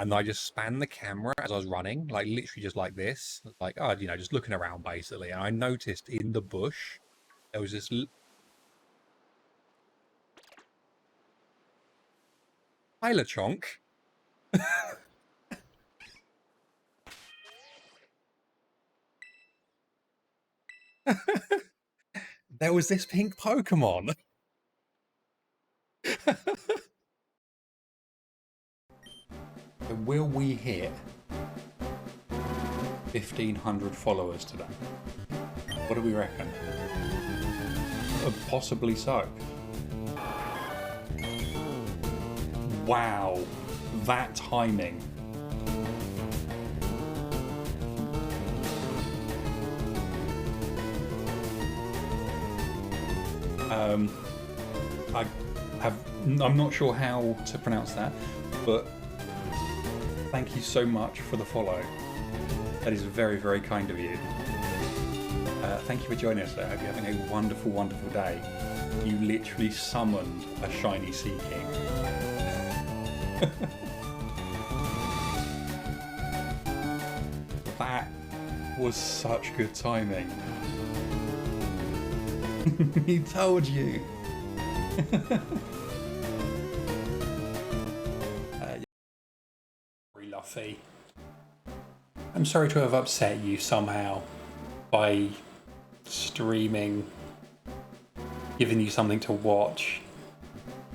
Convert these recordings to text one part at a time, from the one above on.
And I just spanned the camera as I was running, like literally just like this, like, oh, just looking around basically. And I noticed in the bush, there was this Chonk. There was this pink Pokemon. Will we hit 1,500 followers today? What do we reckon? Possibly so. Wow, that timing. I'm not sure how to pronounce that, but thank you so much for the follow. That is very, very kind of you. Thank you for joining us. I hope you're having a wonderful, wonderful day. You literally summoned a shiny Sea King. That was such good timing. He told you. Luffy. I'm sorry to have upset you somehow by streaming, giving you something to watch.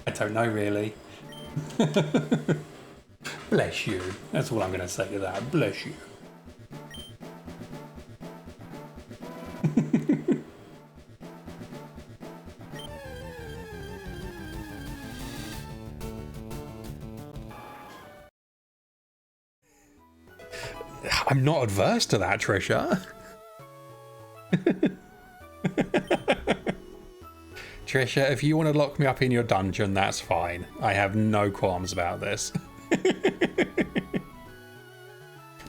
I don't know really. Bless you. That's all I'm going to say to that. Bless you. I'm not adverse to that, Trisha. Trisha, if you want to lock me up in your dungeon, that's fine. I have no qualms about this.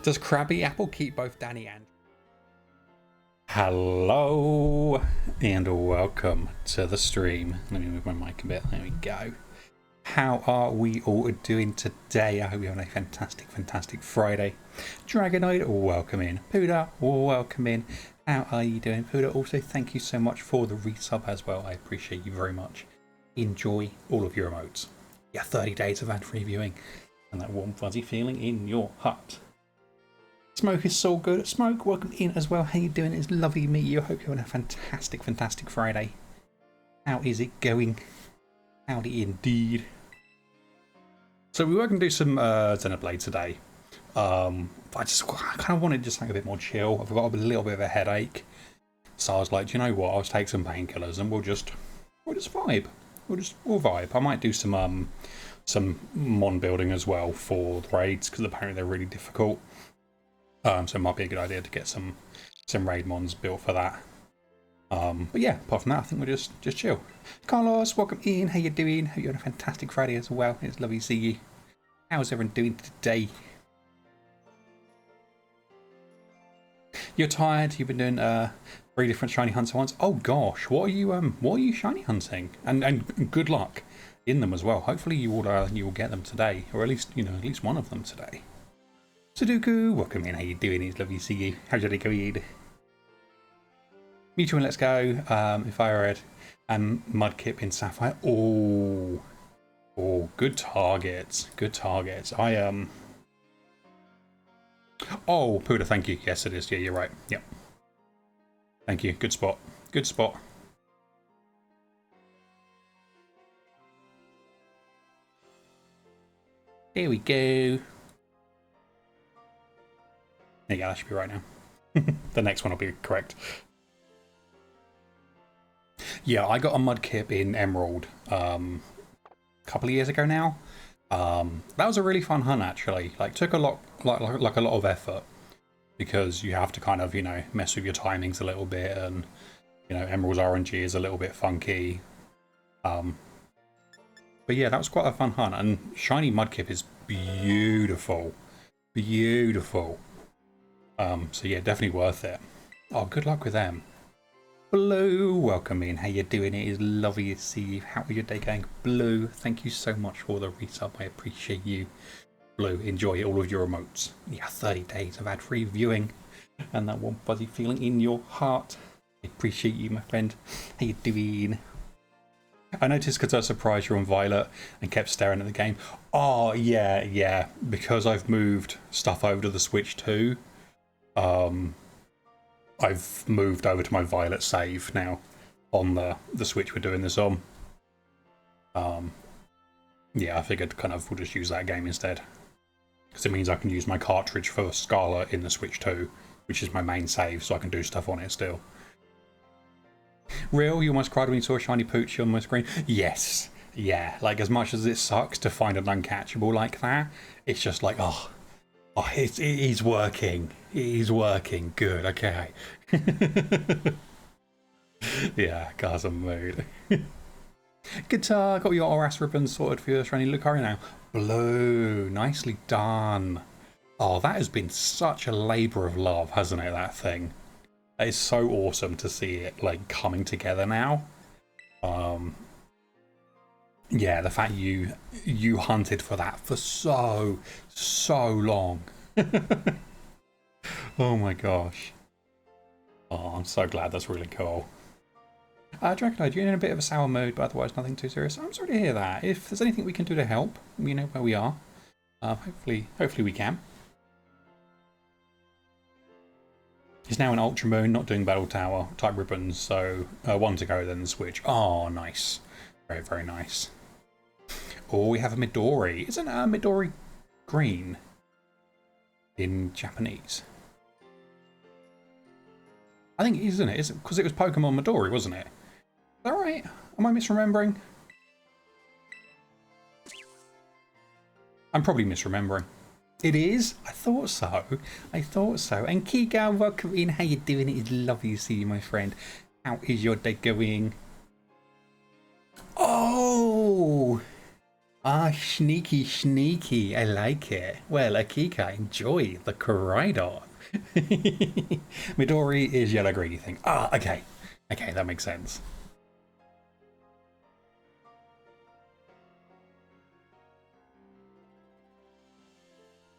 Does Krabby Apple keep both Danny and... Hello, and welcome to the stream. Let me move my mic a bit. There we go. How are we all doing today? I hope you're having a fantastic, fantastic Friday. Dragonoid, welcome in. Puda, welcome in. How are you doing, Puda? Also, thank you so much for the resub as well. I appreciate you very much. Enjoy all of your emotes. Yeah, 30 days of ad-free viewing and that warm, fuzzy feeling in your heart. Smoke is so good. Smoke, welcome in as well. How you doing? It's lovely to meet you. I hope you're having a fantastic, fantastic Friday. How is it going? Howdy indeed. So we were going to do some Xenoblade today. I kind of wanted just like a bit more chill. I've got a little bit of a headache, so I was like, do you know what? I'll just take some painkillers and we'll just vibe. We'll vibe. I might do some mon building as well for the raids because apparently they're really difficult. So it might be a good idea to get some raid mons built for that. But yeah, apart from that, I think we'll just chill. Carlos, welcome in. How you doing? Hope you're on a fantastic Friday as well. It's lovely to see you. How's everyone doing today? You're tired. You've been doing 3 different shiny hunts at once. Oh gosh, what are you shiny hunting? And good luck in them as well. Hopefully you will get them today, or at least at least one of them today. Sudoku, welcome in. How you doing? It's lovely to see you. How's your day going? Mewtwo and Let's Go, if I read, and Mudkip in Sapphire. Oh, good targets. Good targets. Oh, Puda, thank you. Yes, it is. Yeah, you're right. Yep. Thank you. Good spot. Good spot. There we go. There you go. That should be right now. The next one will be correct. Yeah, I got a Mudkip in Emerald a couple of years ago now. That was a really fun hunt actually. Like took a lot like a lot of effort because you have to kind of mess with your timings a little bit, and Emerald's RNG is a little bit funky. But yeah, that was quite a fun hunt, and shiny Mudkip is beautiful, beautiful. So yeah, definitely worth it. Oh, good luck with them. Blue, welcome in. How you doing? It is lovely to see you. How are your day going? Blue, thank you so much for the resub. I appreciate you. Blue, enjoy all of your emotes. Yeah, 30 days of ad-free viewing and that warm fuzzy feeling in your heart. I appreciate you, my friend. How you doing? I noticed because I was surprised you're on Violet and kept staring at the game. Oh, yeah. Because I've moved stuff over to the Switch too. I've moved over to my Violet save now on the Switch we're doing this on. Yeah, I figured kind of we'll just use that game instead. Because it means I can use my cartridge for Scarlet in the Switch too, which is my main save, so I can do stuff on it still. Real, you almost cried when you saw a shiny Poochie on my screen? Yes. Yeah, like as much as it sucks to find an uncatchable like that, it's just like, oh it is working. It is working. Good, okay. Yeah, guys, I'm mood. Guitar, got your Oras ribbon sorted for your shiny Lucario now. Blue, nicely done. Oh, that has been such a labour of love, hasn't it, that thing? It is so awesome to see it like coming together now. Yeah, the fact you hunted for that for so long. Oh my gosh. Oh, I'm so glad. That's really cool. Dragonite, you're in a bit of a sour mood, but otherwise nothing too serious. I'm sorry to hear that. If there's anything we can do to help, you know where we are. Hopefully we can. He's now in Ultra Moon, not doing Battle Tower type ribbons, so one to go then the Switch. Oh, nice. Very, very nice. Oh, we have a Midori. Isn't Midori green in Japanese? I think it is, isn't it? Because it was Pokemon Midori, wasn't it? Is that right? Am I misremembering? I'm probably misremembering. It is? I thought so. I thought so. And Kiga, welcome in. How you doing? It is lovely to see you, my friend. How is your day going? Oh! Ah, sneaky. I like it. Well, Akika, enjoy the KORAIDON. Midori is yellow-green, you think? Ah, okay. Okay, that makes sense.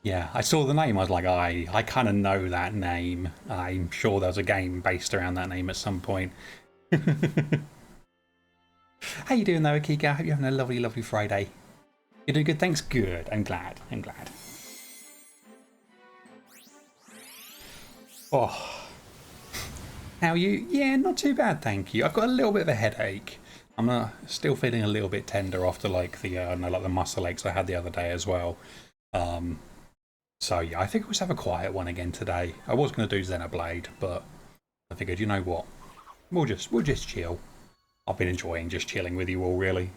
Yeah, I saw the name. I was like, I kind of know that name. I'm sure there's a game based around that name at some point. How you doing though, Akika? I hope you're having a lovely, lovely Friday. You're doing good, thanks. Good. I'm glad. Oh, how are you? Yeah, not too bad, thank you. I've got a little bit of a headache. I'm still feeling a little bit tender after like the like the muscle aches I had the other day as well. So yeah, I think we'll just have a quiet one again today. I was going to do Xenoblade, but I figured, you know what, we'll just chill. I've been enjoying just chilling with you all, really.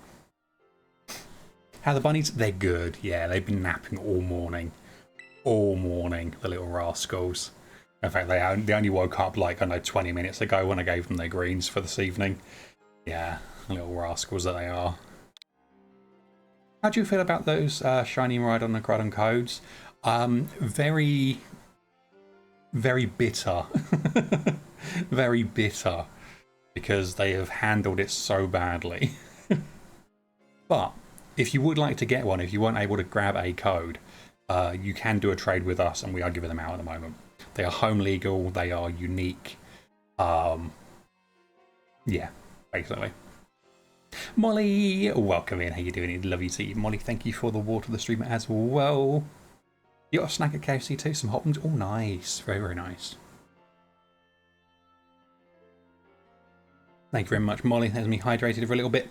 How are the bunnies? They're good. Yeah, they've been napping all morning, the little rascals. In fact, they only woke up like, I don't know, 20 minutes ago when I gave them their greens for this evening. Yeah, little rascals that they are. How do you feel about those shiny MIRAIDON and KORAIDON codes? Very, very bitter. Very bitter. Because they have handled it so badly. But if you would like to get one, if you weren't able to grab a code, you can do a trade with us and we are giving them out at the moment. They are home legal, they are unique. Yeah, basically. Molly, welcome in. How you doing? Lovely to see you. Molly, thank you for the water of the stream as well. You got a snack at KFC too? Some hot ones? Oh, nice. Very, very nice. Thank you very much, Molly. Has me hydrated for a little bit.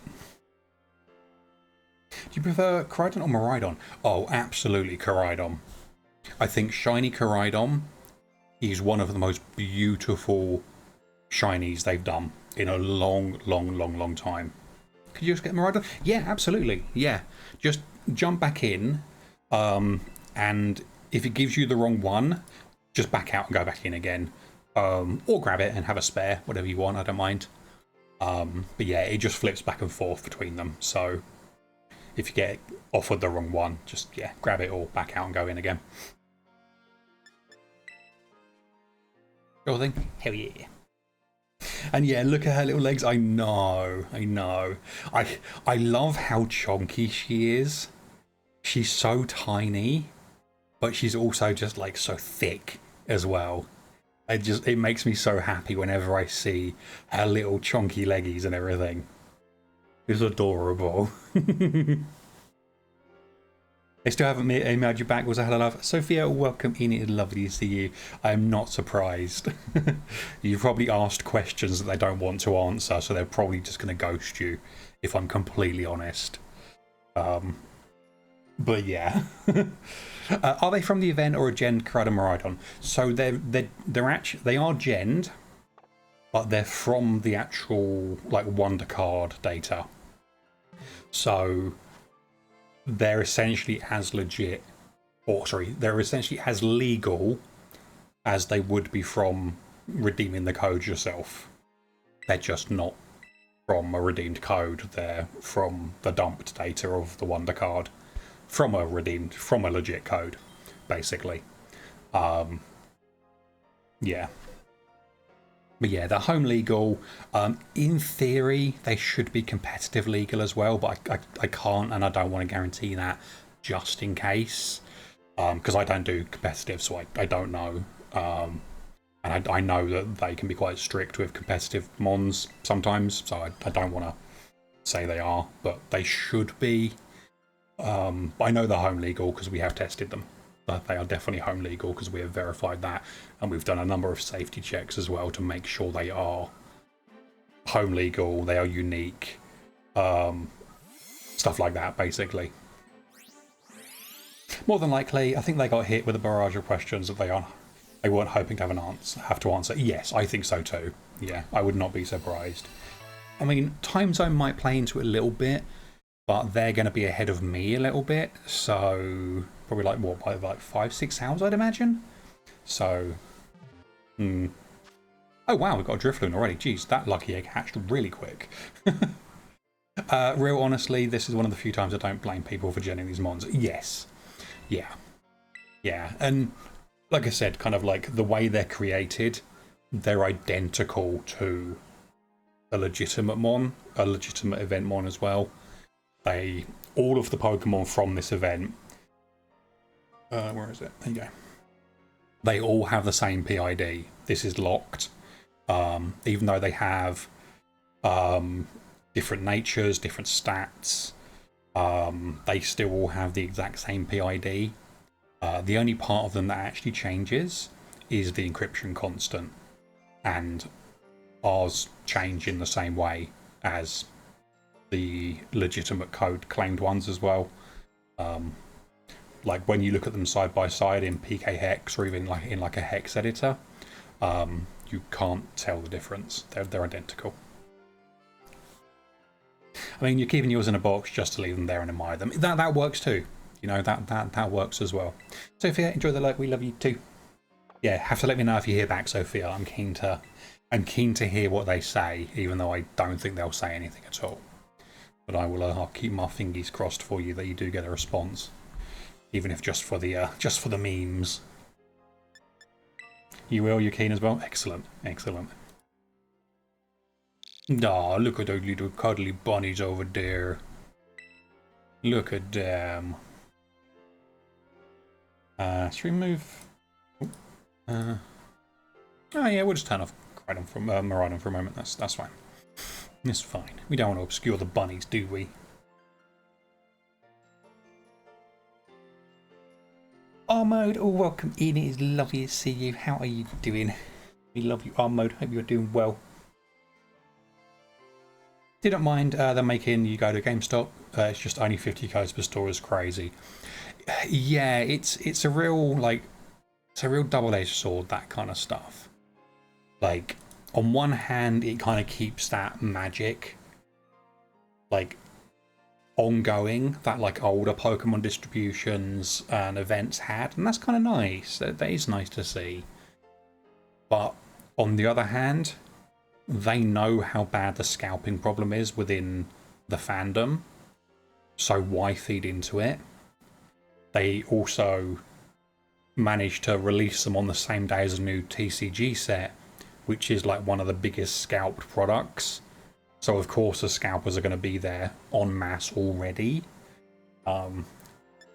Do you prefer KORAIDON or MIRAIDON? Oh, absolutely KORAIDON. I think shiny KORAIDON is one of the most beautiful shinies they've done in a long time. Could you just get MIRAIDON? Yeah, absolutely. Yeah. Just jump back in, and if it gives you the wrong one, just back out and go back in again. Or grab it and have a spare, whatever you want, I don't mind. But yeah, it just flips back and forth between them. So if you get offered the wrong one, just, yeah, grab it or back out and go in again. Sure thing. Hell yeah. And yeah, look at her little legs. I know, I know. I love how chonky she is. She's so tiny, but she's also just like so thick as well. It makes me so happy whenever I see her little chonky leggies and everything. It's adorable. They still haven't emailed you back. Was a hello, love. Sophia, welcome in. It's lovely to see you. I am not surprised. You've probably asked questions that they don't want to answer, so they're probably just going to ghost you, if I'm completely honest. But yeah. Are they from the event or a gen KORAIDON MIRAIDON? So they are genned, but they're from the actual like Wonder Card data. So they're essentially as legit, or sorry, they're essentially as legal as they would be from redeeming the code yourself. They're just not from a redeemed code. They're from the dumped data of the Wonder Card. From a legit code, basically. Yeah. But yeah, they're home legal. In theory, they should be competitive legal as well, but I can't and I don't want to guarantee that just in case. Because I don't do competitive, so I don't know. And I know that they can be quite strict with competitive mons sometimes, so I don't want to say they are, but they should be. I know they're home legal because we have tested them. But they are definitely home legal because we have verified that, and we've done a number of safety checks as well to make sure they are home legal, they are unique, stuff like that, basically. More than likely, I think they got hit with a barrage of questions that they weren't hoping to have to answer. Yes, I think so too. Yeah, I would not be surprised. I mean, time zone might play into it a little bit, but they're going to be ahead of me a little bit, so probably like what, by like 5-6 hours, I'd imagine. So, oh wow, we've got a Drifloon already. Jeez, that lucky egg hatched really quick. Real honestly, this is one of the few times I don't blame people for genning these mons. Yes, yeah, and like I said, kind of like the way they're created, they're identical to a legitimate mon, a legitimate event mon as well. All of the Pokemon from this event, where is it? There you go. They all have the same PID. This is locked. Even though they have different natures, different stats, they still all have the exact same PID. The only part of them that actually changes is the encryption constant, and ours change in the same way as the legitimate code claimed ones as well. Like when you look at them side by side in PK Hex or even like in like a hex editor, you can't tell the difference. They're identical. I mean, you're keeping yours in a box just to leave them there and admire them. That works too. You know, that works as well. Sophia, enjoy the like. We love you too. Yeah, have to let me know if you hear back, Sophia. I'm keen to hear what they say, even though I don't think they'll say anything at all. But I'll keep my fingers crossed for you that you do get a response, even if just for the memes. You will. You're keen as well. Excellent, excellent. Oh, look at those little cuddly bunnies over there. Look at them. Should we move? Oh yeah, we'll just turn off MIRAIDON for a moment. That's fine. It's fine. We don't want to obscure the bunnies, do we? R-Mode, oh, welcome in. It is lovely to see you. How are you doing? We love you, R-Mode. Hope you're doing well. Didn't mind them making you go to GameStop. It's just only 50 codes per store is crazy. Yeah, it's a real double-edged sword, that kind of stuff. Like, on one hand, it kind of keeps that magic, like, ongoing that, like, older Pokemon distributions and events had, and that's kind of nice. That is nice to see. But, on the other hand, they know how bad the scalping problem is within the fandom, so why feed into it? They also managed to release them on the same day as a new TCG set, which is like one of the biggest scalped products. So of course the scalpers are going to be there en masse already.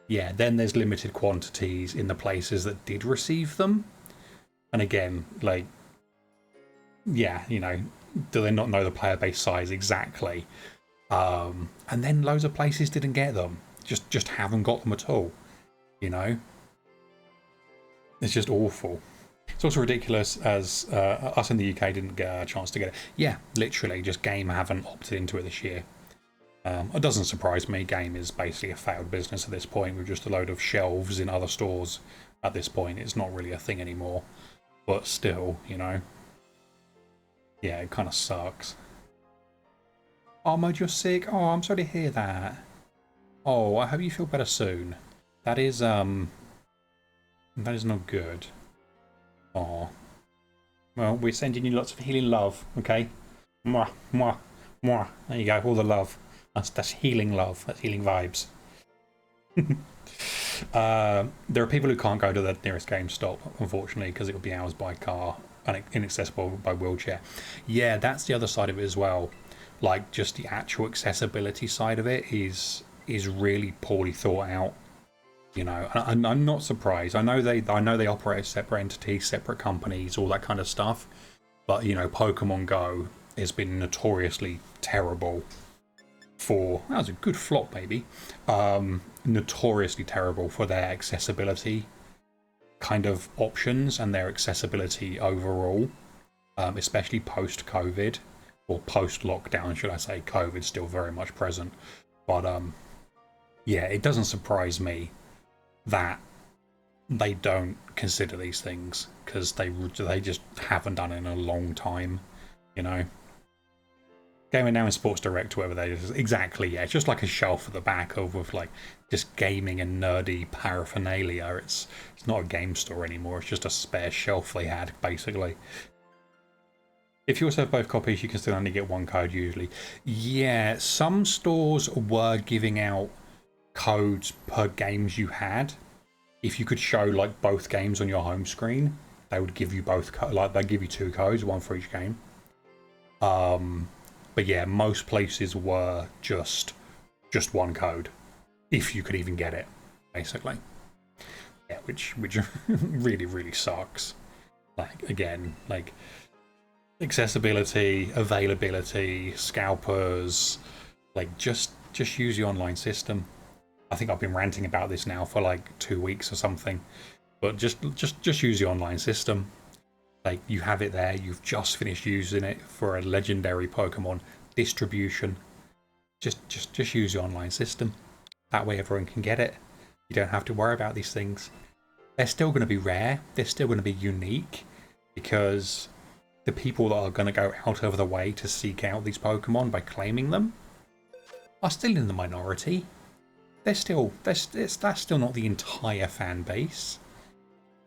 Yeah, then there's limited quantities in the places that did receive them. And again, like, yeah, you know, do they not know the player base size exactly? And then loads of places didn't get them. Just haven't got them at all, you know? It's just awful. It's also ridiculous as us in the UK didn't get a chance to get it. Yeah, literally, just Game haven't opted into it this year. It doesn't surprise me. Game is basically a failed business at this point with just a load of shelves in other stores at this point. It's not really a thing anymore. But still, you know. Yeah, it kind of sucks. Oh, Mode, you're sick? Oh, I'm sorry to hear that. Oh, I hope you feel better soon. That is not good. Oh. Well, we're sending you lots of healing love, okay? Mwah, mwah, mwah. There you go, all the love. That's healing love. That's healing vibes. There are people who can't go to the nearest GameStop, unfortunately, because it will be hours by car and inaccessible by wheelchair. Yeah, that's the other side of it as well. Like, just the actual accessibility side of it is really poorly thought out. You know, and I'm not surprised. I know they operate as separate entities, separate companies, all that kind of stuff. But you know, Pokemon Go has been notoriously terrible for. That was a good flop, baby. Notoriously terrible for their accessibility kind of options and their accessibility overall, especially post-COVID or post-lockdown, should I say? COVID's still very much present, but yeah, it doesn't surprise me that they don't consider these things because they just haven't done it in a long time, you know. Gaming Now in Sports Direct, whatever they is. Exactly, yeah. It's just like a shelf at the back of with like just gaming and nerdy paraphernalia. It's not a game store anymore. It's just a spare shelf they had, basically. If you also have both copies, you can still only get one code usually. Yeah, some stores were giving out codes per games you had. If you could show like both games on your home screen, they would give you both. Like they give you 2 codes, one for each game. But yeah, most places were just one code, if you could even get it, basically. Yeah, which really sucks. Like again, like accessibility, availability, scalpers, like just use the online system. I think I've been ranting about this now for like 2 weeks or something, but just use the online system. Like, you have it there, you've just finished using it for a legendary Pokemon distribution. Just use the online system. That way everyone can get it. You don't have to worry about these things. They're still going to be rare, they're still going to be unique, because the people that are going to go out of the way to seek out these Pokemon by claiming them are still in the minority. That's still not the entire fan base.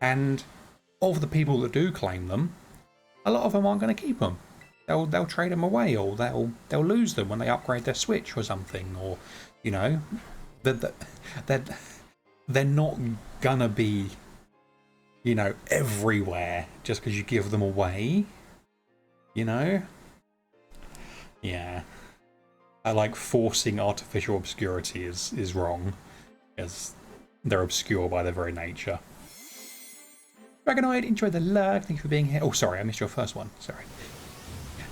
And of the people that do claim them, a lot of them aren't going to keep them. They'll trade them away, or they'll lose them when they upgrade their Switch or something, or you know, they're not gonna be, you know, everywhere just because you give them away. You know, yeah. I like forcing artificial obscurity is wrong, as they're obscure by their very nature. Dragonoid, enjoy the lurk. Thank you for being here. Oh, sorry, I missed your first one. Sorry.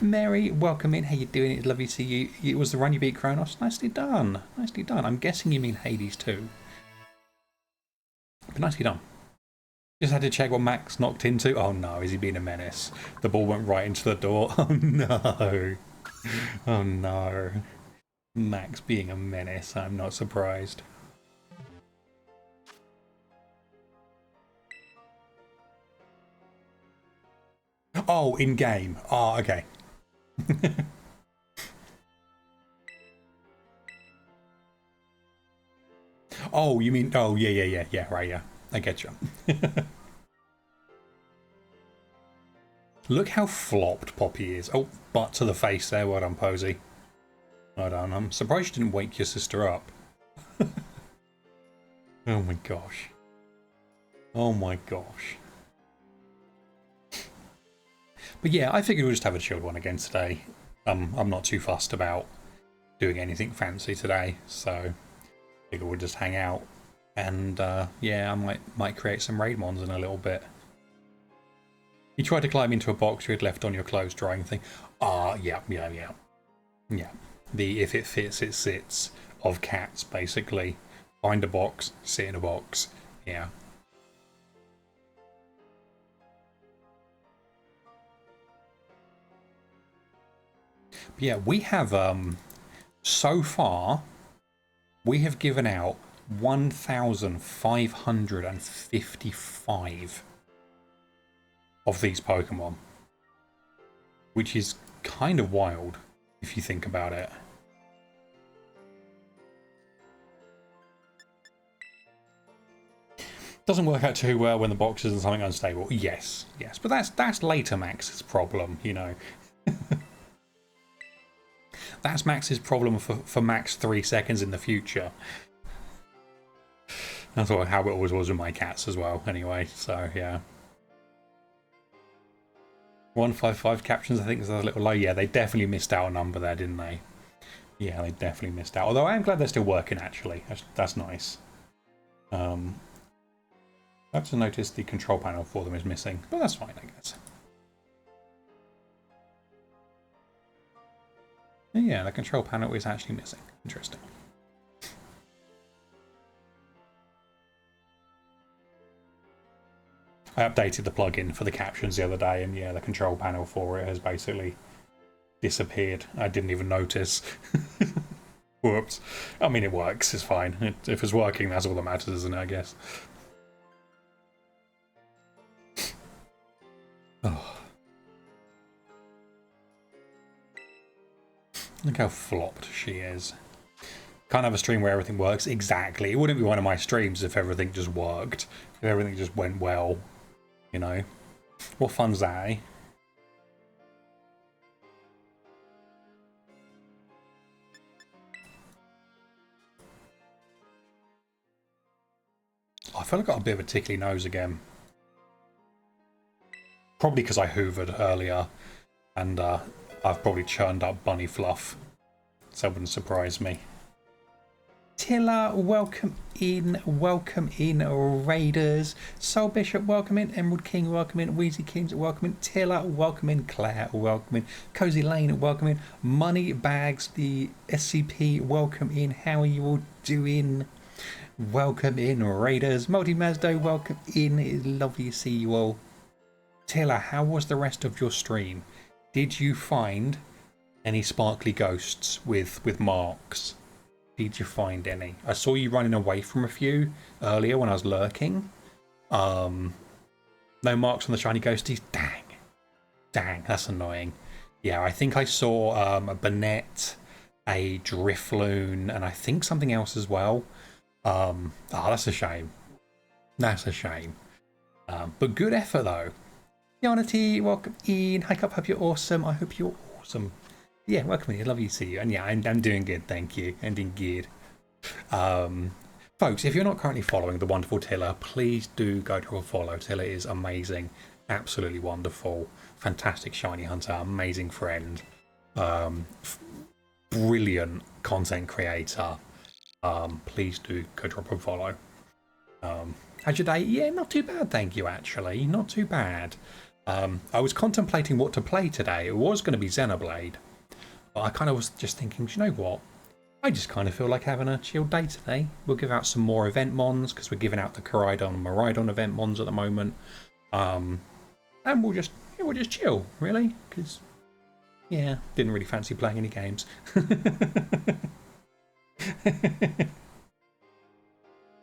Mary, welcome in. How you doing? It's lovely to see you. It was the run you beat Kronos. Nicely done. Nicely done. I'm guessing you mean Hades too. But nicely done. Just had to check what Max knocked into. Oh no, is he being a menace? The ball went right into the door. Oh no. Oh no. Max being a menace. I'm not surprised. Oh, in game. Oh, okay. Oh, you mean? Oh, yeah. Right, yeah. I get you. Look how flopped Poppy is. Oh, butt to the face there. Well done, Posey. Well done. I'm surprised you didn't wake your sister up. Oh my gosh. Oh my gosh. But yeah, I figured we'll just have a chilled one again today. I'm not too fussed about doing anything fancy today, so I figure we'll just hang out. And yeah, I might create some raid mons in a little bit. You tried to climb into a box you had left on your clothes drying thing. Yeah. The if it fits, it sits of cats, basically. Find a box, sit in a box. Yeah. But yeah, we have so far we have given out 1,555 of these Pokemon, which is kind of wild if you think about it. Doesn't work out too well when the box isn't something unstable. Yes, but that's later Max's problem, you know. That's Max's problem for Max 3 seconds in the future. That's how it always was with my cats as well, anyway, so yeah. 155 captions, I think, is a little low. Yeah, they definitely missed out a number there, didn't they? Yeah, they definitely missed out. Although I am glad they're still working, actually. That's nice. I have to notice the control panel for them is missing, but that's fine, I guess. Yeah, the control panel is actually missing. Interesting. I updated the plugin for the captions the other day, and yeah, the control panel for it has basically disappeared. I didn't even notice. Whoops. I mean, it works. It's fine. If it's working, that's all that matters, isn't it, I guess? Oh. Look how flopped she is. Can't have a stream where everything works. Exactly. It wouldn't be one of my streams if everything just worked. If everything just went well. You know? What fun's that, eh? I feel like I got a bit of a tickly nose again. Probably because I hoovered earlier. And I've probably churned up bunny fluff. So it wouldn't surprise me. Tilla, welcome in, Raiders. Soul Bishop, welcome in. Emerald King, welcome in. Wheezy Kings, welcome in. Tilla, welcome in. Claire, welcome in. Cozy Lane, welcome in. Money Bags, the SCP, welcome in. How are you all doing? Welcome in, Raiders. Multi Mazdo, welcome in. It's lovely to see you all. Tilla, how was the rest of your stream? Did you find any sparkly ghosts with marks? Did you find any? I saw you running away from a few earlier when I was lurking. No marks on the shiny ghosties. Dang, that's annoying. Yeah, I think I saw a Banette, a Drifloon, and I think something else as well. Oh, that's a shame. That's a shame. But good effort though. Yanity, welcome in. Hi, Cup, hope you're awesome. I hope you're awesome. Yeah, welcome in. Lovely to see you. And yeah, I'm doing good, thank you. I'm doing good. Folks, if you're not currently following the wonderful Tilla, please do go to a follow. Tilla is amazing, absolutely wonderful, fantastic shiny hunter, amazing friend, brilliant content creator. Please do go drop a follow. How's your day? Yeah, not too bad, thank you, actually. Not too bad. I was contemplating what to play today. It was going to be Xenoblade. But I kind of was just thinking, do you know what? I just kind of feel like having a chill day today. We'll give out some more event mons because we're giving out the KORAIDON and MIRAIDON event mons at the moment. And we'll just chill, really. Because, yeah, didn't really fancy playing any games.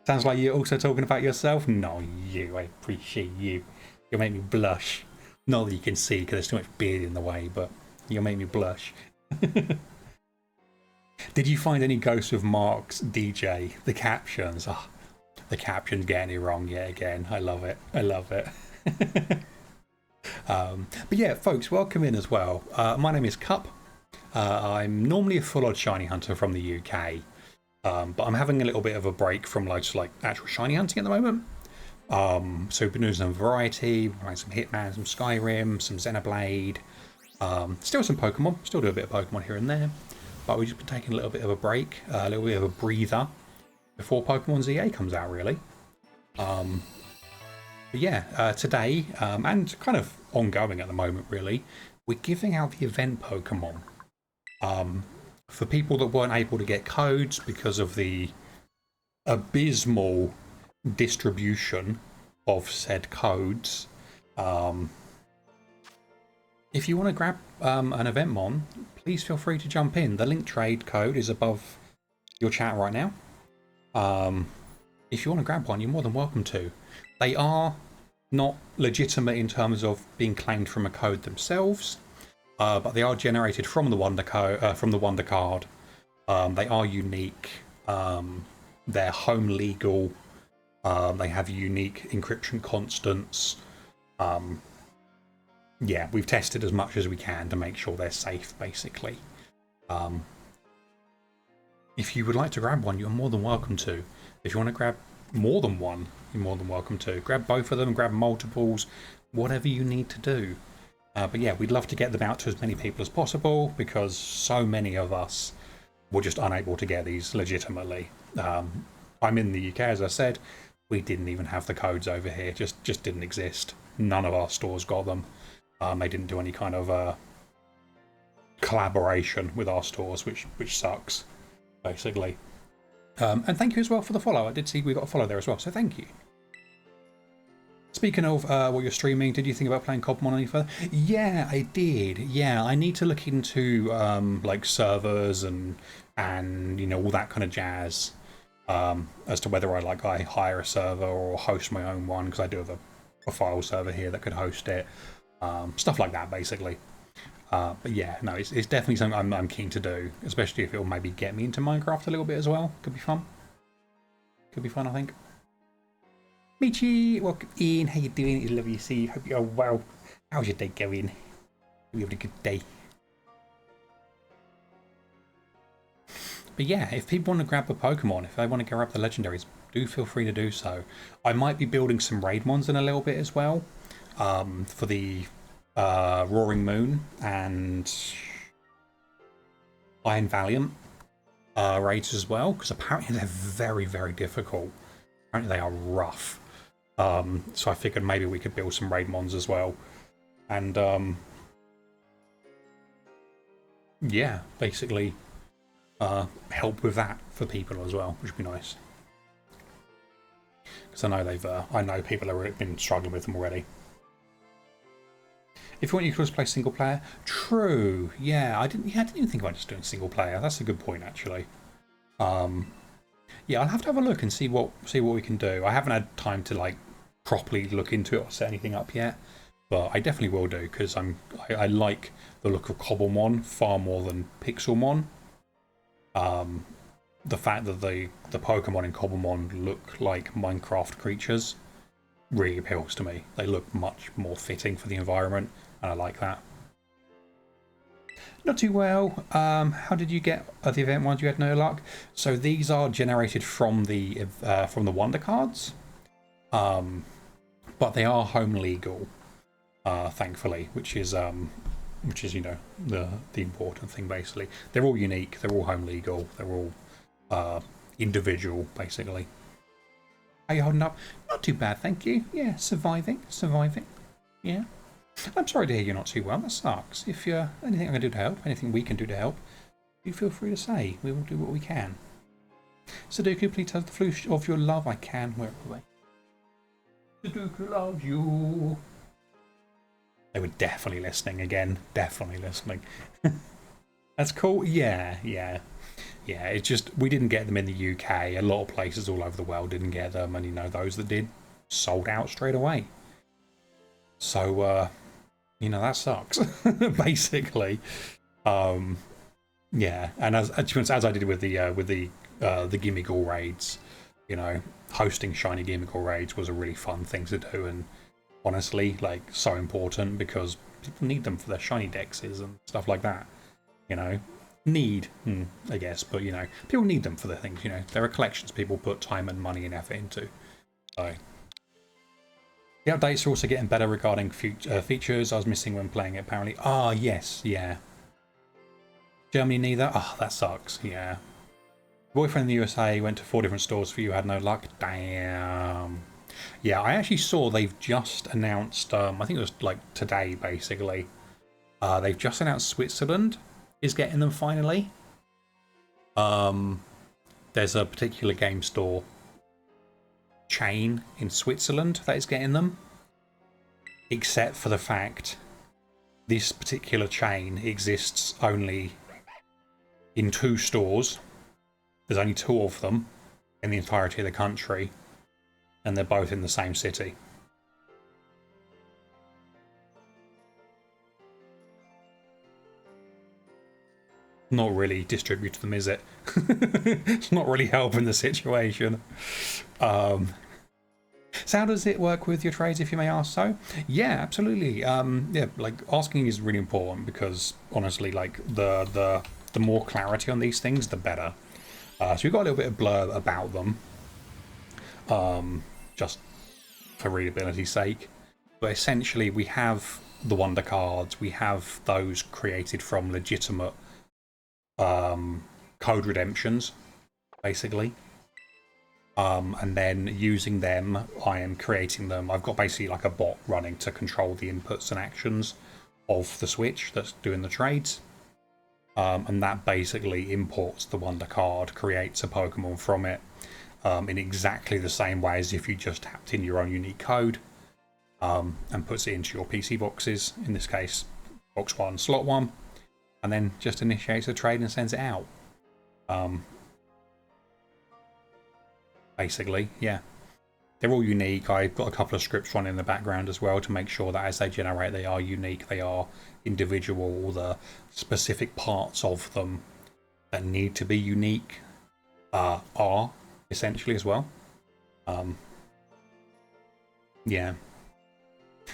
Sounds like you're also talking about yourself. No, you. I appreciate you. You'll make me blush. Not that you can see because there's too much beard in the way, but you'll make me blush. Did you find any ghosts with marks, DJ? The captions. Oh, the captions getting it wrong yet again. I love it. I love it. But yeah, folks, welcome in as well. My name is Cup. I'm normally a full-on shiny hunter from the UK. But I'm having a little bit of a break from like actual shiny hunting at the moment. So we've been doing some variety, playing some Hitman, some Skyrim, some Xenoblade, still some Pokemon, still do a bit of Pokemon here and there, but we've just been taking a little bit of a break, a little bit of a breather before Pokemon ZA comes out, really. But yeah, today, and kind of ongoing at the moment, really, we're giving out the event Pokemon. For people that weren't able to get codes because of the abysmal distribution of said codes, if you want to grab an Eventmon, please feel free to jump in. The link trade code is above your chat right now. If you want to grab one, you're more than welcome to. They are not legitimate in terms of being claimed from a code themselves, but they are generated from the Wonder card. They are unique. They're home legal. They have unique encryption constants. Yeah, we've tested as much as we can to make sure they're safe, basically. If you would like to grab one, you're more than welcome to. If you want to grab more than one, you're more than welcome to. Grab both of them, grab multiples, whatever you need to do. But yeah, we'd love to get them out to as many people as possible because so many of us were just unable to get these legitimately. I'm in the UK, as I said. We didn't even have the codes over here, just didn't exist. None of our stores got them. They didn't do any kind of collaboration with our stores, which sucks, basically. And thank you as well for the follow. I did see we got a follow there as well, so thank you. Speaking of what you're streaming, did you think about playing Cobmon any further? Yeah, I did. Yeah, I need to look into like servers and you know, all that kind of jazz as to whether I hire a server or host my own one, because I do have a file server here that could host it. Stuff like that, basically. But yeah, no, it's definitely something I'm keen to do, especially if it'll maybe get me into Minecraft a little bit as well. Could be fun. Could be fun, I think. Michi, welcome in. How you doing? It's lovely to see you. Hope you're well. How's your day going? Hope you having a good day. But yeah, if people want to grab a Pokemon, if they want to grab the legendaries, do feel free to do so. I might be building some Raidmons in a little bit as well, for the Roaring Moon and Iron Valiant raids as well, because apparently they're very, very difficult. Apparently they are rough. So I figured maybe we could build some Raidmons as well. And yeah, basically help with that for people as well, which would be nice. Because I know I know people have been struggling with them already. If you want, you could also play single player. True. Yeah, I didn't even think about just doing single player. That's a good point, actually. Yeah, I'll have to have a look and see what we can do. I haven't had time to like properly look into it or set anything up yet, but I definitely will do, because I like the look of Cobblemon far more than Pixelmon. The fact that the Pokemon in Cobblemon look like Minecraft creatures really appeals to me. They look much more fitting for the environment, and I like that. Not too well. How did you get the event ones? You had no luck. So these are generated from the Wonder cards, but they are home legal, thankfully, which is you know the important thing. Basically, they're all unique. They're all home legal. They're all individual, basically. How you holding up? Not too bad, thank you. Yeah, surviving. Yeah. I'm sorry to hear you're not too well. That sucks. If you're anything I can do to help, anything we can do to help, do feel free to say. We will do what we can. Sudoku, please tell the flu of your love. I can. Where are they? Sudoku loves you. They were definitely listening again. Definitely listening. That's cool. Yeah. It's just we didn't get them in the UK. A lot of places all over the world didn't get them, and you know those that did sold out straight away. So you know that sucks, basically. Yeah, and as I did with the Gimmighoul raids, you know, hosting shiny Gimmighoul raids was a really fun thing to do, and honestly, like, so important because people need them for their shiny dexes and stuff like that. You know, I guess, but you know, people need them for their things. You know, there are collections people put time and money and effort into. So The updates are also getting better regarding features I was missing when playing it, apparently. Ah, yes, yeah. Germany neither? Oh, that sucks, yeah. Boyfriend in the USA went to 4 different stores for you, had no luck. Damn. Yeah, I actually saw they've just announced, I think it was like today, basically. They've just announced Switzerland is getting them finally. There's a particular game store chain in Switzerland that is getting them. Except for the fact this particular chain exists only in 2 stores. There's only 2 of them in the entirety of the country, and they're both in the same city. Not really distribute them, is it? It's not really helping the situation. So how does it work with your trades, if you may ask so? Yeah, absolutely. Yeah, like asking is really important because honestly, like the more clarity on these things, the better. So we've got a little bit of blurb about them, just for readability's sake. But essentially, we have the Wonder Cards. We have those created from legitimate code redemptions, basically. And then using them, I am creating them. I've got basically like a bot running to control the inputs and actions of the Switch that's doing the trades. And that basically imports the Wonder Card, creates a Pokemon from it in exactly the same way as if you just tapped in your own unique code and puts it into your PC boxes, in this case, box 1, slot 1, and then just initiates a trade and sends it out. Basically, yeah. They're all unique. I've got a couple of scripts running in the background as well to make sure that as they generate, they are unique, they are individual, all the specific parts of them that need to be unique are essentially as well. Yeah.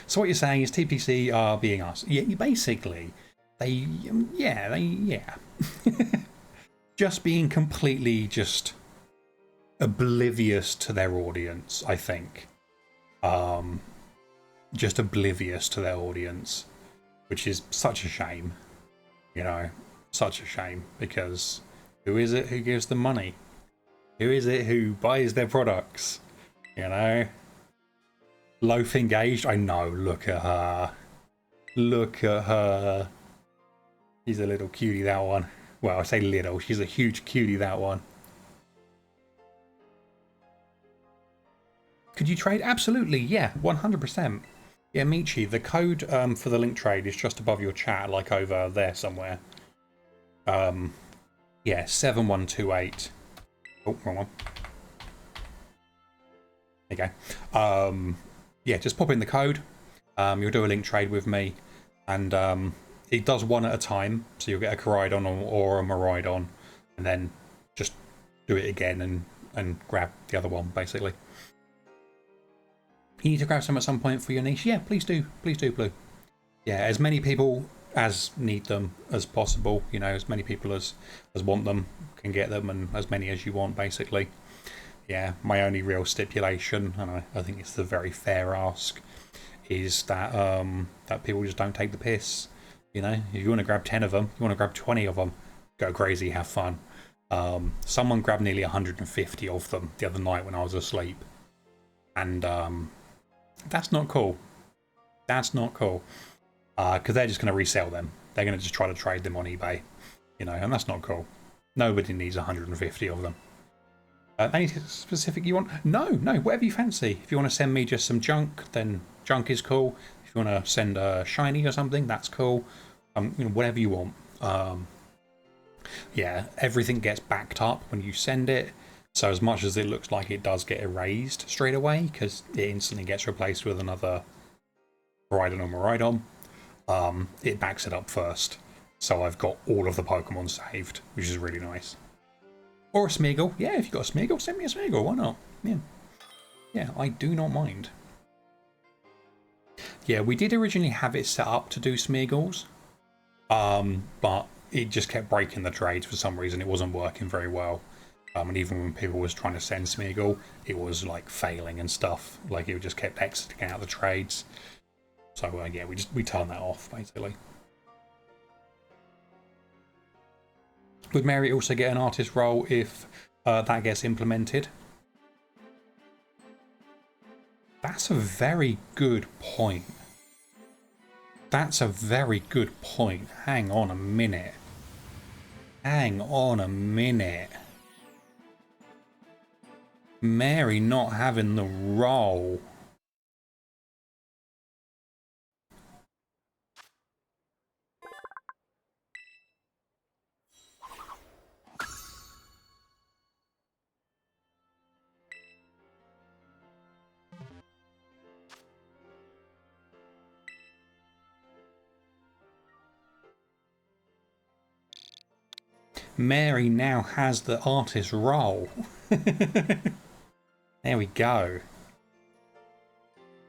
So what you're saying is TPC are being us. Yeah, basically, yeah. Just being completely just oblivious to their audience, I think. Just oblivious to their audience, which is such a shame, you know, such a shame, because who is it who gives them money? Who is it who buys their products? You know? Loaf engaged? I know, look at her. Look at her. She's a little cutie, that one. Well, I say little, she's a huge cutie, that one. Could you trade? Absolutely, yeah, 100%. Yeah, Michi, the code for the link trade is just above your chat, like over there somewhere. Yeah, 7128. Oh, wrong one. There you go. Yeah, just pop in the code. You'll do a link trade with me, and it does one at a time, so you'll get a KORAIDON or a MIRAIDON, and then just do it again and grab the other one, basically. You need to grab some at some point for your niche? Yeah, please do. Please do, Blue. Yeah, as many people as need them as possible. You know, as many people as want them can get them, and as many as you want, basically. Yeah, my only real stipulation, and I think it's the very fair ask, is that that people just don't take the piss. You know, if you want to grab 10 of them, you want to grab 20 of them, go crazy, have fun. Someone grabbed nearly 150 of them the other night when I was asleep. And that's not cool. That's not cool. Because they're just going to resell them. They're going to just try to trade them on eBay. You know, and that's not cool. Nobody needs 150 of them. Any specific you want? No, whatever you fancy. If you want to send me just some junk, then junk is cool. If you want to send a shiny or something, that's cool. You know, whatever you want. Yeah, everything gets backed up when you send it. So as much as it looks like it does get erased straight away, because it instantly gets replaced with another KORAIDON or MIRAIDON, it backs it up first. So I've got all of the Pokemon saved, which is really nice. Or a Smeagol. Yeah, if you've got a Smeagol, send me a Smeagol. Why not? Yeah. Yeah, I do not mind. Yeah, we did originally have it set up to do Smeagols, but it just kept breaking the trades for some reason. It wasn't working very well. And even when people was trying to send Smeagol, it was like failing and stuff. Like it just kept exiting out the trades. So yeah, we turned that off basically. Would Mary also get an artist role if that gets implemented? That's a very good point. That's a very good point. Hang on a minute. Hang on a minute. Mary not having the role. Mary now has the artist role. There we go.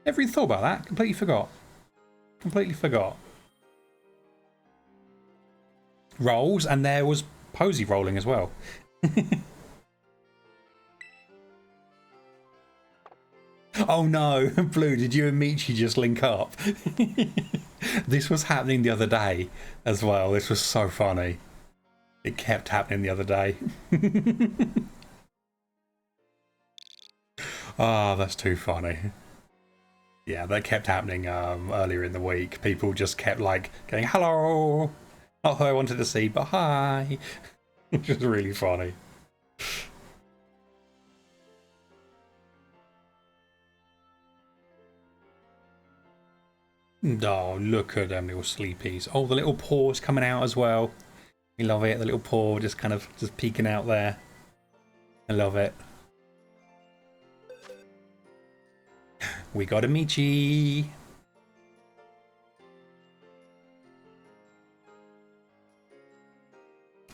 Never even thought about that. Completely forgot. Completely forgot. Rolls, and there was Posey rolling as well. Oh no, Blue, did you and Michi just link up? This was happening the other day as well. This was so funny. It kept happening the other day. Oh, that's too funny. Yeah, that kept happening earlier in the week. People just kept like going, hello. Not who I wanted to see, but hi. Which is really funny. Oh, look at them little sleepies. Oh, the little paws coming out as well. We love it. The little paw just kind of just peeking out there. I love it. We got a Michi.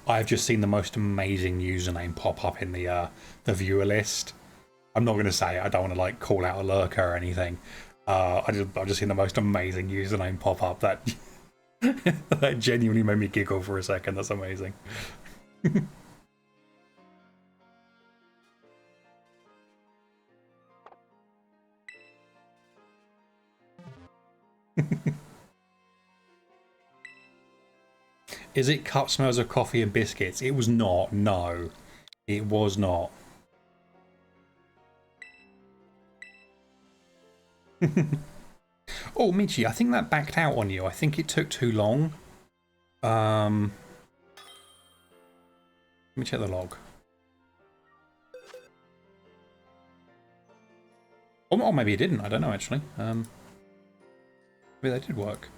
I've just seen the most amazing username pop up in the viewer list. I'm not going to say it. I don't want to like call out a lurker or anything. I've just seen the most amazing username pop up that that genuinely made me giggle for a second. That's amazing. Is it cup smells of coffee and biscuits? It was not. No, it was not. Oh, Michi, I think that backed out on you. I think it took too long. Let me check the log. Or maybe it didn't. I don't know, actually. Maybe that did work.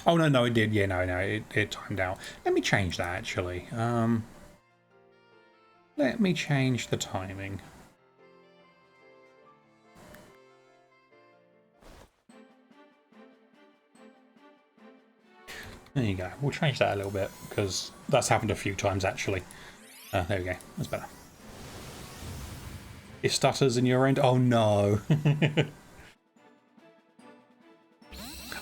Oh, no, it did. Yeah, no, it timed out. Let me change that, actually. Let me change the timing. There you go. We'll change that a little bit, because that's happened a few times, actually. There we go. That's better. It stutters in your end? Oh, no.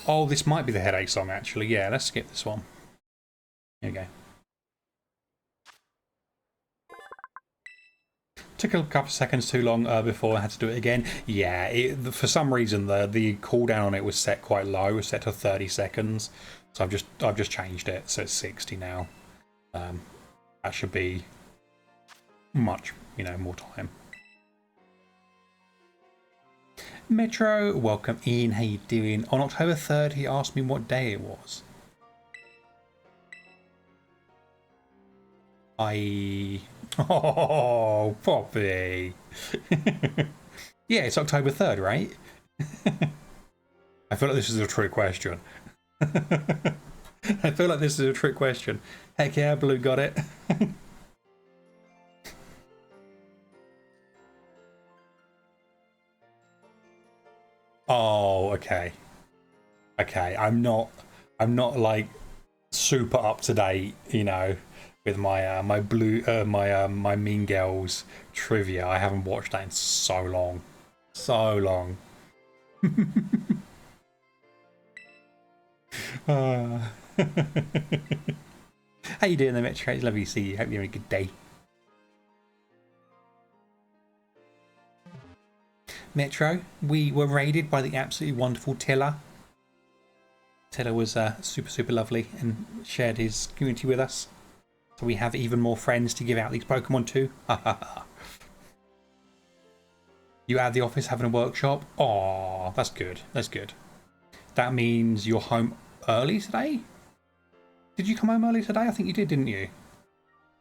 Oh, this might be the headache song, actually. Yeah, let's skip this one. Here we go. Took a couple of seconds too long before I had to do it again. Yeah, for some reason the cooldown on it was set quite low. It was set to 30 seconds. So I've just changed it, so it's 60 now. That should be much, more time. Metro, welcome in. How you doing? On October 3rd, he asked me what day it was. Oh, Poppy. Yeah, it's October 3rd, right? I feel like this is a trick question. I feel like this is a trick question. Heck yeah, Blue got it. Oh, okay. Okay, I'm not like super up to date, with my my Mean Girls trivia. I haven't watched that in so long. So long. How you doing there, Metro? It's lovely to see you. Hope you're having a good day. Metro, we were raided by the absolutely wonderful Tiller. Tiller was super lovely and shared his community with us. So we have even more friends to give out these Pokemon to. You out of the office having a workshop? Oh, that's good. That's good. That means you're home early today? Did you come home early today? I think you did, didn't you?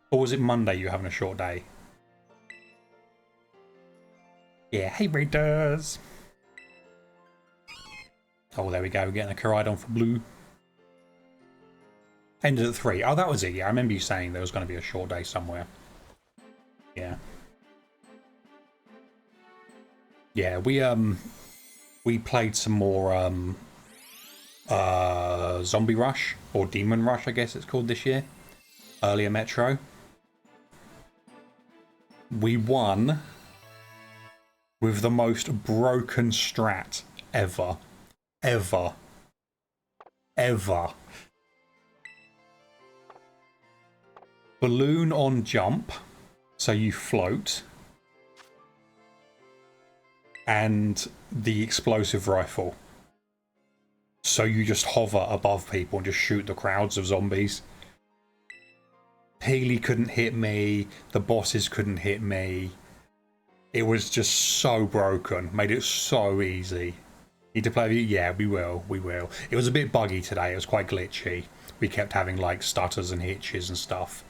Or was it Monday you were having a short day? Yeah, hey Raiders! Oh, there we go. We're getting a KORAIDON for blue. Ended at 3. Oh, that was it. Yeah, I remember you saying there was going to be a short day somewhere. Yeah. Yeah, we played some more Zombie Rush, or Demon Rush, I guess it's called this year. Earlier Metro. We won with the most broken strat ever. Ever. Balloon on jump, so you float. And the explosive rifle. So you just hover above people and just shoot the crowds of zombies. Healy couldn't hit me. The bosses couldn't hit me. It was just so broken. Made it so easy. Need to play with you? Yeah, we will. We will. It was a bit buggy today. It was quite glitchy. We kept having like stutters and hitches and stuff.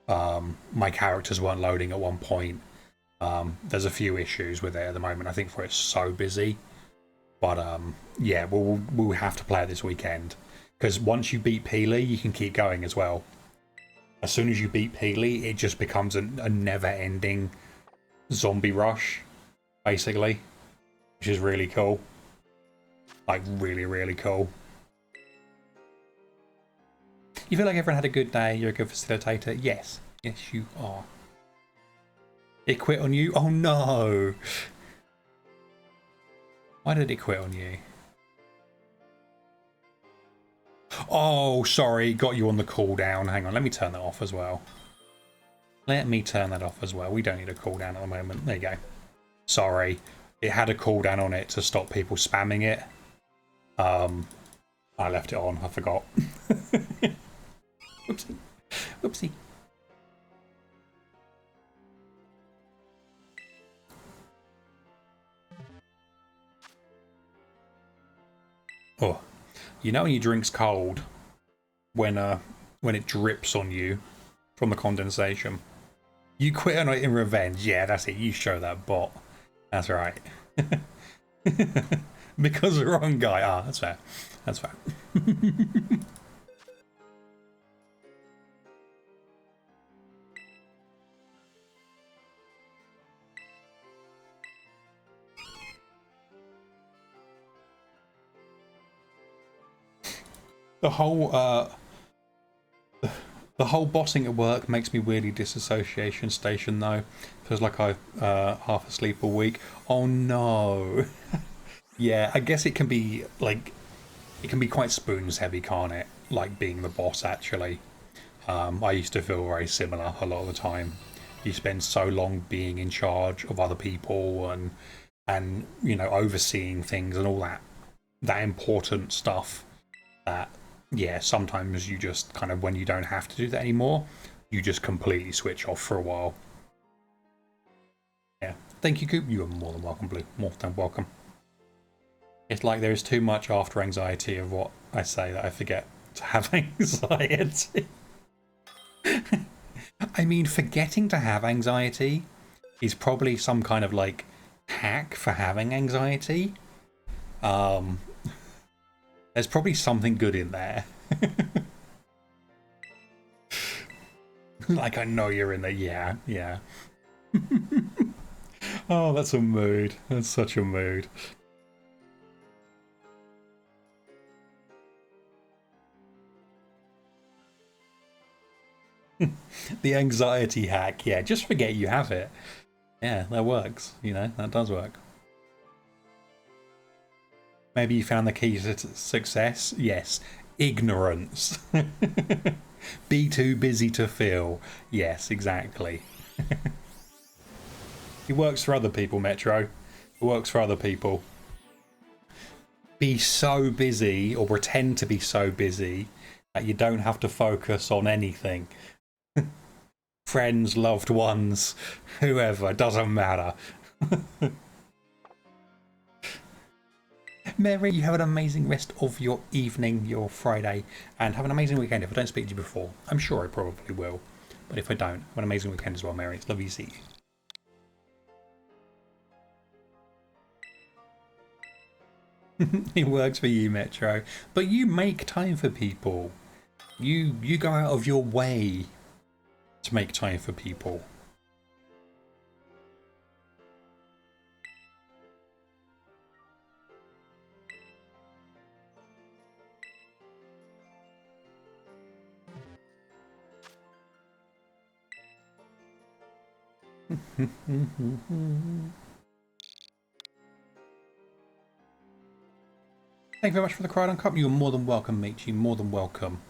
My characters weren't loading at one point. There's a few issues with it at the moment. I think for it's so busy. But yeah, we'll have to play it this weekend. Because once you beat Peely, you can keep going as well. As soon as you beat Peely, it just becomes a never-ending zombie rush, basically. Which is really cool. Like, really cool. You feel like everyone had a good day? You're a good facilitator? Yes. Yes, you are. It quit on you? Oh no! Why did it quit on you? Oh, sorry, got you on the cooldown. Hang on, let me turn that off as well. Let me turn that off as well. We don't need a cooldown at the moment. There you go. Sorry, it had a cooldown on it to stop people spamming it. I left it on, I forgot. Whoopsie. Whoopsie. Oh, you know when your drink's cold, when it drips on you from the condensation. You quit on it in revenge. Yeah, that's it. You show that bot. That's right. Because the wrong guy. Ah, that's fair. That's fair. The whole bossing at work makes me weirdly disassociation station though. Feels like I'm half asleep all week. Oh no. Yeah, I guess it can be like, it can be quite spoons heavy, can't it? Like being the boss actually. I used to feel very similar a lot of the time. You spend so long being in charge of other people and you know, overseeing things and all that important stuff that, yeah, sometimes you just kind of, when you don't have to do that anymore, you just completely switch off for a while. Yeah. Thank you, Coop. You are more than welcome, Blue. More than welcome. It's like there is too much after anxiety of what I say that I forget to have anxiety. I mean, forgetting to have anxiety is probably some kind of like hack for having anxiety. There's probably something good in there. Like, I know you're in there. Yeah, yeah. Oh, that's a mood. That's such a mood. The anxiety hack. Yeah, just forget you have it. Yeah, that works. You know, that does work. Maybe you found the key to success. Yes. Ignorance. Be too busy to feel. Yes, exactly. It works for other people, Metro. It works for other people. Be so busy, or pretend to be so busy, that you don't have to focus on anything. Friends, loved ones, whoever, doesn't matter. Mary, you have an amazing rest of your evening, your Friday, and have an amazing weekend. If I don't speak to you before, I'm sure I probably will. But if I don't, have an amazing weekend as well, Mary. It's lovely to see you. It works for you, Metro. But you make time for people. You go out of your way to make time for people. Thank you very much for the KORAIDON Cup. You're more than welcome, Michi. More than welcome.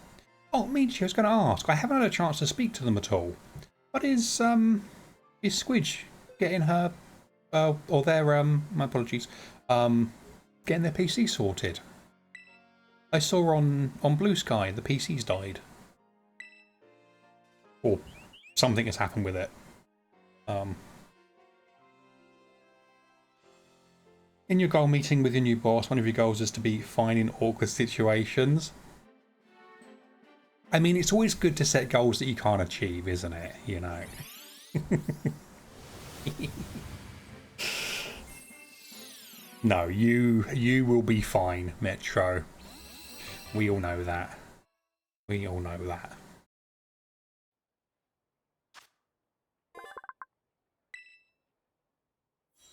Oh, Michi, I was going to ask. I haven't had a chance to speak to them at all. What is Squidge getting her, or their my apologies, getting their PC sorted? I saw on Blue Sky the PC's died, or something has happened with it. In your goal meeting with your new boss, one of your goals is to be fine in awkward situations. I mean, it's always good to set goals that you can't achieve, isn't it? You know. No, you will be fine, Metro. We all know that. We all know that.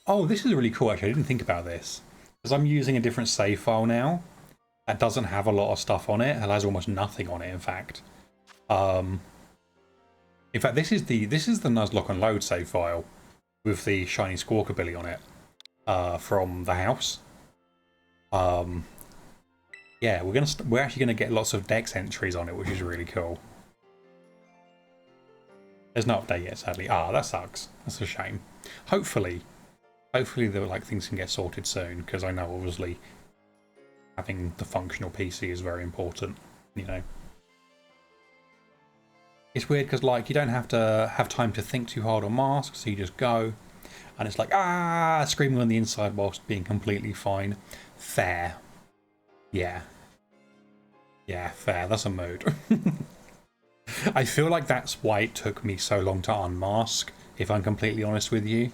Oh, this is really cool, actually. I didn't think about this. Because I'm using a different save file now. That doesn't have a lot of stuff on it. It has almost nothing on it, in fact. In fact, this is the Nuzlocke and Load save file with the shiny Squawkabilly on it from the house. Yeah, we're actually gonna get lots of Dex entries on it, which is really cool. There's no update yet, sadly. Ah, that sucks. That's a shame. Hopefully the things can get sorted soon, because I know obviously having the functional PC is very important. You know. It's weird because you don't have to have time to think too hard on masks, so you just go, and it's like screaming on the inside whilst being completely fine. Fair. Yeah. Yeah, fair. That's a mood. I feel like that's why it took me so long to unmask, if I'm completely honest with you.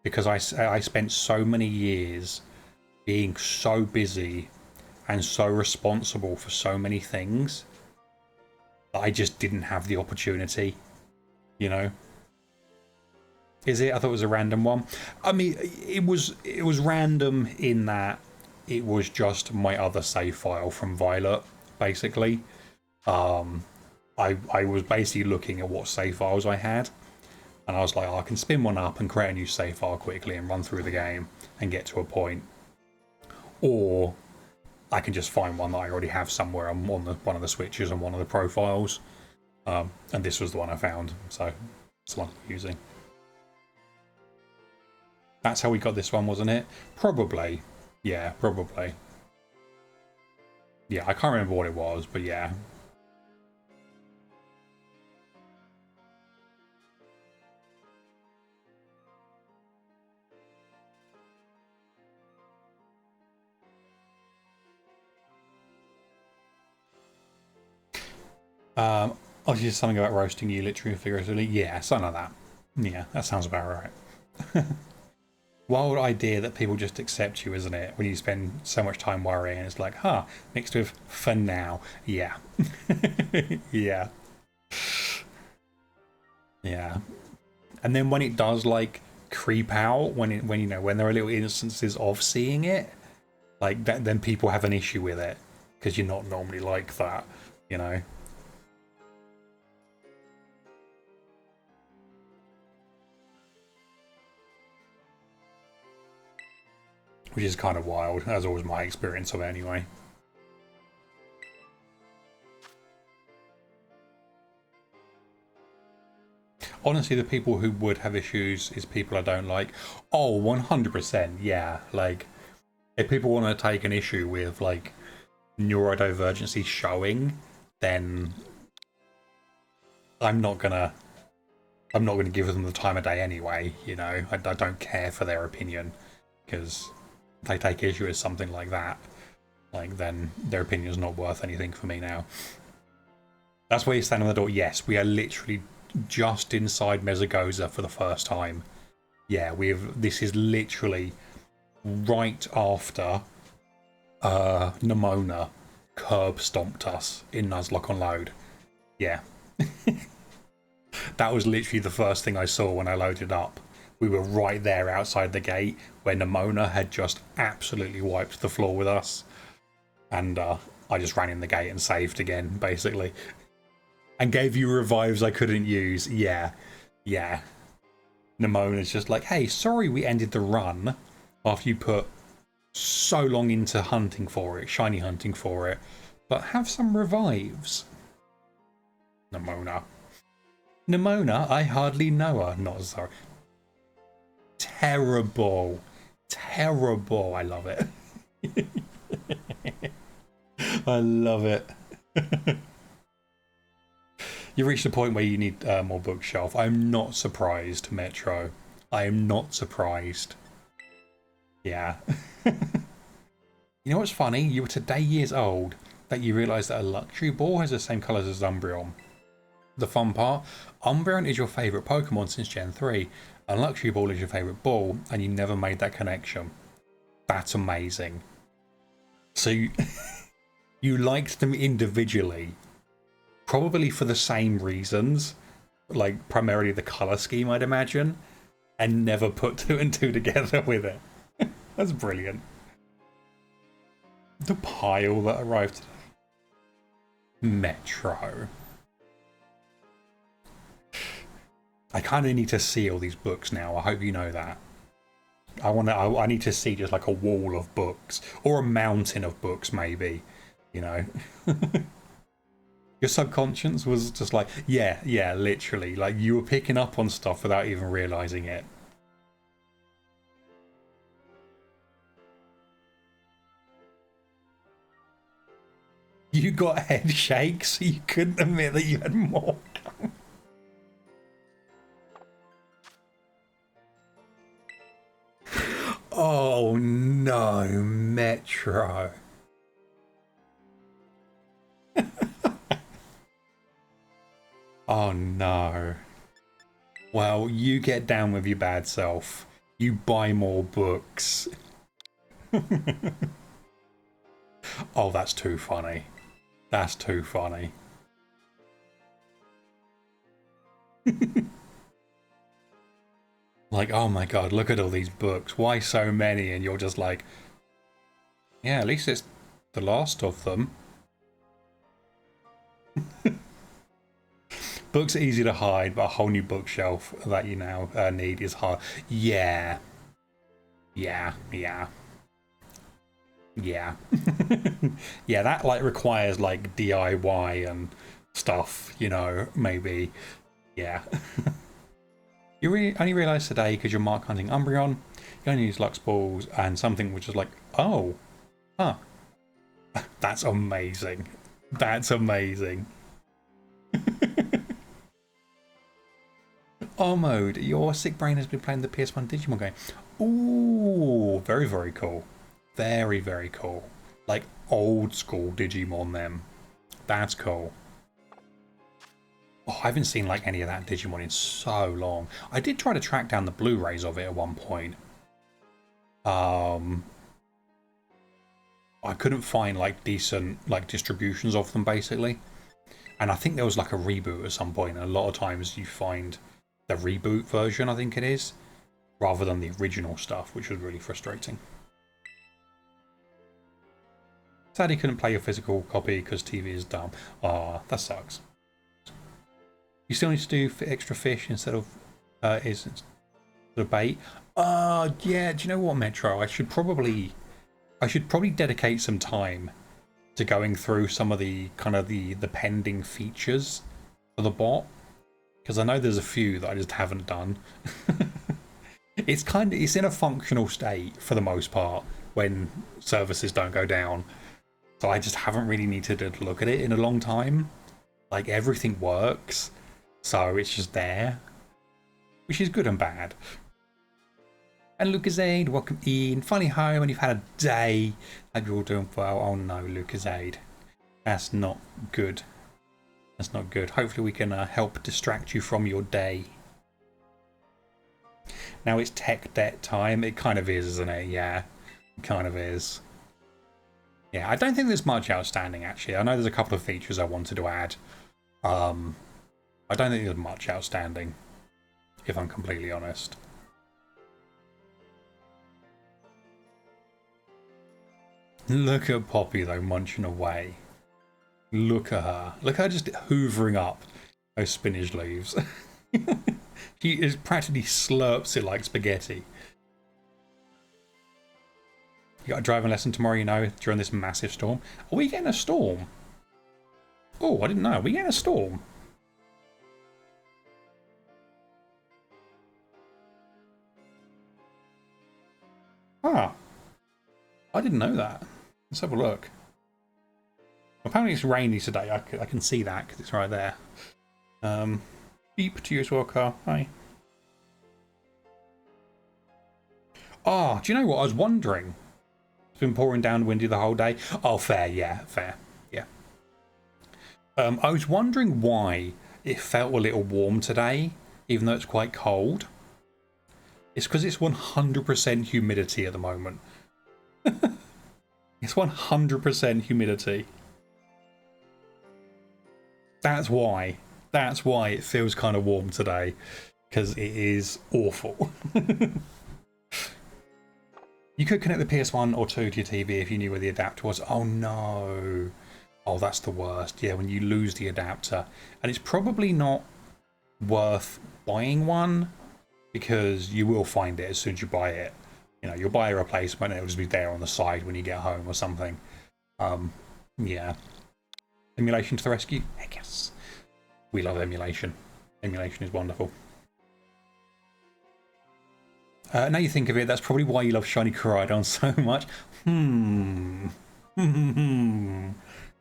Because I spent so many years being so busy and so responsible for so many things that I just didn't have the opportunity, you know. Is it? I thought it was a random one. I mean, it was random in that it was just my other save file from Violet, basically. I was basically looking at what save files I had, and I was like, oh, I can spin one up and create a new save file quickly and run through the game and get to a point. Or I can just find one that I already have somewhere on one of the switches and one of the profiles. And this was the one I found, so it's the one I'm using. That's how we got this one, wasn't it? Probably. Yeah, probably. Yeah, I can't remember what it was, but yeah. Oh, just something about roasting you literally and figuratively. Yeah, something like that. Yeah, that sounds about right. Wild idea that people just accept you, isn't it? When you spend so much time worrying, it's like, mixed with for now. Yeah. Yeah. Yeah. And then when it does creep out, when there are little instances of seeing it, like that, then people have an issue with it because you're not normally like that, you know. Which is kind of wild. That's always my experience of it anyway. Honestly, the people who would have issues is people I don't like. Oh, 100%, yeah. Like, if people want to take an issue with, like, neurodivergency showing, then I'm not gonna give them the time of day anyway, you know? I don't care for their opinion, because if they take issue with something like that, like, then their opinion's not worth anything for me now. That's where you stand on the door. Yes, we are literally just inside Mezagoza for the first time. Yeah, this is literally right after Nimona curb stomped us in Nuzlocke on load. Yeah. That was literally the first thing I saw when I loaded up. We were right there outside the gate where Nimona had just absolutely wiped the floor with us. And I just ran in the gate and saved again, basically. And gave you revives I couldn't use. Yeah. Yeah. Nimona's just like, hey, sorry we ended the run after you put so long into hunting for it, shiny hunting for it, but have some revives. Nimona. Nimona, I hardly know her. Not sorry. Terrible. Terrible. I love it. I love it. You reached a point where you need more bookshelf. I'm not surprised, Metro. I am not surprised. Yeah. You know what's funny? You were today years old that you realised that a luxury ball has the same colours as Umbreon. The fun part, Umbreon is your favourite Pokemon since Gen 3, and Luxury Ball is your favourite ball, and you never made that connection. That's amazing. So you liked them individually, probably for the same reasons, like primarily the colour scheme, I'd imagine, and never put two and two together with it. That's brilliant. The pile that arrived today. Metro. I kind of need to see all these books now. I hope you know that. I need to see just like a wall of books or a mountain of books, maybe. You know, your subconscious was just like, yeah, literally, like you were picking up on stuff without even realizing it. You got head shakes, so you couldn't admit that you had more. Oh no, Metro. Oh no. Well, you get down with your bad self. You buy more books. Oh, that's too funny. That's too funny. Like, oh my god, look at all these books. Why so many? And you're just like, yeah, at least it's the last of them. Books are easy to hide, but a whole new bookshelf that you now need is hard. Yeah. Yeah. Yeah, that like requires like DIY and stuff, you know, maybe. Yeah. You only realised today because you're mark hunting Umbreon, you only use Lux Balls and something which is like, oh, huh. That's amazing. That's amazing. Oh, mode, your sick brain has been playing the PS1 Digimon game. Ooh, very, very cool. Very, very cool. Like old school Digimon them. That's cool. Oh, I haven't seen like any of that Digimon in so long. I did try to track down the Blu-rays of it at one point. I couldn't find like decent like distributions of them basically. And I think there was like a reboot at some point. And a lot of times you find the reboot version, I think it is, rather than the original stuff, which was really frustrating. Sadly, couldn't play your physical copy because TV is dumb. Ah, that sucks. You still need to do extra fish instead of the bait. Yeah. Do you know what, Metro? I should probably dedicate some time to going through some of the kind of the pending features for the bot. because I know there's a few that I just haven't done. It's in a functional state for the most part when services don't go down. So I just haven't really needed to look at it in a long time. Like, everything works, so it's just there, which is good and bad. And Lucasade, welcome in. Finally home and you've had a day. Hope you're all doing well. Oh no, Lucasade. That's not good. That's not good. Hopefully we can help distract you from your day. Now it's tech debt time. It kind of is, isn't it? Yeah, it kind of is. Yeah, I don't think there's much outstanding, actually. I know there's a couple of features I wanted to add. I don't think there's much outstanding, if I'm completely honest. Look at Poppy, though, munching away. Look at her. Look at her just hoovering up those spinach leaves. She is practically slurps it like spaghetti. You got a driving lesson tomorrow, you know, during this massive storm. Are we getting a storm? Oh, I didn't know. Are we getting a storm? Ah. I didn't know that. Let's have a look. Apparently it's rainy today. I can see that because it's right there. Beep to you as well, Carl. Hi. Oh, do you know what? I was wondering. It's been pouring down windy the whole day. Oh, fair. Yeah, fair. Yeah. I was wondering why it felt a little warm today, even though it's quite cold. It's because it's 100% humidity at the moment. It's 100% humidity. That's why. That's why it feels kind of warm today. Because it is awful. You could connect the PS1 or 2 to your TV if you knew where the adapter was. Oh no. Oh, that's the worst. Yeah, when you lose the adapter. And it's probably not worth buying one, because you will find it as soon as you buy it. You know, you'll buy a replacement and it'll just be there on the side when you get home or something. Yeah. Emulation to the rescue? Heck yes. We love emulation. Emulation is wonderful. Now you think of it, that's probably why you love Shiny KORAIDON so much.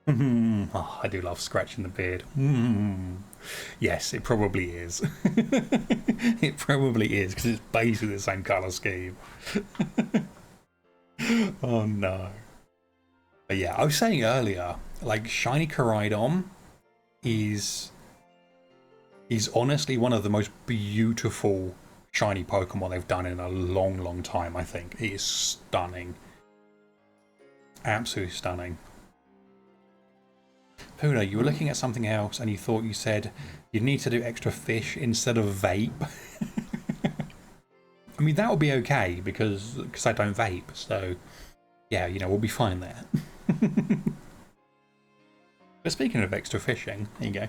Oh, I do love scratching the beard. Yes, it probably is. It probably is, because it's basically the same colour scheme. Oh no. But yeah, I was saying earlier, like, Shiny KORAIDON is honestly one of the most beautiful shiny Pokemon they've done in a long, long time, I think. It is stunning. Absolutely stunning. Puna, you were looking at something else and you thought you said you need to do extra fish instead of vape. I mean, that would be okay because I don't vape. So, yeah, you know, we'll be fine there. But speaking of extra fishing, there you go.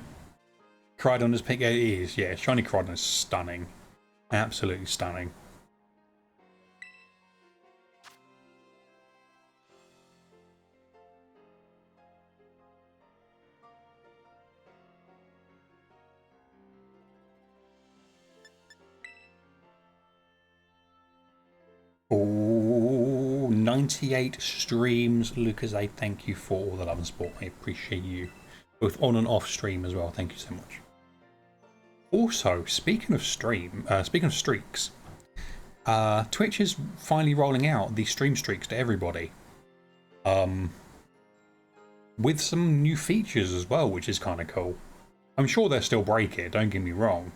KORAIDON is picked. It is, yeah. Shiny KORAIDON is stunning. Absolutely stunning. Oh, 98 streams. Lucas, I thank you for all the love and support. I appreciate you. Both on and off stream as well. Thank you so much. Also, speaking of streaks, Twitch is finally rolling out the stream streaks to everybody. With some new features as well, which is kind of cool. I'm sure they'll still break it, don't get me wrong.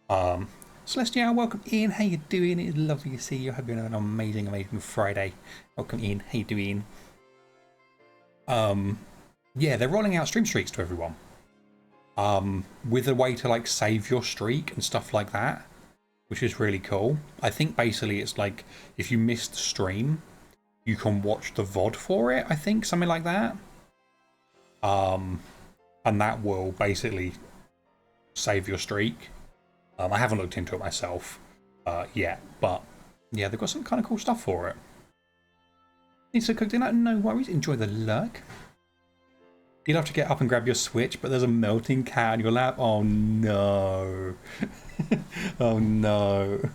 Celestia, welcome in. How you doing? It's lovely to see you. I hope you're having an amazing, amazing Friday. Welcome in. How you doing? Yeah, they're rolling out stream streaks to everyone. With a way to like save your streak and stuff like that, which is really cool. I think basically it's like if you missed the stream, you can watch the VOD for it. I think something like that. And that will basically save your streak. I haven't looked into it myself yet, but yeah, they've got some kind of cool stuff for it. Need to cook dinner? No worries. Enjoy the lurk. You'll have to get up and grab your Switch, but there's a melting cat in your lap. Oh no. Oh no.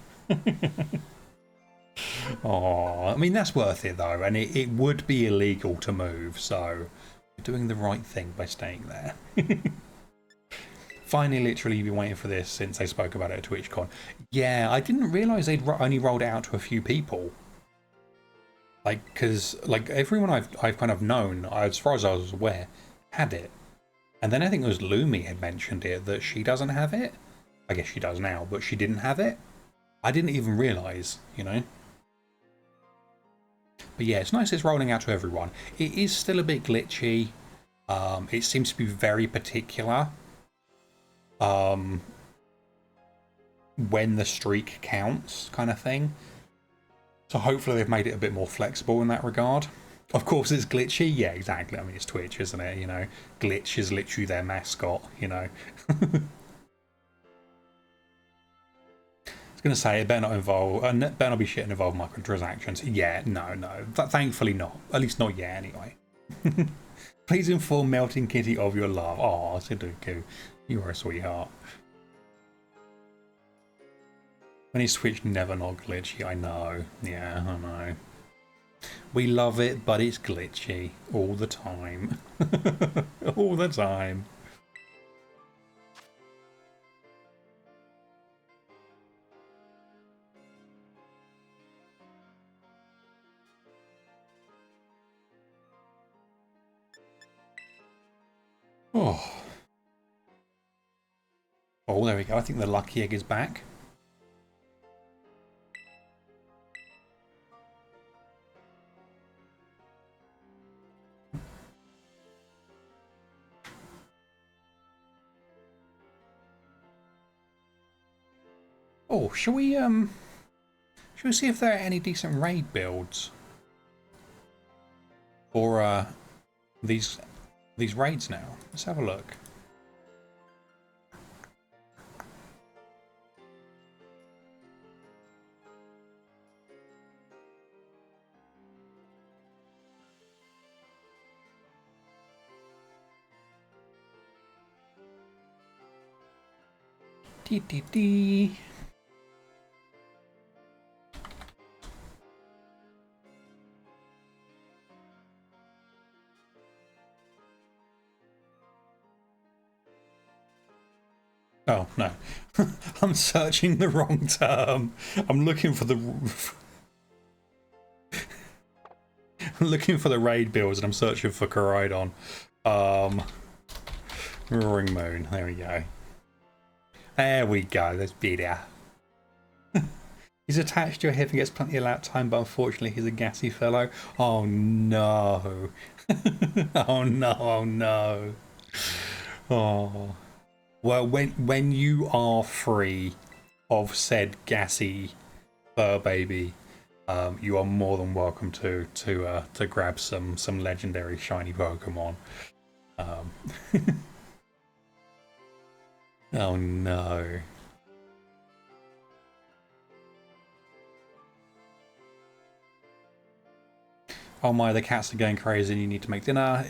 Oh, I mean, that's worth it though, and it would be illegal to move, so you're doing the right thing by staying there. Finally, literally, you've been waiting for this since they spoke about it at TwitchCon. Yeah, I didn't realise they'd only rolled it out to a few people. Like, because like everyone I've kind of known, as far as I was aware, had it. And then I think it was Lumi had mentioned it, that she doesn't have it. I guess she does now, but she didn't have it. I didn't even realise, you know. But yeah, it's nice it's rolling out to everyone. It is still a bit glitchy. It seems to be very particular. When the streak counts, kind of thing. So hopefully they've made it a bit more flexible in that regard. Of course it's glitchy, yeah, exactly. I mean, it's Twitch, isn't it? You know, glitch is literally their mascot, you know. I was going to say, it better not involve, better not be shit and involve microtransactions. Yeah, no. Thankfully not. At least not yet, anyway. Please inform Melting Kitty of your love. Oh, Sudoku, you are a sweetheart. When you Switch, never not glitchy. I know. Yeah, I know. We love it, but it's glitchy all the time. All the time. Oh. Oh, there we go. I think the lucky egg is back. Oh, shall we see if there are any decent raid builds for these raids now? Let's have a look. Dee. Oh, no. I'm searching the wrong term. I'm looking for the... I'm looking for the raid builds and I'm searching for KORAIDON. Roaring Moon. There we go. There we go. That's better. He's attached to your hip and gets plenty of lap time, but unfortunately he's a gassy fellow. Oh, no. Oh, no. Oh, no. Oh... Well, when you are free of said gassy fur baby, you are more than welcome to grab some legendary shiny Pokemon. Oh no. Oh my, the cats are going crazy and you need to make dinner.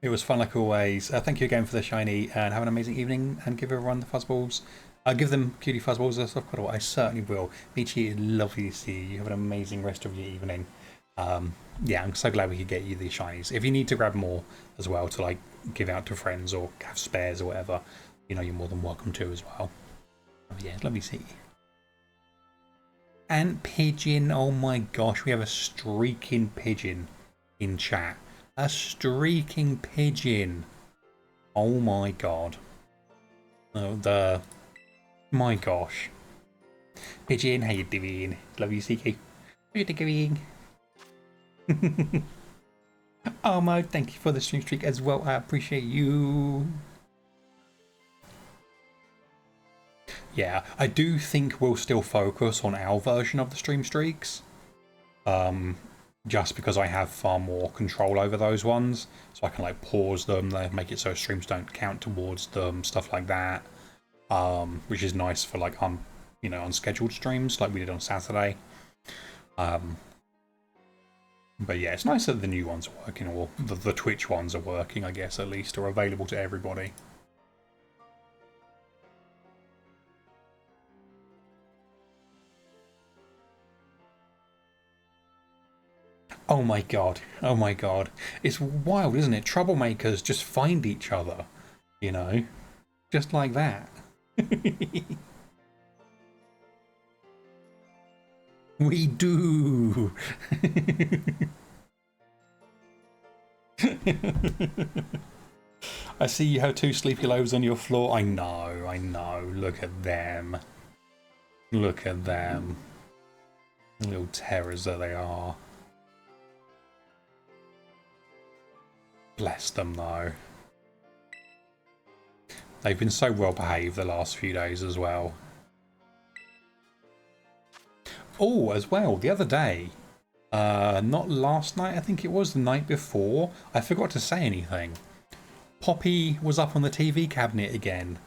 It was fun like always. Thank you again for the shiny and have an amazing evening and give everyone the fuzzballs. Give them cutie fuzzballs. That's quite a lot. I certainly will. Michi, it's lovely to see you. You have an amazing rest of your evening. Yeah, I'm so glad we could get you these shinies. If you need to grab more as well to like give out to friends or have spares or whatever, you know, you're more than welcome to as well. Oh, yeah, it's lovely to see you. And Pigeon, oh my gosh, we have a streaking pigeon in chat. A streaking pigeon. Oh my god. Oh, my gosh. Pigeon, how you doing? Love you, CK. How you doing? Armo, thank you for the stream streak as well. I appreciate you. Yeah, I do think we'll still focus on our version of the stream streaks. Just because I have far more control over those ones. So I can like pause them, make it so streams don't count towards them, stuff like that. Which is nice for like unscheduled streams like we did on Saturday. But yeah, it's nice that the new ones are working, or the Twitch ones are working, I guess, at least, or available to everybody. Oh my god. Oh my god. It's wild, isn't it? Troublemakers just find each other, you know? Just like that. We do. I see you have 2 sleepy loaves on your floor. I know, I know. Look at them. Look at them. Little terrors that they are. Bless them, though. They've been so well behaved the last few days as well. Oh, as well, the other day, not last night, I think it was the night before, I forgot to say anything. Poppy was up on the TV cabinet again.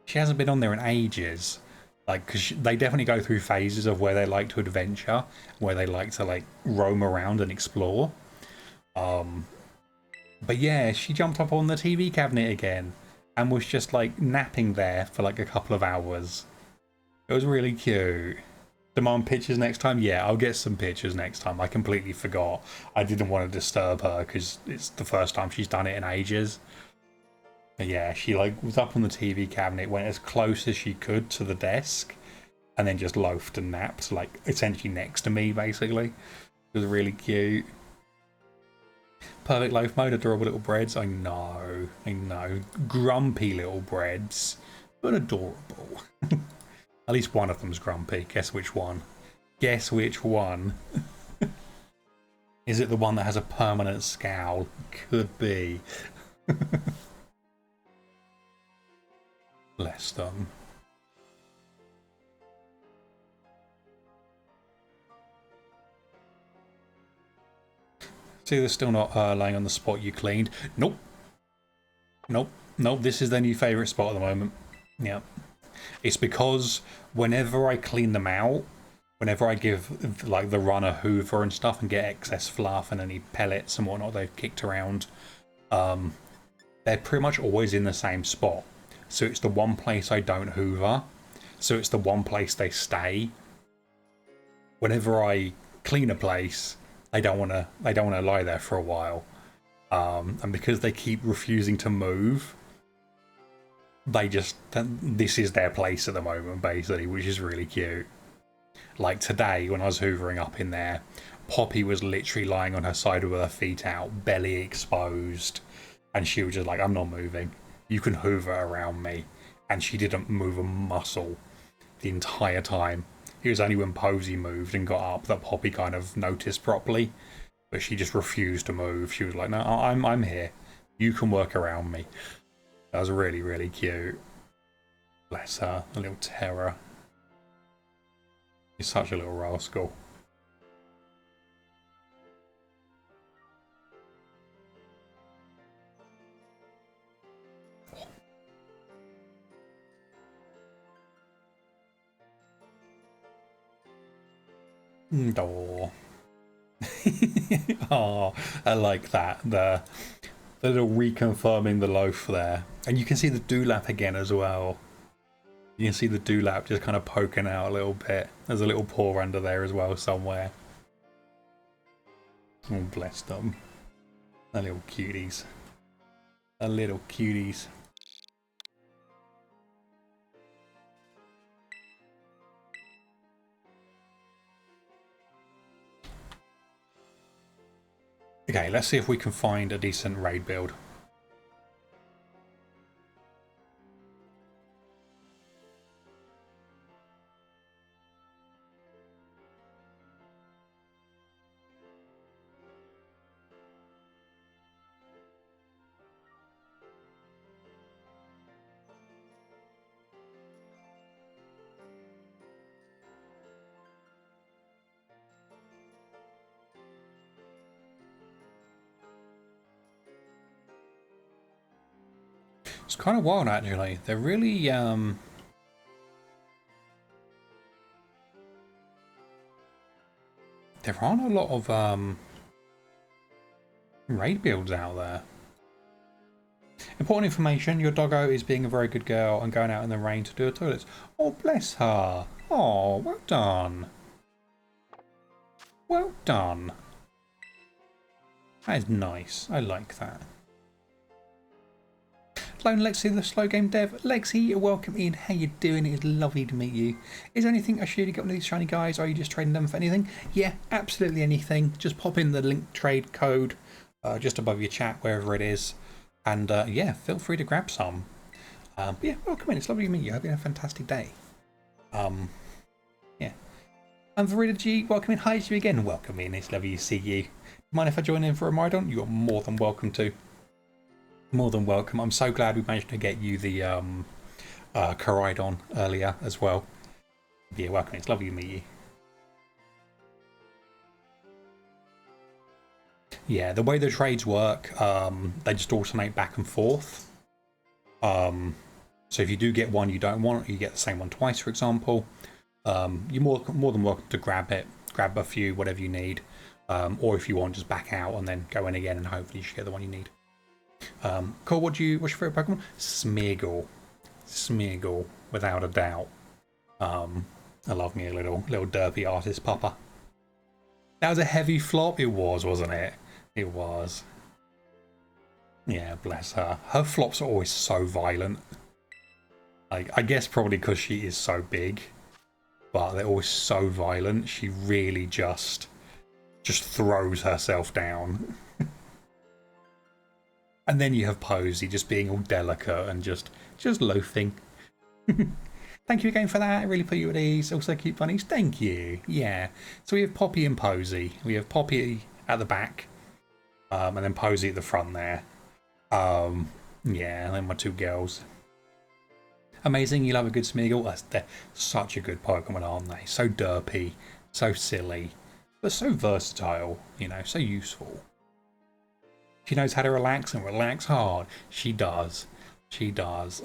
She hasn't been on there in ages. Like, because they definitely go through phases of where they like to adventure, where they like to, like, roam around and explore. But yeah, she jumped up on the TV cabinet again and was just, like, napping there for, like, a couple of hours. It was really cute. Demand pictures next time? Yeah, I'll get some pictures next time. I completely forgot. I didn't want to disturb her because it's the first time she's done it in ages. But yeah, she like was up on the TV cabinet, went as close as she could to the desk, and then just loafed and napped, like essentially next to me, basically. It was really cute. Perfect loaf mode, adorable little breads. I know, I know. Grumpy little breads, but adorable. At least one of them's grumpy. Guess which one? Guess which one? Is it the one that has a permanent scowl? Could be. Bless them. See, they're still not laying on the spot you cleaned. Nope. Nope. Nope. This is their new favourite spot at the moment. Yep. It's because whenever I clean them out, whenever I give like the runner hoover and stuff and get excess fluff and any pellets and whatnot they've kicked around, they're pretty much always in the same spot. So it's the one place I don't hoover. So it's the one place they stay. Whenever I clean a place, they don't want to lie there for a while. And because they keep refusing to move, this is their place at the moment, basically, which is really cute. Like today, when I was hoovering up in there, Poppy was literally lying on her side with her feet out, belly exposed, and she was just like, I'm not moving. You can hoover around me. And she didn't move a muscle the entire time. It was only when Posey moved and got up that Poppy kind of noticed properly. But she just refused to move. She was like, no, I'm here. You can work around me. That was really, really cute. Bless her, a little terror. He's such a little rascal. Oh. Oh, I like that. The little reconfirming the loaf there. And you can see the dewlap again as well. You can see the dewlap just kind of poking out a little bit. There's a little paw under there as well somewhere. Oh, bless them. The little cuties. The little cuties. Okay, let's see if we can find a decent raid build. It's kind of wild, actually. They're really, there aren't a lot of, raid builds out there. Important information, your doggo is being a very good girl and going out in the rain to do her toilets. Oh, bless her. Oh, well done. Well done. That is nice. I like that. Hello, Lexi, the slow game dev. Lexi, welcome in. How you doing? It is lovely to meet you. Is there anything I should really get one of these shiny guys? Or are you just trading them for anything? Yeah, absolutely anything. Just pop in the link trade code just above your chat, wherever it is. And yeah, feel free to grab some. But yeah, welcome in. It's lovely to meet you. I hope you have a fantastic day. Yeah. And Verida G, welcome in. Hi to you again. Welcome in. It's lovely to see you. Mind if I join in for a MIRAIDON? You're more than welcome to. More than welcome. I'm so glad we managed to get you the KORAIDON earlier as well. Yeah, welcome. It's lovely to meet you. Yeah, the way the trades work, they just alternate back and forth. So if you do get one you don't want, you get the same one twice, for example. You're more than welcome to grab it, grab a few, whatever you need. Or if you want, just back out and then go in again, and hopefully you should get the one you need. Cool. What's your favourite Pokemon? Smeargle. Smeargle, without a doubt. I love me a little derpy artist popper. That was a heavy flop. It was, wasn't it? It was. Yeah, bless her. Her flops are always so violent. Like, I guess probably because she is so big, but they're always so violent. She really just throws herself down. And then you have Posey just being all delicate and just loafing. Thank you again for that. I really put you at ease. Also cute bunnies. Thank you. Yeah. So we have Poppy and Posey. We have Poppy at the back. And then Posey at the front there. Yeah, and then my two girls. Amazing. You love a good Smeargle. They're such a good Pokemon, aren't they? So derpy. So silly. But so versatile. You know, so useful. She knows how to relax and relax hard. She does. She does.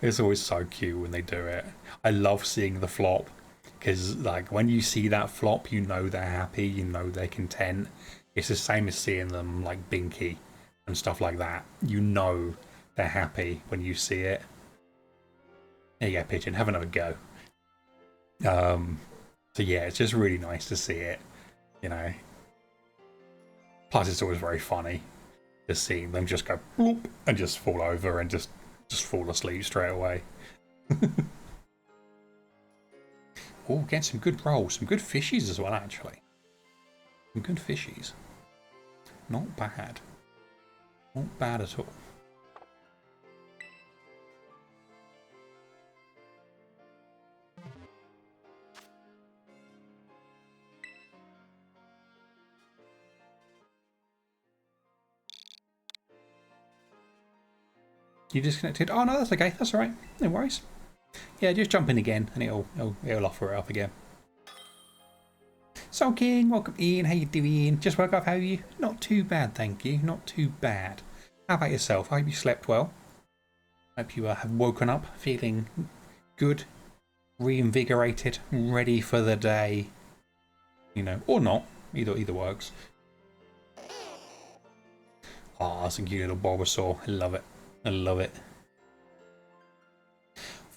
It's always so cute when they do it. I love seeing the flop. Because like when you see that flop, you know they're happy. You know they're content. It's the same as seeing them like Binky and stuff like that. You know they're happy when you see it. There you go, Pigeon. Have another go. So yeah, it's just really nice to see it. You know. Plus, it's always very funny just seeing them just go bloop and just fall over and just fall asleep straight away. Oh, get some good rolls, some good fishies as well, actually. Some good fishies. Not bad. Not bad at all. You disconnected? Oh no, that's okay. That's all right. No worries. Yeah, just jump in again, and it'll offer it up again. Soul King, welcome in. How you doing? Just woke up. How are you? Not too bad, thank you. Not too bad. How about yourself? I hope you slept well. Hope you have woken up feeling good, reinvigorated, ready for the day. You know, or not. Either works. Ah, that's a cute little Bulbasaur. I love it. I love it.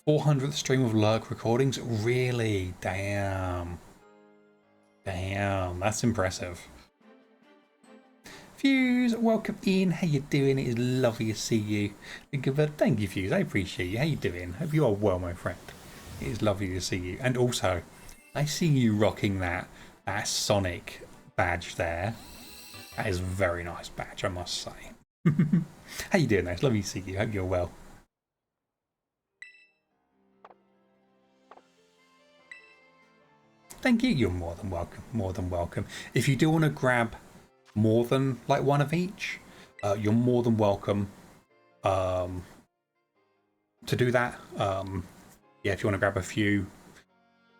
400th stream of Lurk recordings? Really? Damn. Damn, that's impressive. Fuse, welcome in. How you doing? It is lovely to see you. Thank you, Fuse. I appreciate you. How you doing? Hope you are well, my friend. It is lovely to see you. And also, I see you rocking that Sonic badge there. That is a very nice badge, I must say. How you doing, though? It's lovely to see you. Hope you're well. Thank you. You're more than welcome. More than welcome. If you do want to grab more than like one of each, you're more than welcome to do that. Yeah, if you want to grab a few,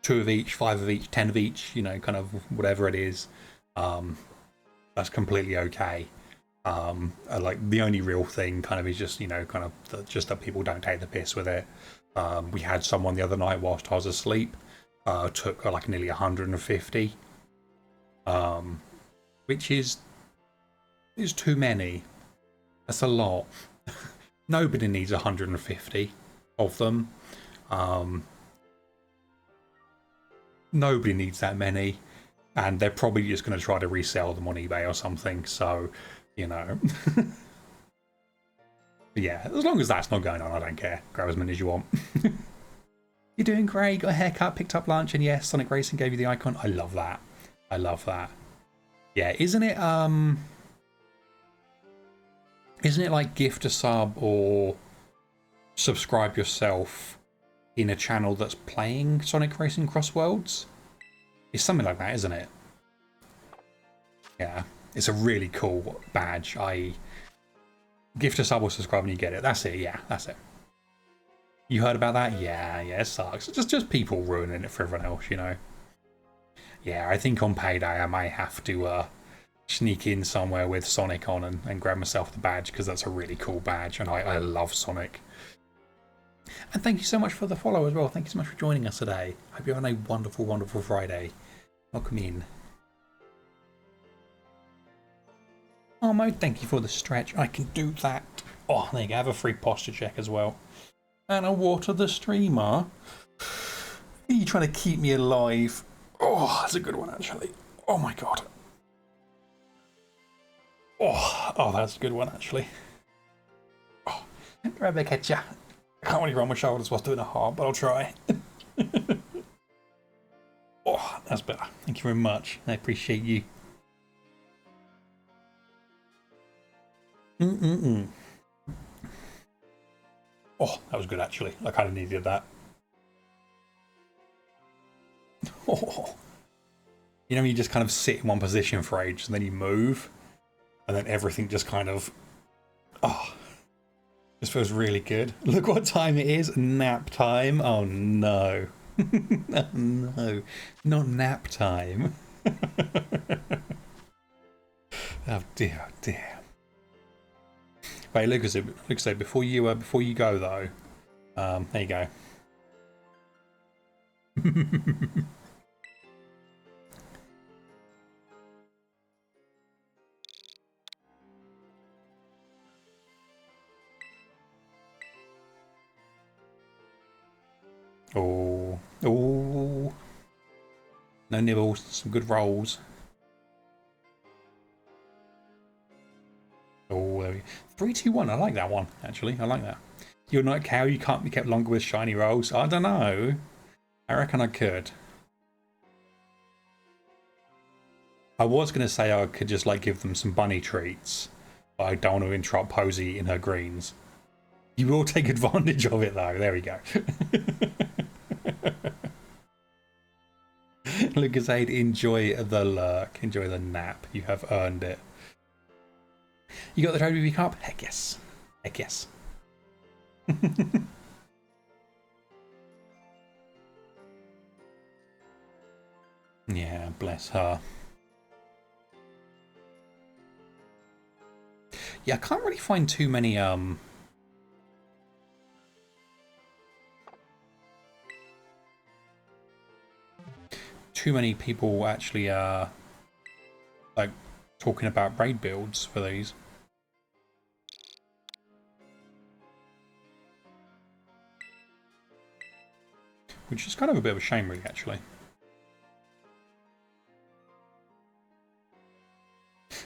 2 of each, 5 of each, 10 of each, you know, kind of whatever it is, that's completely okay. Like the only real thing kind of is just, you know, kind of just that people don't take the piss with it. We had someone the other night whilst I was asleep, took like nearly 150. which is too many. That's a lot. Nobody needs 150 of them. Nobody needs that many, and they're probably just going to try to resell them on eBay or something. So, you know. But yeah, as long as that's not going on, I don't care. Grab as many as you want. You're doing great. Got a haircut, picked up lunch, and yes, Sonic Racing gave you the icon. I love that. I love that. Yeah, isn't it like gift a sub or subscribe yourself in a channel that's playing Sonic Racing Cross Worlds? It's something like that, isn't it? Yeah, it's a really cool badge. Gift a sub or subscribe and you get it. That's it. Yeah, that's it. You heard about that? Yeah, it sucks. Just people ruining it for everyone else, you know. Yeah, I think on payday I may have to sneak in somewhere with Sonic on and grab myself the badge, because that's a really cool badge and I love Sonic. And thank you so much for the follow as well. Thank you so much for joining us today. Hope you're having a wonderful, wonderful Friday. Welcome in. Oh, Mo, thank you for the stretch. I can do that. Oh, there you go. Have a free posture check as well. And a water the streamer. Are you trying to keep me alive? Oh, that's a good one, actually. Oh, my God. Oh, that's a good one, actually. Oh, grab a catch ya. I can't really run my shoulders whilst doing a hard, but I'll try. Oh, that's better. Thank you very much. I appreciate you. Oh, that was good, actually. I kind of needed that. Oh. You know, you just kind of sit in one position for ages and then you move, and then everything just kind of... Oh, this feels really good. Look what time it is. Nap time. Oh, no. Oh, no. Not nap time. Oh, dear, oh, dear. Wait, Lucas, before you go though, there you go. Oh, no nibbles, some good rolls. Oh, there we go. 3, 2, 1. I like that one, actually. I like that. You're not a cow, you can't be kept longer with shiny rolls. I don't know. I reckon I could. I was going to say I could just like give them some bunny treats, but I don't want to interrupt Posey eating her greens. You will take advantage of it though. There we go. Lucas Aid, enjoy the lurk. Enjoy the nap. You have earned it. You got the WB cup? Heck yes. Heck yes. Yeah, bless her. Yeah, I can't really find too many people actually like talking about raid builds for these. Which is kind of a bit of a shame, really, actually.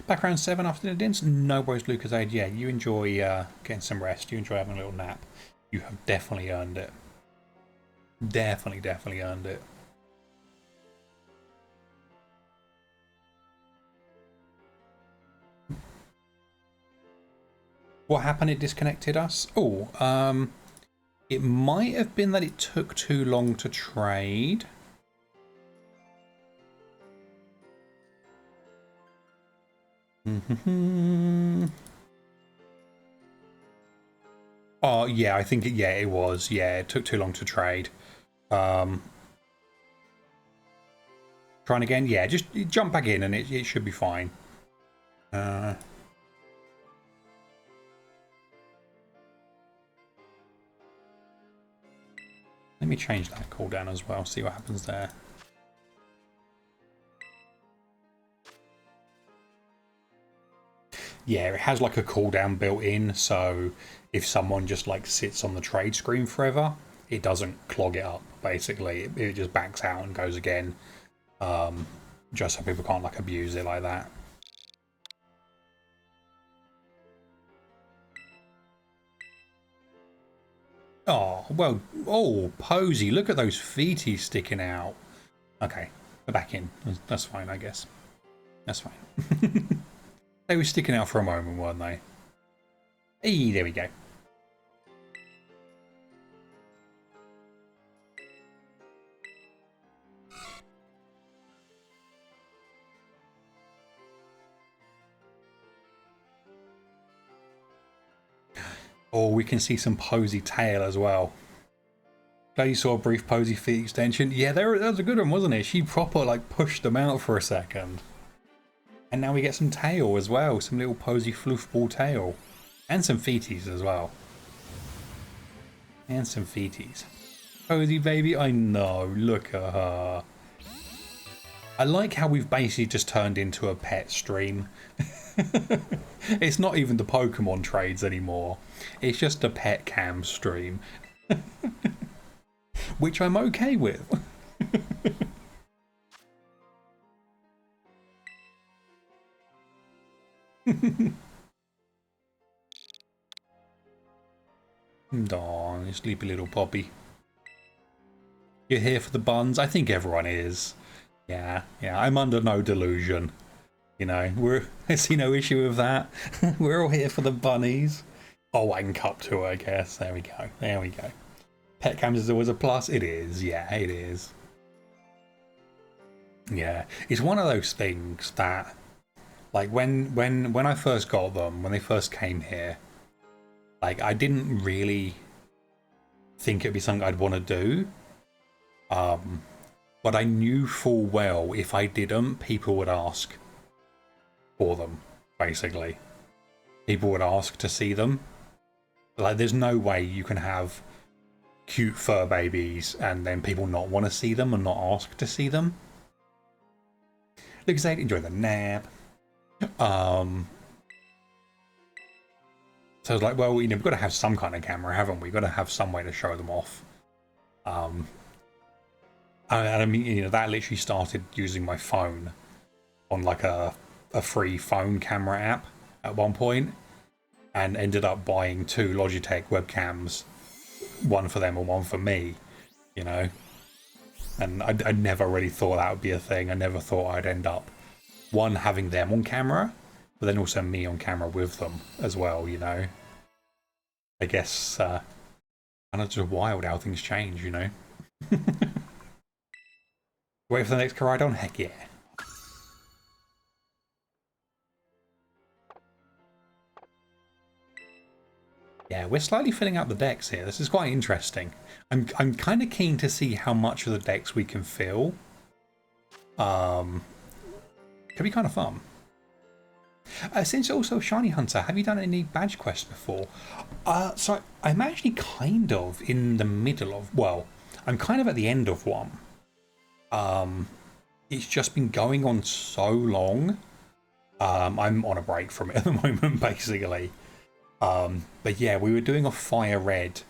Back around 7 after the dinner. No worries, Lucas Aid. Yeah, you enjoy getting some rest. You enjoy having a little nap. You have definitely earned it. Definitely earned it. What happened? It disconnected us? Oh, it might have been that it took too long to trade. Oh, yeah, I think it was. Yeah, it took too long to trade. Trying again? Yeah, just jump back in and it should be fine. Let me change that cooldown as well, see what happens there. yeah, it has like a cooldown built in, so if someone just like sits on the trade screen forever, it doesn't clog it up, basically. It just backs out and goes again, just so people can't like abuse it like that. Oh, well, oh, Posy, look at those feeties sticking out. Okay, they're back in. That's fine, I guess. That's fine. They were sticking out for a moment, weren't they? Hey, there we go. Oh, we can see some Posy tail as well. Glad you saw a brief Posy feet extension. Yeah, that was a good one, wasn't it? She proper like pushed them out for a second. And now we get some tail as well. Some little Posy floofball tail. And some feeties as well. And some feeties. Posy baby, I know. Look at her. I like how we've basically just turned into a pet stream. It's not even the Pokemon trades anymore. It's just a pet cam stream. Which I'm okay with. Aw, you sleepy little puppy. You're here for the buns? I think everyone is. Yeah, I'm under no delusion. You know, I see no issue with that. We're all here for the bunnies. Oh, I can cup to her, I guess. There we go. There we go. Pet cams is always a plus. It is. Yeah, it is. Yeah, it's one of those things that, like, when I first got them, when they first came here, like, I didn't really think it'd be something I'd want to do. But I knew full well if I didn't, people would ask for them, basically. People would ask to see them. Like, there's no way you can have cute fur babies and then people not want to see them and not ask to see them. Because they'd enjoy the nap. So I was like, well, you know, we've got to have some kind of camera, haven't we? We've got to have some way to show them off. And I mean, you know, that literally started using my phone on like a free phone camera app at one point, and ended up buying 2 Logitech webcams, one for them and one for me, you know. And I never really thought that would be a thing. I never thought I'd end up, one, having them on camera, but then also me on camera with them as well, you know. I guess kind of just wild how things change, you know. Wait for the next KORAIDON? Heck yeah. Yeah, we're slightly filling out the decks here. This is quite interesting. I'm kind of keen to see how much of the decks we can fill. Could be kind of fun. Since you're also a Shiny Hunter, have you done any badge quests before? So I'm actually kind of in the middle of, well, I'm kind of at the end of one. It's just been going on so long. I'm on a break from it at the moment, basically. But yeah, we were doing a Fire Red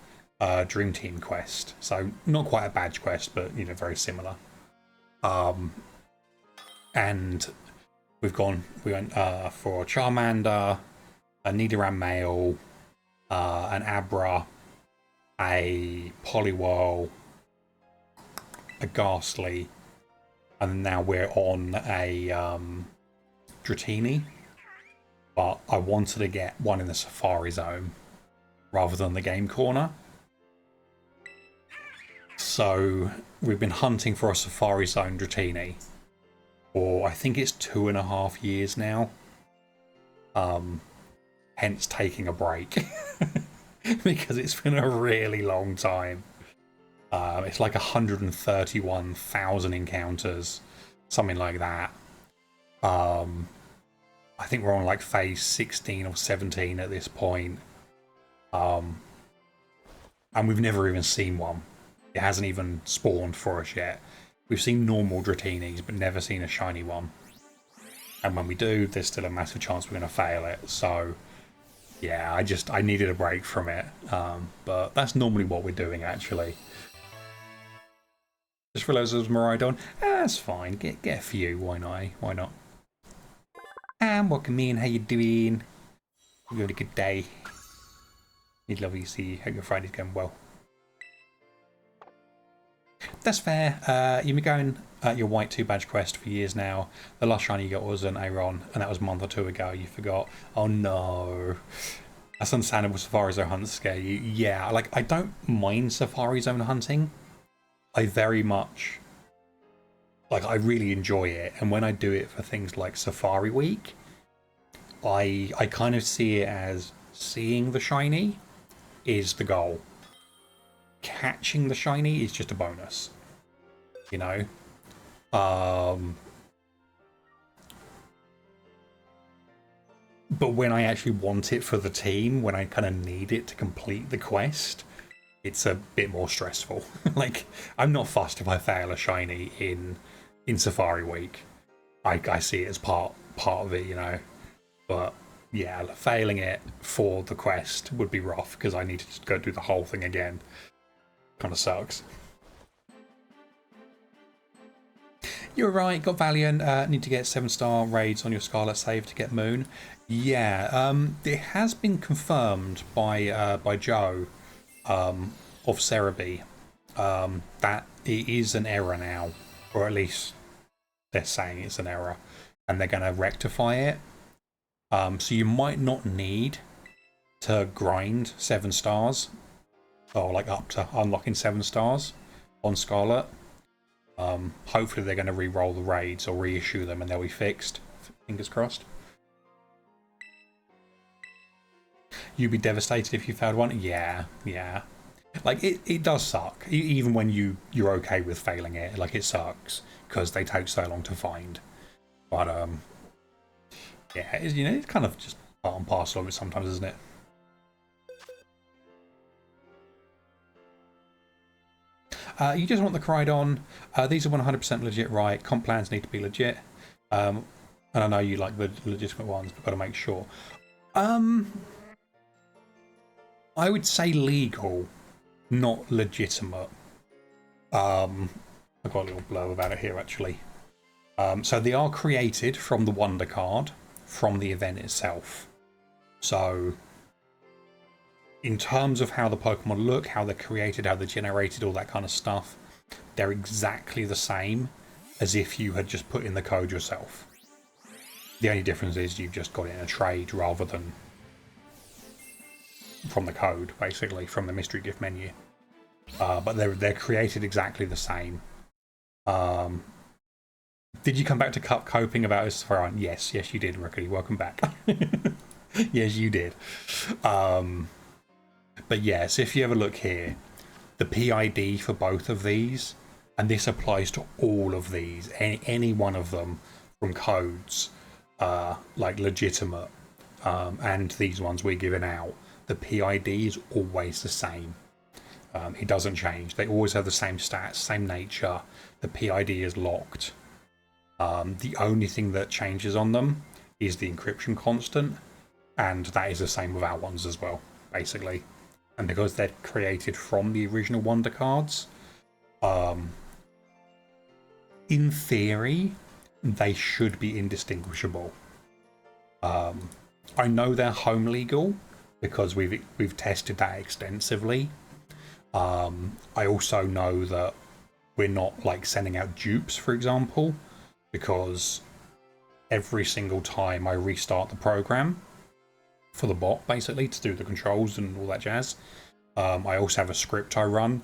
Dream Team quest. So not quite a badge quest, but, you know, very similar. And we went for Charmander, a Nidoran male, an Abra, a Poliwhirl, a Ghastly, and now we're on a Dratini. But I wanted to get one in the Safari Zone rather than the Game Corner. So we've been hunting for a Safari Zone Dratini for, I think it's 2.5 years now. Hence taking a break. Because it's been a really long time. It's like 131,000 encounters, something like that. I think we're on like phase 16 or 17 at this point. And we've never even seen one. It hasn't even spawned for us yet. We've seen normal Dratinis, but never seen a shiny one. And when we do, there's still a massive chance we're going to fail it. So, yeah, I needed a break from it. But that's normally what we're doing, actually. Just realised it was MIRAIDON. That's fine. Get a few. Why not? Why not? And welcome in. How you doing? You had a good day. It's lovely to see you. Hope your Friday's going well. That's fair. You've been going your white 2 badge quest for years now. The last shiny you got was an Aeron, and that was a month or 2 ago. You forgot. Oh no. That's understandable. Safari Zone hunts scare you. Yeah, like I don't mind Safari Zone hunting. I very much, like, I really enjoy it. And when I do it for things like Safari Week, I kind of see it as seeing the shiny is the goal. Catching the shiny is just a bonus, you know. But when I actually want it for the team, when I kind of need it to complete the quest, it's a bit more stressful. Like, I'm not fussed if I fail a shiny in Safari Week. I see it as part of it, you know. But yeah, failing it for the quest would be rough because I need to go do the whole thing again. Kind of sucks. You're right, got Valiant. Need to get 7-star raids on your Scarlet save to get Moon. Yeah, it has been confirmed by Joe of Cerebi that it is an error now, or at least they're saying it's an error, and they're going to rectify it. So you might not need to grind 7 stars, or like up to unlocking 7 stars on Scarlet. Hopefully they're going to re-roll the raids or reissue them and they'll be fixed. Fingers crossed. You'd be devastated if you failed one? Yeah. Like, it does suck. Even when you're okay with failing it, like, it sucks because they take so long to find. But, yeah, it's kind of just part and parcel of it sometimes, isn't it? You just want the KORAIDON. These are 100% legit, right? Comp plans need to be legit. And I know you like the legitimate ones, but got to make sure. I would say legal, not legitimate. I've got a little blurb about it here, actually. So they are created from the Wonder card, from the event itself. So in terms of how the Pokemon look, how they're created, how they're generated, all that kind of stuff, they're exactly the same as if you had just put in the code yourself. The only difference is you've just got it in a trade rather than from the code, basically, from the mystery gift menu. But they're created exactly the same. Did you come back to Cup coping about this? Yes, you did, Rookie. Welcome back. Yes, you did. But yes, if you ever look here, the PID for both of these, and this applies to all of these, any one of them from codes, like legitimate, and these ones we're giving out, the PID is always the same. It doesn't change. They always have the same stats, same nature. The PID is locked. The only thing that changes on them is the encryption constant, and that is the same with our ones as well, basically. And because they're created from the original Wonder cards, in theory, they should be indistinguishable. I know they're home legal because we've tested that extensively. I also know that we're not like sending out dupes, for example, because every single time I restart the program for the bot, basically, to do the controls and all that jazz, I also have a script I run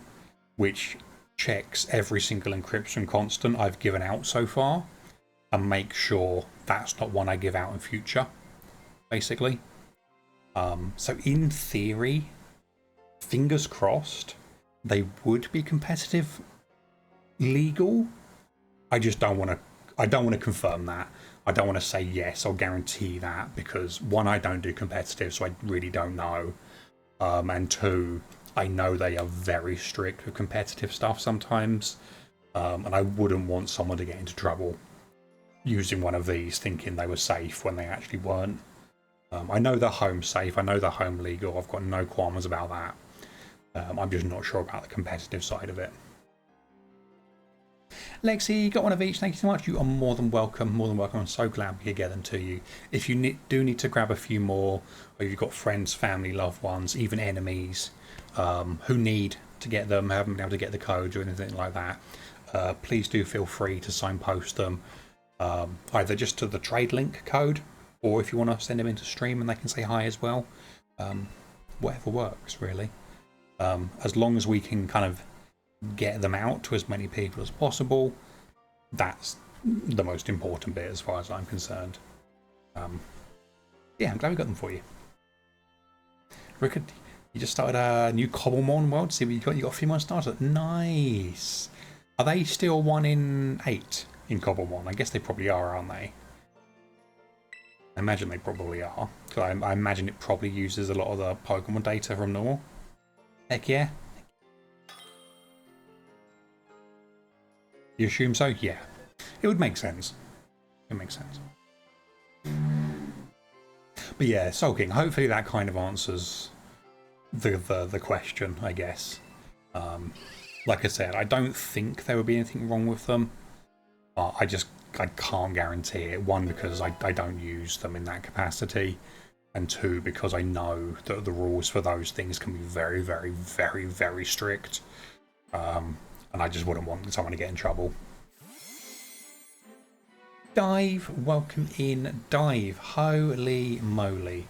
which checks every single encryption constant I've given out so far and make sure that's not one I give out in future, basically. So in theory, fingers crossed, they would be competitive legal. I just don't want to confirm that. I don't want to say yes or guarantee that because, one, I don't do competitive, so I really don't know. And two, I know they are very strict with competitive stuff sometimes. And I wouldn't want someone to get into trouble using one of these thinking they were safe when they actually weren't. I know they're home safe, I know they're home legal, I've got no qualms about that. I'm just not sure about the competitive side of it. Lexi, got one of each, thank you so much. You are more than welcome, more than welcome. I'm so glad we could get them to you. If you do need to grab a few more, or you've got friends, family, loved ones, even enemies who need to get them, haven't been able to get the codes or anything like that, please do feel free to signpost them, either just to the trade link code, or if you want to send them into stream and they can say hi as well. Whatever works, really. As long as we can kind of get them out to as many people as possible, that's the most important bit as far as I'm concerned. Yeah, I'm glad we got them for you. Rickard, you just started a new Cobblemon world. See what you got. You got a few more starters. Nice. Are they still 1 in 8 in Cobblemon? I guess they probably are, aren't they? I imagine they probably are. Because I imagine it probably uses a lot of the Pokemon data from normal. Heck yeah. You assume so? Yeah. It would make sense. It makes sense. But yeah, sulking. Hopefully that kind of answers the question, I guess. Like I said, I don't think there would be anything wrong with them. I can't guarantee it. One, because I don't use them in that capacity. And two, because I know that the rules for those things can be very, very, very, very strict. And I just wouldn't want someone to get in trouble. Dive, welcome in. Dive, holy moly.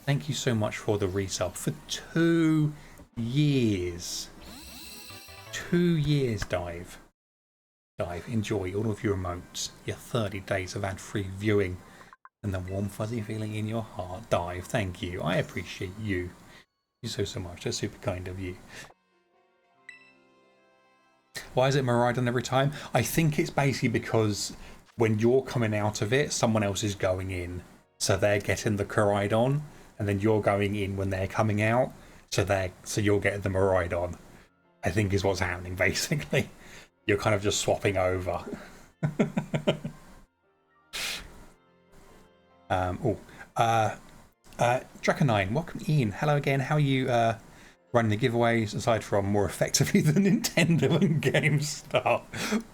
Thank you so much for the resub for 2 years. 2 years, Dive. Dive, enjoy all of your emotes, your 30 days of ad-free viewing, and the warm fuzzy feeling in your heart. Dive, thank you. I appreciate you. Thank you so much. That's super kind of you. Why is it MIRAIDON every time? I think it's basically because when you're coming out of it, someone else is going in. So they're getting the KORAIDON, and then you're going in when they're coming out. So you're getting the MIRAIDON, I think is what's happening, basically. You're kind of just swapping over. Draconine, welcome in. Hello again. How are you running the giveaways aside from more effectively than Nintendo and GameStop?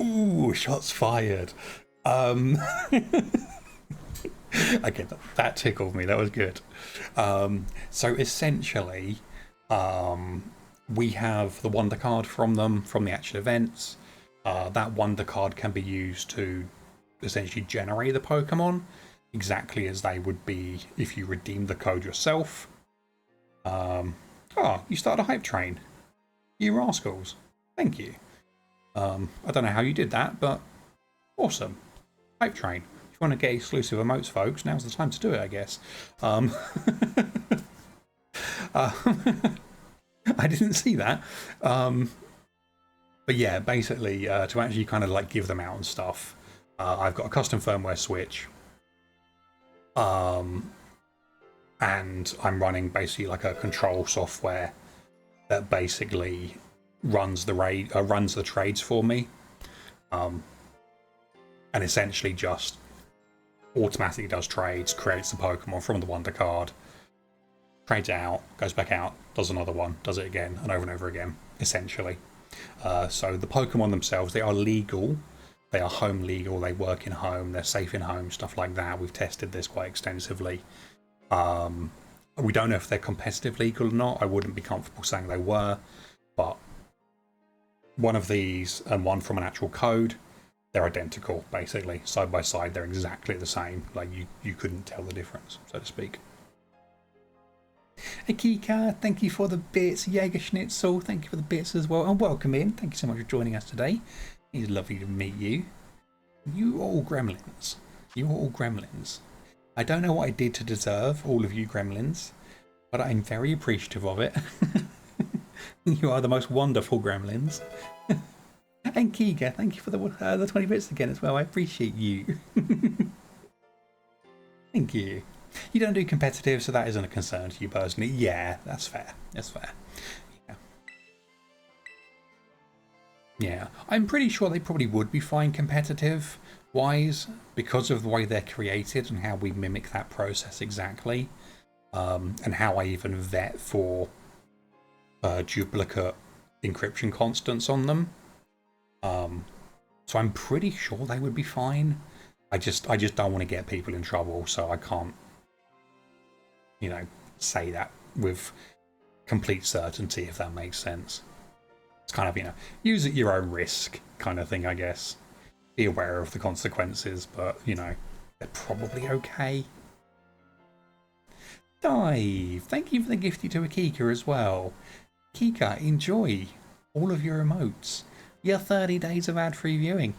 Ooh, shots fired. Okay, that tickled me. That was good. So essentially, we have the Wonder Card from them, from the actual events. That Wonder Card can be used to essentially generate the Pokemon, exactly as they would be if you redeemed the code yourself. Oh, you started a hype train. You rascals. Thank you. I don't know how you did that, but awesome. Hype train. If you want to get exclusive emotes, folks, now's the time to do it, I guess. I didn't see that. But yeah, basically, to actually kind of like give them out and stuff, I've got a custom firmware switch. And I'm running basically like a control software that basically runs the trades for me, and essentially just automatically does trades, creates the Pokemon from the Wonder Card, trades it out, goes back out, does another one, does it again, and over again, essentially. So the Pokemon themselves, they are legal. They are home legal, they work in home, they're safe in home, stuff like that. We've tested this quite extensively. We don't know if they're competitive legal or not. I wouldn't be comfortable saying they were, but one of these and one from an actual code, they're identical, basically. Side by side, they're exactly the same. Like, you couldn't tell the difference, so to speak. Akika, thank you for the bits. Jaeger Schnitzel, thank you for the bits as well. And welcome in. Thank you so much for joining us today. It's lovely to meet you. You are all gremlins. You are all gremlins. I don't know what I did to deserve all of you gremlins, but I'm very appreciative of it. You are the most wonderful gremlins. And Kiga, thank you for the 20 bits again as well. I appreciate you. Thank you. You don't do competitive, so that isn't a concern to you personally. Yeah, that's fair. That's fair. Yeah. Yeah, I'm pretty sure they probably would be fine competitive. wise, because of the way they're created and how we mimic that process exactly, and how I even vet for duplicate encryption constants on them. So I'm pretty sure they would be fine. I just don't want to get people in trouble, so I can't, say that with complete certainty, if that makes sense. It's kind of, use at your own risk kind of thing, I guess. Be aware of the consequences, but, they're probably okay. Dive, thank you for the gifty to Akika as well. Akika, enjoy all of your emotes. Your 30 days of ad-free viewing.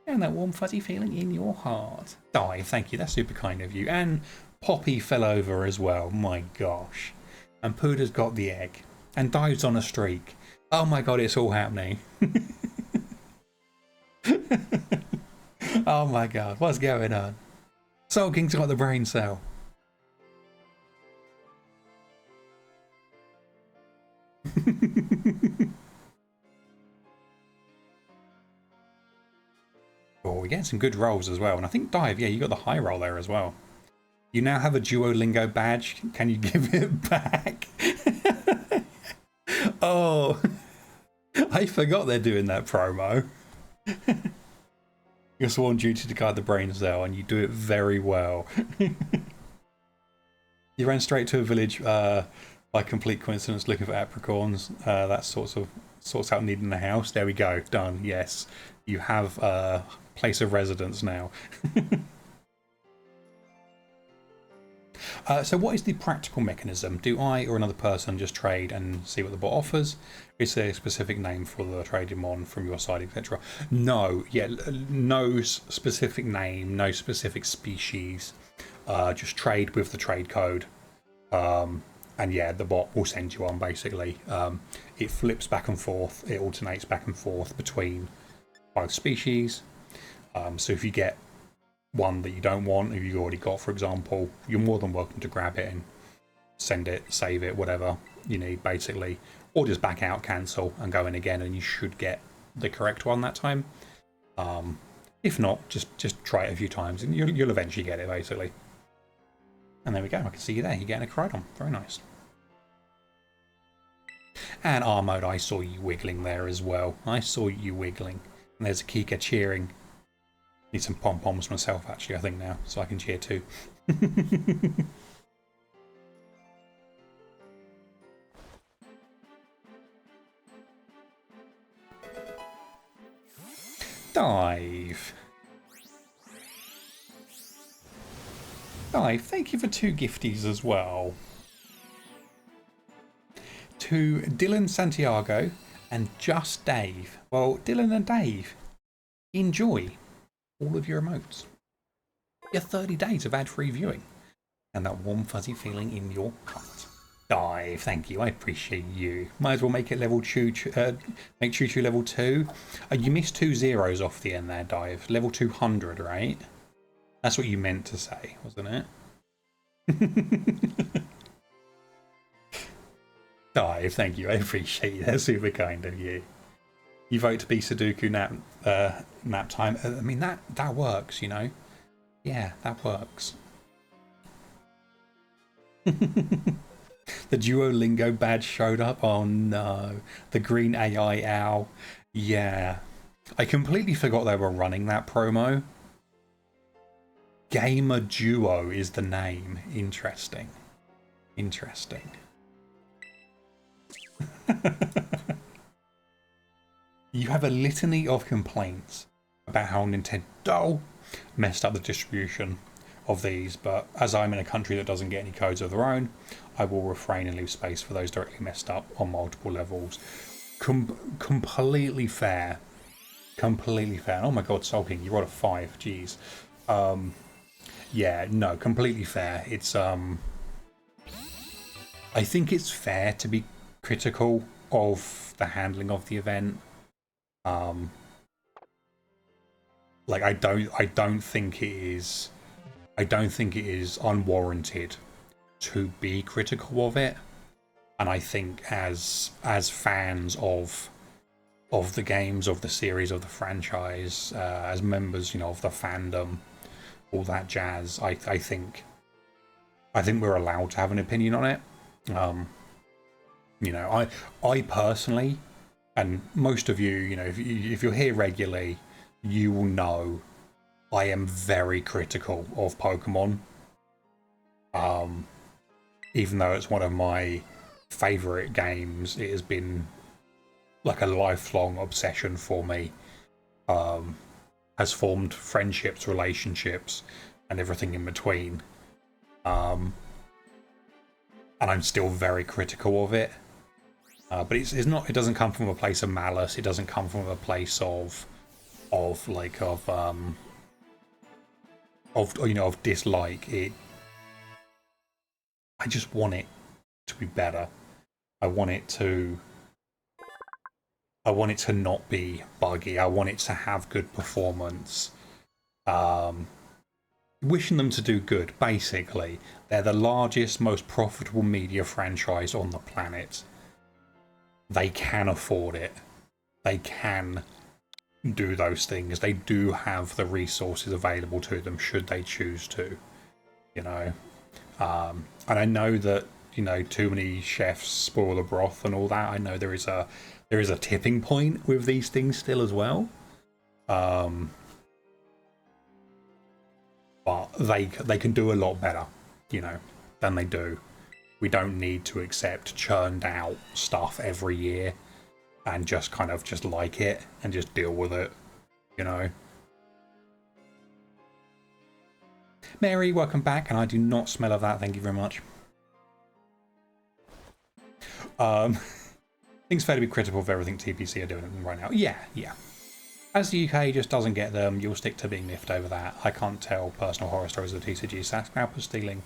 And that warm fuzzy feeling in your heart. Dive, thank you, that's super kind of you. And Poppy fell over as well, my gosh. And Pooda's got the egg. And Dive's on a streak. Oh my god, it's all happening. Oh my god, what's going on? Soul King's got the brain cell. Oh, we're getting some good rolls as well. And I think Dive, yeah, you got the high roll there as well. You now have a Duolingo badge. Can you give it back? Oh, I forgot they're doing that promo. You're sworn duty to guard the brain cell, and you do it very well. You ran straight to a village by complete coincidence looking for apricorns. That sorts out needing a house. There we go. Done. Yes. You have a place of residence now. So what is the practical mechanism? Do I or another person just trade and see what the bot offers? Is there a specific name for the trading mon from your side, etc.? No, yeah, no specific name, no specific species. Just trade with the trade code. And yeah, the bot will send you on basically. It flips back and forth, it alternates back and forth between both species. So if you get one that you don't want, if you've already got, for example, you're more than welcome to grab it and send it, save it, whatever you need basically, or just back out, cancel, and go in again, and you should get the correct one that time. If not, just try it a few times and you'll eventually get it basically. And there we go, I can see you there, you're getting a KORAIDON, very nice. And R mode, I saw you wiggling there as well, I saw you wiggling, and there's a Kika cheering. Need some pom-poms myself actually, I think now, so I can cheer too. Dive. Dive, thank you for 2 gifties as well. To Dylan Santiago and Just Dave. Well, Dylan and Dave, enjoy all of your emotes. Your 30 days of ad-free viewing. And that warm fuzzy feeling in your heart. Dive, thank you, I appreciate you. Might as well make it level make Choo Choo level 2. You missed 2 zeros off the end there, Dive. Level 200, right? That's what you meant to say, wasn't it? Dive, thank you, I appreciate you. That's super kind of you. You vote to be Sudoku nap time. I mean, that works, you know? Yeah, that works. The Duolingo badge showed up. Oh no. The green AI owl. Yeah. I completely forgot they were running that promo. Gamer Duo is the name. Interesting. Interesting. You have a litany of complaints about how Nintendo messed up the distribution of these, but as I'm in a country that doesn't get any codes of their own, I will refrain and leave space for those directly messed up on multiple levels. Completely fair. Completely fair. Oh my god, Sulking, you rolled a 5. Jeez. Yeah, no, completely fair. It's I think it's fair to be critical of the handling of the event. Like I don't think it is unwarranted to be critical of it, and I think as fans of of the games, of the series, of the franchise, as members, you know, of the fandom, all that jazz. I think we're allowed to have an opinion on it. You know, I personally, and most of you, you know, if you're here regularly, you will know I am very critical of Pokemon. Even though it's one of my favorite games, it has been like a lifelong obsession for me. Has formed friendships, relationships, and everything in between. And I'm still very critical of it. But it's not. It doesn't come from a place of malice. It doesn't come from a place of you know, of dislike. I just want it to be better. I want it to not be buggy. I want it to have good performance. Wishing them to do good, basically. They're the largest, most profitable media franchise on the planet. They can afford it. They can do those things. They do have the resources available to them should they choose to, you know. And I know that, you know, too many chefs spoil the broth and all that. I know there is a tipping point with these things still as well. But they can do a lot better, you know, than they do. We don't need to accept churned out stuff every year and just kind of just like it and just deal with it, you know. Mary, welcome back, and I do not smell of that, thank you very much. I think it's fair to be critical of everything TPC are doing right now. Yeah. As the UK just doesn't get them, you'll stick to being miffed over that. I can't tell personal horror stories of TCG Sascrapper stealing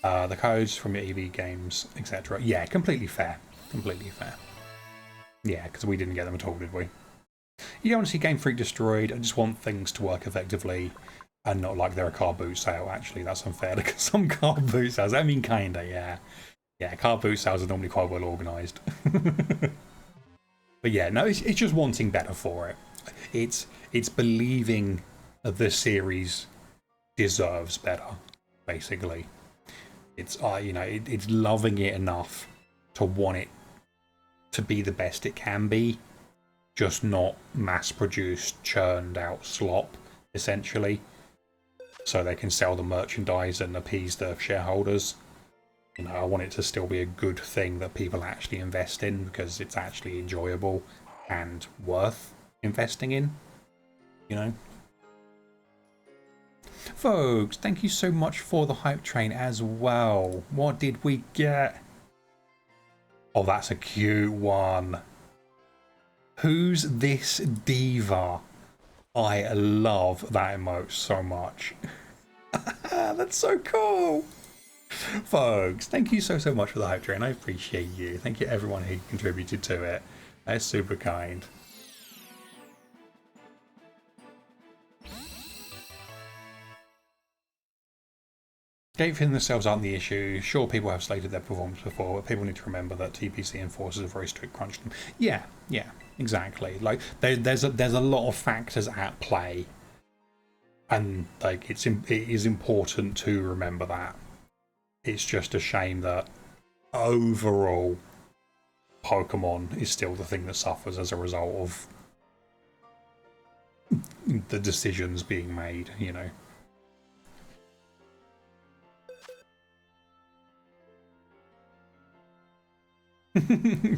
the codes from your EV games, etc. Yeah, completely fair. Completely fair. Yeah, because we didn't get them at all, did we? You don't want to see Game Freak destroyed. I just want things to work effectively and not like they're a car boot sale. Actually, that's unfair to some car boot sales. I mean, kinda, yeah. Yeah, car boot sales are normally quite well organised. But yeah, no, it's just wanting better for it. It's believing the series deserves better, basically. It's you know, it's loving it enough to want it to be the best it can be, just not mass-produced, churned out slop, essentially, so they can sell the merchandise and appease the shareholders. You know, I want it to still be a good thing that people actually invest in because it's actually enjoyable and worth investing in, you know. Folks, thank you so much for the hype train as well. What did we get? Oh, that's a cute one. Who's this diva? I love that emote so much. That's so cool. Folks, thank you so much for the hype train. I appreciate you. Thank you everyone who contributed to it. That's super kind. Gate fitting themselves aren't the issue. Sure, people have slated their performance before, but people need to remember that TPC enforces a very strict crunch time. Yeah, exactly. Like there's a lot of factors at play, and like it is important to remember that. It's just a shame that overall Pokemon is still the thing that suffers as a result of the decisions being made, you know.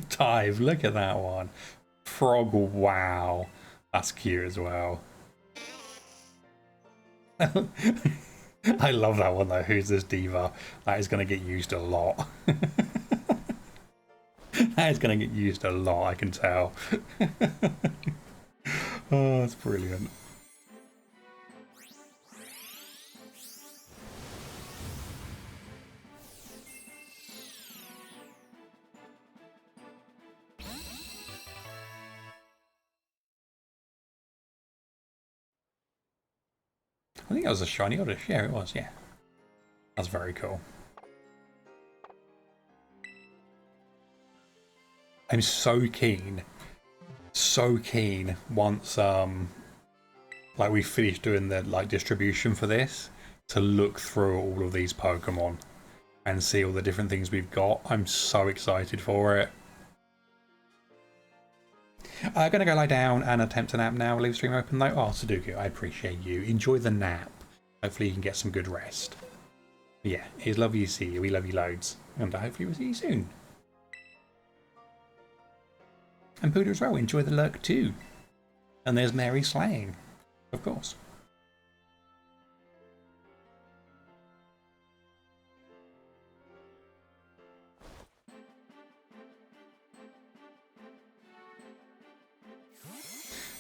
Tive, look at that one. Frog, wow. That's cute as well. I love that one though. Who's this diva? That is going to get used a lot. That is going to get used a lot, I can tell. Oh, that's brilliant. I think that was a shiny Oddish. Yeah, it was, yeah. That's very cool. I'm so so keen once like we finished doing the like distribution for this to look through all of these Pokemon and see all the different things we've got. I'm so excited for it. I'm gonna go lie down and attempt a nap now. Leave the stream open though. Oh, Sudoku, I appreciate you. Enjoy the nap. Hopefully you can get some good rest. Yeah, it's lovely to see you. We love you loads. And hopefully we'll see you soon. And Buddha as well, enjoy the lurk too. And there's Mary slaying, of course.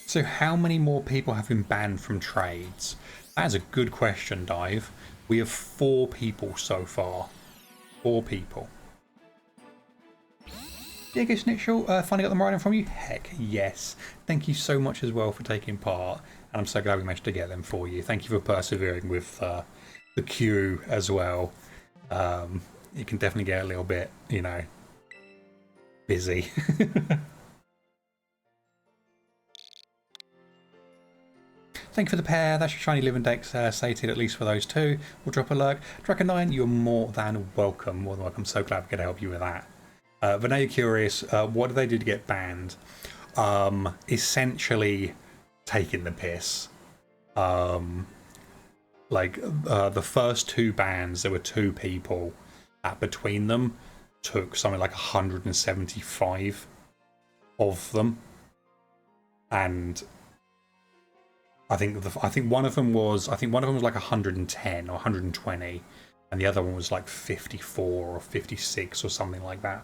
So how many more people have been banned from trades? That is a good question, Dive. We have 4 people so far. 4 people. Yeah, go Snitchell, finally got the MIRAIDON from you? Heck yes. Thank you so much as well for taking part. And I'm so glad we managed to get them for you. Thank you for persevering with the queue as well. You can definitely get a little bit, you know, busy. Thank you for the pair. That's your shiny living dex sated, at least for those 2. We'll drop a lurk. Dragon9, you're more than welcome. More than welcome. So glad we could help you with that. But now you're curious, what do they do to get banned? Essentially taking the piss. The first 2 bans, there were 2 people that between them took something like 175 of them. And I think one of them was like 110 or 120, and the other one was like 54 or 56 or something like that.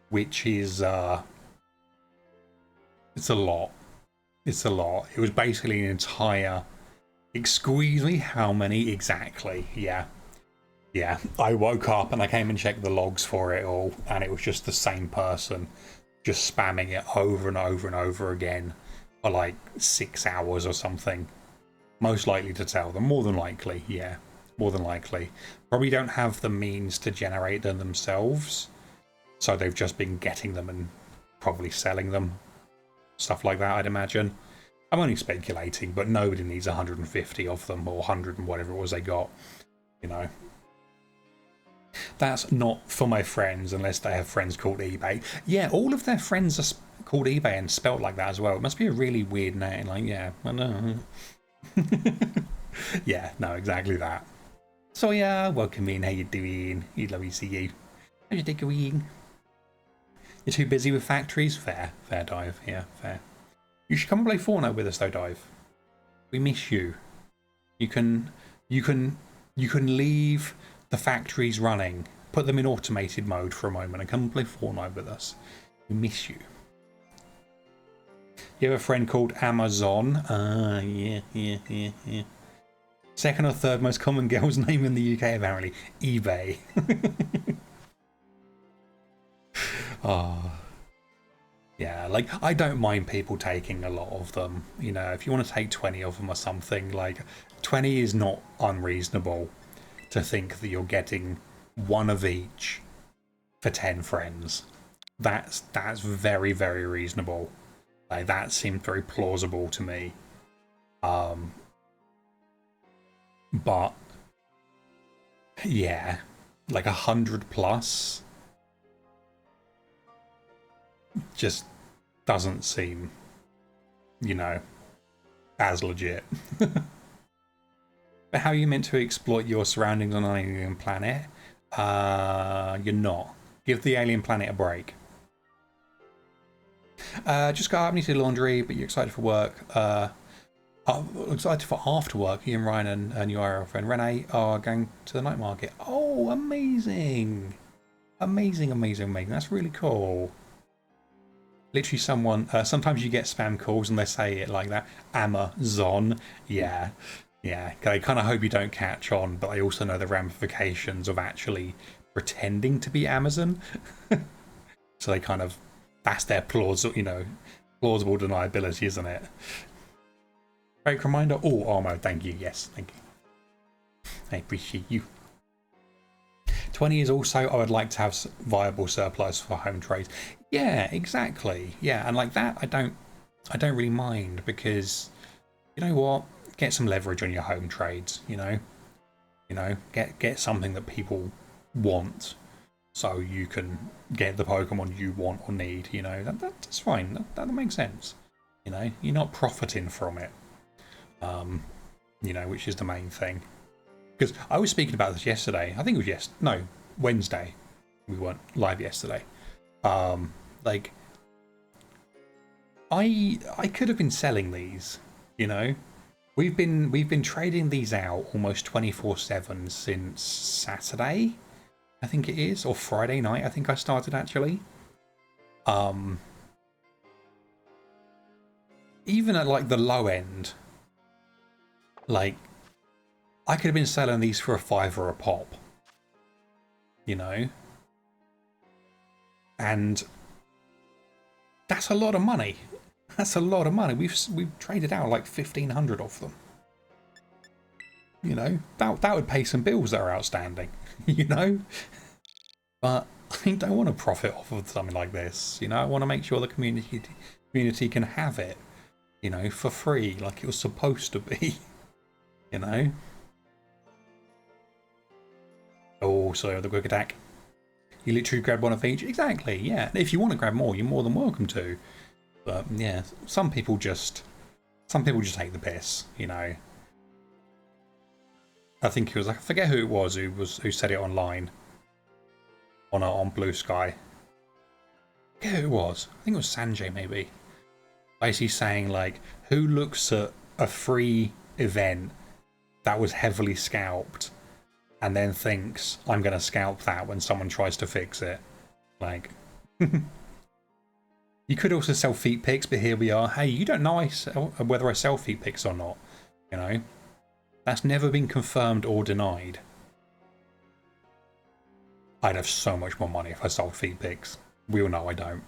Which is it's a lot. It's a lot. It was basically an entire. Excuse me, how many exactly? Yeah. Yeah. I woke up and I came and checked the logs for it all, and it was just the same person just spamming it over and over and over again for like 6 hours or something. Most likely to tell them. More than likely, yeah. More than likely. Probably don't have the means to generate them themselves, so they've just been getting them and probably selling them. Stuff like that, I'd imagine. I'm only speculating, but nobody needs 150 of them, or 100 and whatever it was they got. You know. That's not for my friends unless they have friends called eBay. Yeah, all of their friends are called eBay and spelt like that as well. It must be a really weird name. Like, yeah, I know. Yeah, no, exactly that. So yeah, welcome in. How you doing? You'd love to see you. How's your day going? You're too busy with factories? Fair, fair, Dive. Yeah, fair. You should come and play Fortnite with us though, Dive. We miss you. You can leave the factories running, put them in automated mode for a moment, and come and play Fortnite with us. We miss you. You have a friend called Amazon? Yeah. Second or third most common girl's name in the UK, apparently. eBay. Oh. Yeah, like, I don't mind people taking a lot of them. You know, if you want to take 20 of them or something, like, 20 is not unreasonable to think that you're getting 1 of each for 10 friends. That's very, very reasonable. Like, that seemed very plausible to me. But yeah, like 100 plus just doesn't seem, you know, as legit. But how are you meant to exploit your surroundings on an alien planet? You're not. Give the alien planet a break. Just got up, need to do laundry, but you're excited for work. I'm excited for after work. You and Ryan and your girlfriend Renee are going to the night market. Oh, amazing. Amazing. That's really cool. Literally someone, sometimes you get spam calls and they say it like that. Amazon. Yeah. I kind of hope you don't catch on, but I also know the ramifications of actually pretending to be Amazon. So they kind of, that's their plausible deniability, isn't it? Great reminder. Oh, Armo, thank you. Yes, thank you. I appreciate you. 20 is also, I would like to have viable surplus for home trades. Yeah, exactly. Yeah, and like that, I don't really mind, because you know what? Get some leverage on your home trades. You know, get something that people want, so you can get the Pokemon you want or need. You know, that's fine. That makes sense. You know, you're not profiting from it. You know, which is the main thing. Because I was speaking about this yesterday. I think it was Wednesday. We weren't live yesterday. Like, I could have been selling these. You know, we've been trading these out almost 24/7 since Saturday, I think it is, or Friday night. I think I started actually. Even at like the low end, like, I could have been selling these for a $5 a pop, you know, and that's a lot of money. That's a lot of money. We've traded out like 1,500 of them. You know, that would pay some bills that are outstanding. You know, but I don't want to profit off of something like this. You know, I want to make sure the community can have it, you know, for free, like it was supposed to be. You know. Oh, sorry, the quick attack. You literally grab one of each. Exactly, yeah. If you want to grab more, you're more than welcome to. But yeah, some people just take the piss, you know. I think it was, I forget who it was who said it online on Blue Sky. I forget who it was. I think it was Sanjay maybe. Basically saying like, who looks at a free event that was heavily scalped and then thinks, I'm going to scalp that when someone tries to fix it. Like, you could also sell feet pics, but here we are. Hey, you don't know whether I sell feet pics or not. You know, that's never been confirmed or denied. I'd have so much more money if I sold feet pics. We all know I don't.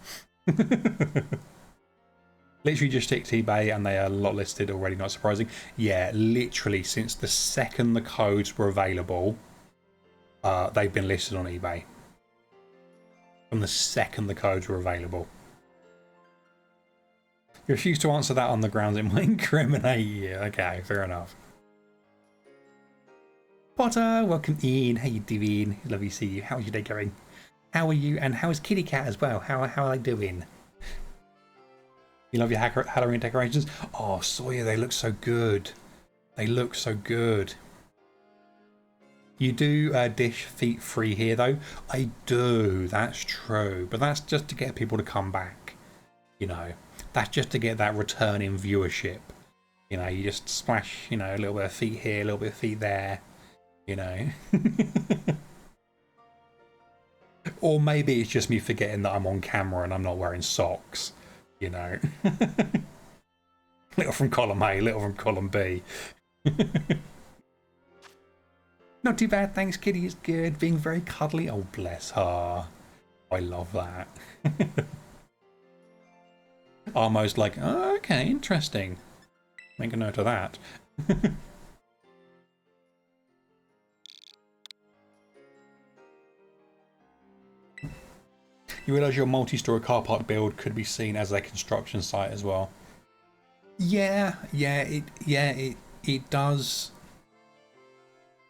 Literally just ticked eBay and they are lot listed already, not surprising. Yeah, literally since the second the codes were available, they've been listed on eBay. From the second the codes were available. You refuse to answer that on the grounds it might incriminate you. Okay, fair enough. Potter, welcome in. How you doing? Lovely to see you. How's your day going? How are you? And how is Kitty Cat as well? How are they doing? You love your Halloween decorations? Oh, Sawyer, they look so good. They look so good. You do dish feet free here, though? I do, that's true. But that's just to get people to come back. You know, that's just to get that return in viewership. You know, you just splash, you know, a little bit of feet here, a little bit of feet there. You know. Or maybe it's just me forgetting that I'm on camera and I'm not wearing socks. You know. Little from column A, little from column B. Not too bad, thanks, Kitty. Is good. Being very cuddly. Oh, bless her. I love that. Almost like, oh, okay, interesting. Make a note of that. You realise your multi-story car park build could be seen as a construction site as well. Yeah, it does.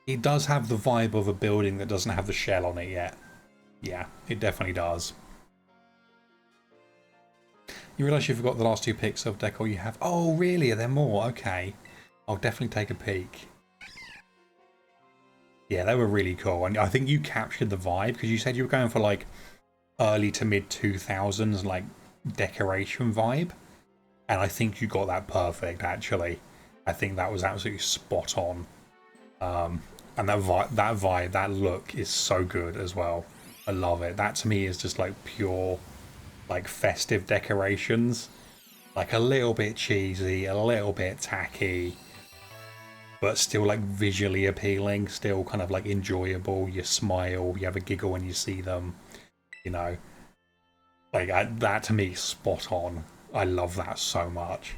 It does have the vibe of a building that doesn't have the shell on it yet. Yeah, it definitely does. You realise you forgot the last two pics of decor you have? Oh, really? Are there more? Okay. I'll definitely take a peek. Yeah, they were really cool. And I think you captured the vibe because you said you were going for like early to mid 2000s like decoration vibe. And I think you got that perfect, actually. I think that was absolutely spot on. And that vibe, that look is so good as well. I love it. That to me is just like pure, like festive decorations. Like a little bit cheesy, a little bit tacky, but still like visually appealing, still kind of like enjoyable. You smile, you have a giggle when you see them. You know, like that to me, spot on. I love that so much.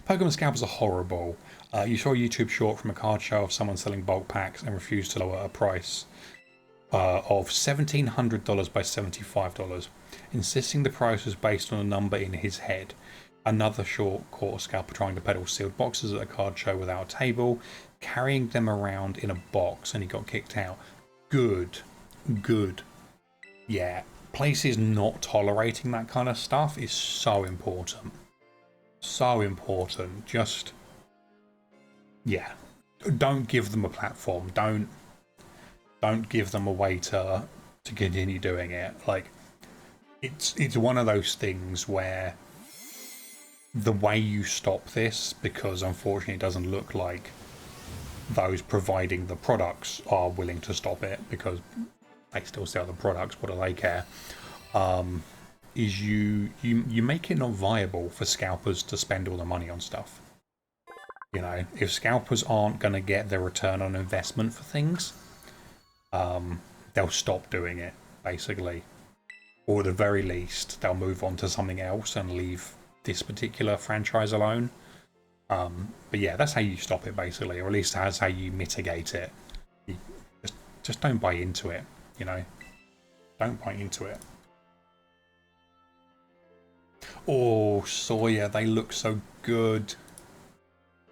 Pokemon scalpers are horrible. You saw a YouTube short from a card show of someone selling bulk packs and refused to lower a price of $1,700 by $75, insisting the price was based on a number in his head. Another short caught a scalper trying to peddle sealed boxes at a card show without a table, carrying them around in a box, and he got kicked out. Good. Good. Yeah. Places not tolerating that kind of stuff is so important. So important. Just, yeah. Don't give them a platform. Don't give them a way to continue doing it. Like, it's one of those things where the way you stop this, because unfortunately it doesn't look like those providing the products are willing to stop it, because they still sell the products, what do they care, is you make it not viable for scalpers to spend all the money on stuff. You know, if scalpers aren't going to get their return on investment for things, they'll stop doing it, basically. Or at the very least, they'll move on to something else and leave this particular franchise alone. But yeah, that's how you stop it, basically, or at least that's how you mitigate it. You just don't buy into it, you know? Don't buy into it. Oh, Sawyer, they look so good.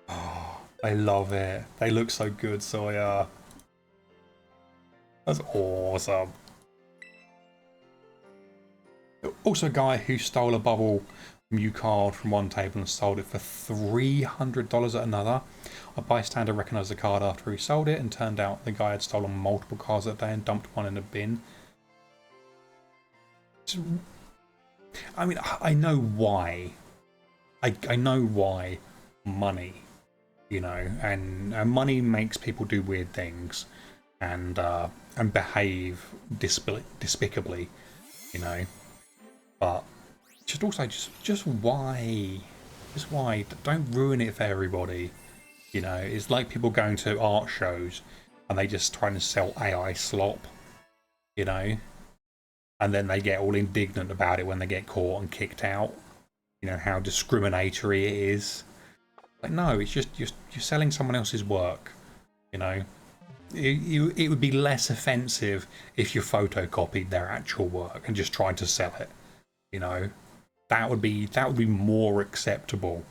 Oh, I love it. They look so good, Sawyer. That's awesome. Also a guy who stole a bubble Mew card from one table and sold it for $300 at another. A bystander recognised the card after he sold it, and turned out the guy had stolen multiple cards that day and dumped one in a bin. I mean, I know why. I know why money, you know, and money makes people do weird things and behave despicably, you know. But just why? Just why? Don't ruin it for everybody. You know, it's like people going to art shows and they just trying to sell AI slop, you know, and then they get all indignant about it when they get caught and kicked out. You know, how discriminatory it is. Like, no, it's just you're selling someone else's work, you know. It would be less offensive if you photocopied their actual work and just tried to sell it, you know. That would be more acceptable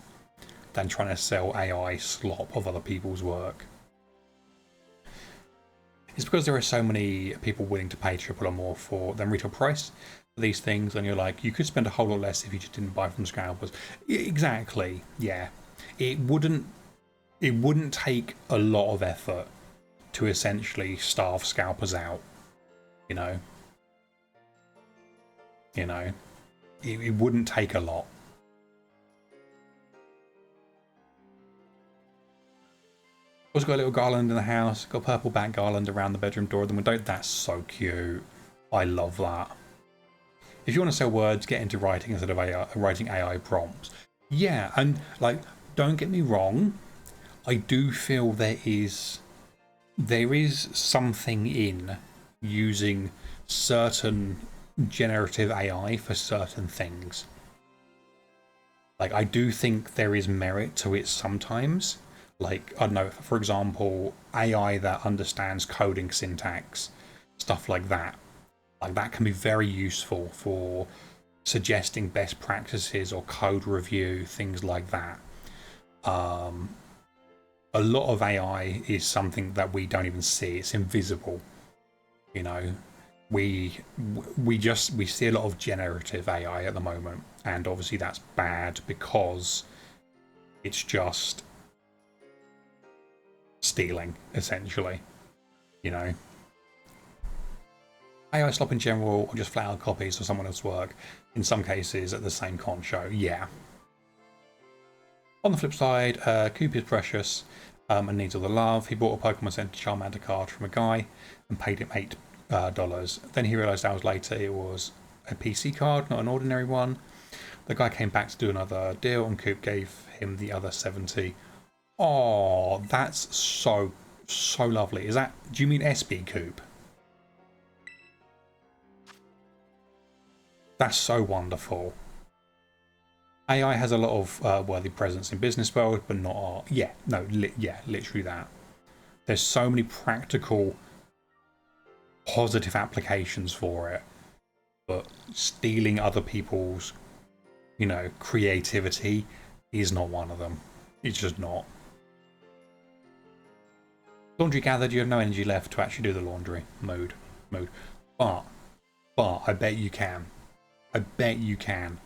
than trying to sell AI slop of other people's work. It's because there are so many people willing to pay triple or more than retail price for these things, and you're like, you could spend a whole lot less if you just didn't buy from scalpers. Exactly, yeah. It wouldn't take a lot of effort to essentially starve scalpers out, you know. You know, it wouldn't take a lot. Also got a little garland in the house, got a purple back garland around the bedroom door of the window. That's so cute. I love that. If you want to sell words, get into writing instead of writing AI prompts. Yeah, and like, don't get me wrong, I do feel there is something in using certain generative AI for certain things. Like, I do think there is merit to it sometimes. Like, I don't know, for example, AI that understands coding syntax, stuff like that. Like, that can be very useful for suggesting best practices or code review, things like that. A lot of AI is something that we don't even see. It's invisible. You know, we see a lot of generative AI at the moment, and obviously that's bad because it's just stealing, essentially. You know, AI slop in general, or just flat out copies of someone else's work, in some cases at the same con show, yeah. On the flip side, Coop is precious and needs all the love. He bought a Pokemon Center Charmander card from a guy and paid him $8. Then he realised hours later it was a PC card, not an ordinary one. The guy came back to do another deal and Coop gave him the other 70. Oh, that's so lovely. Is that, do you mean SB Coop? That's so wonderful. AI has a lot of worthy presence in business world, but not art. Yeah, no, yeah, literally that. There's so many practical, positive applications for it, but stealing other people's, you know, creativity is not one of them. It's just not. Laundry gathered. You have no energy left to actually do the laundry. Mode. But I bet you can. I bet you can.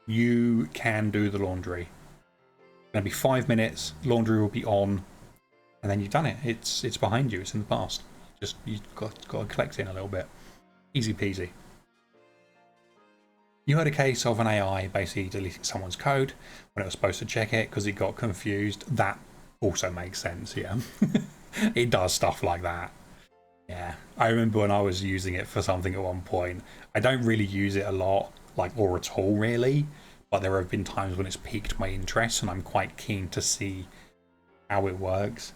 You can do the laundry. It's gonna be 5 minutes. Laundry will be on, and then you've done it. It's behind you. It's in the past. Just you've got to collect it in a little bit. Easy peasy. You heard a case of an AI basically deleting someone's code when it was supposed to check it because it got confused. That also makes sense, yeah. It does stuff like that. Yeah. I remember when I was using it for something at one point. I don't really use it a lot, like, or at all really, but there have been times when it's piqued my interest and I'm quite keen to see how it works.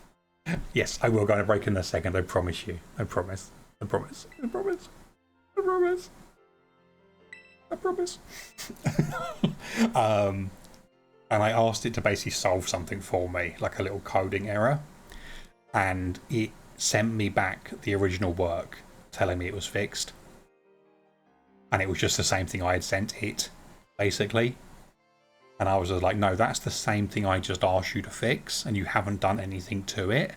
Yes, I will go on a break in a second, I promise you. I promise. I promise. I promise. I promise. I promise. And I asked it to basically solve something for me, like a little coding error, and it sent me back the original work telling me it was fixed, and it was just the same thing I had sent it, basically. And I was just like, no, that's the same thing I just asked you to fix, and you haven't done anything to it.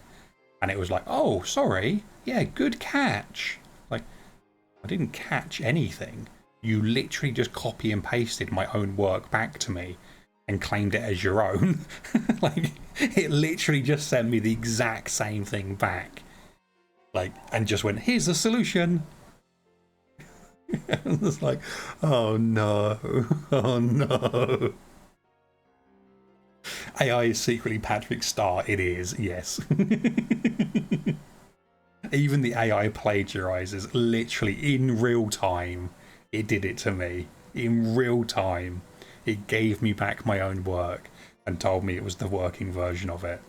And it was like, oh, sorry, yeah, good catch. Like, I didn't catch anything. You literally just copy and pasted my own work back to me and claimed it as your own. Like, it literally just sent me the exact same thing back. Like, and just went, here's the solution. And it's like, oh no, oh no. AI is secretly Patrick Star. It is, yes. Even the AI plagiarizes literally in real time. It did it to me in real time. It gave me back my own work and told me it was the working version of it.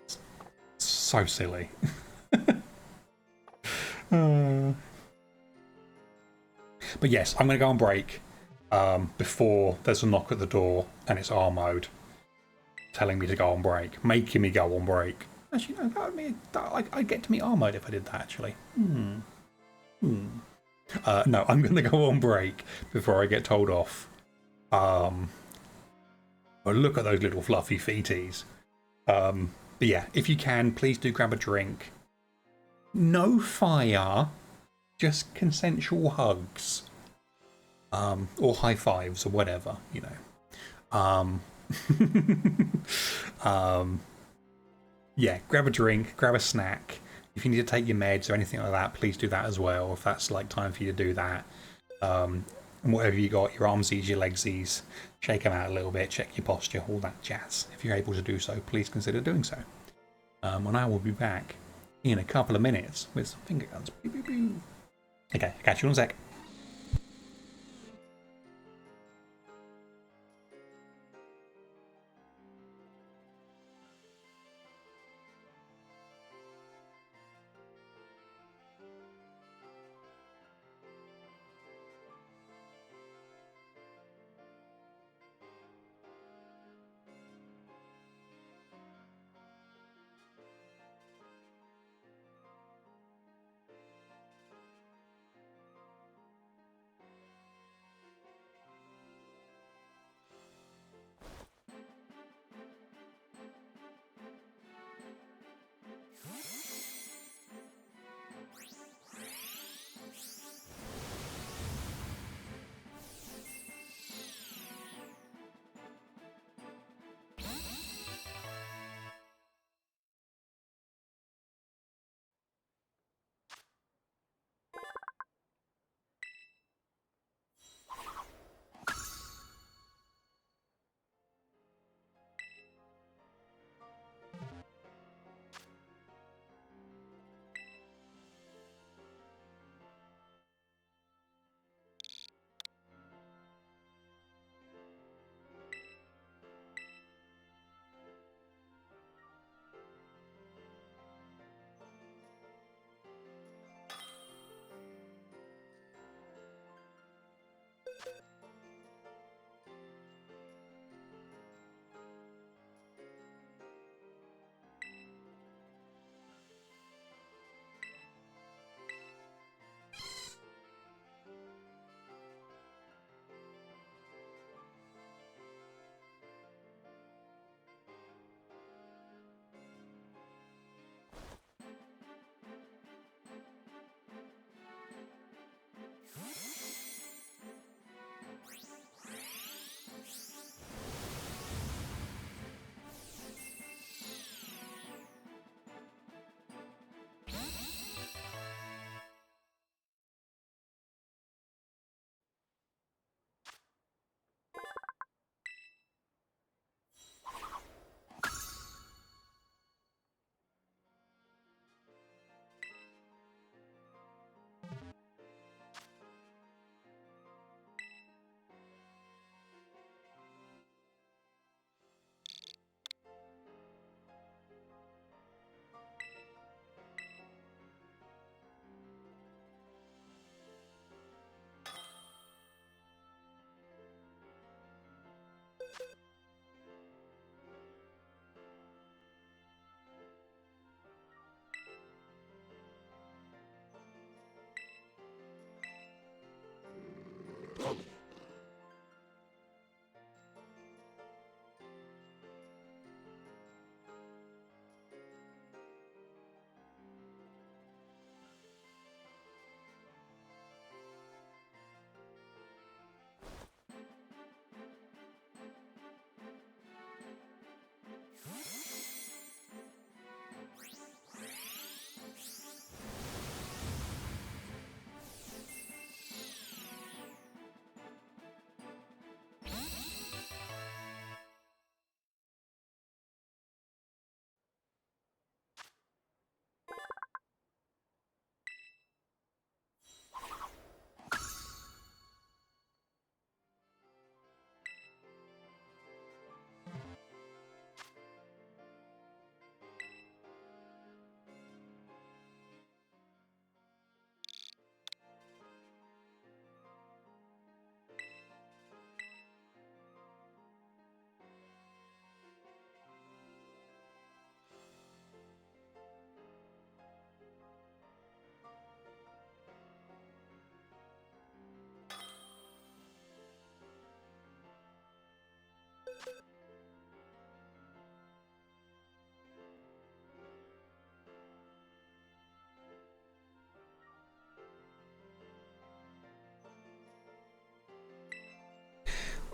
It's so silly. But yes, I'm going to go on break before there's a knock at the door and it's R mode telling me to go on break, making me go on break. Actually, no, that would mean I'd get to meet R mode if I did that, actually. No, I'm going to go on break before I get told off. But look at those little fluffy feeties. But yeah, if you can, please do grab a drink. No fire, just consensual hugs. Or high fives or whatever, you know. Yeah, grab a drink, grab a snack. If you need to take your meds or anything like that, please do that as well, if that's like time for you to do that. And whatever you got, your armsies, your legsies, shake them out a little bit, check your posture, all that jazz. If you're able to do so, please consider doing so. And I will be back in a couple of minutes with some finger guns. Pew, pew, pew. Okay, catch you in a sec.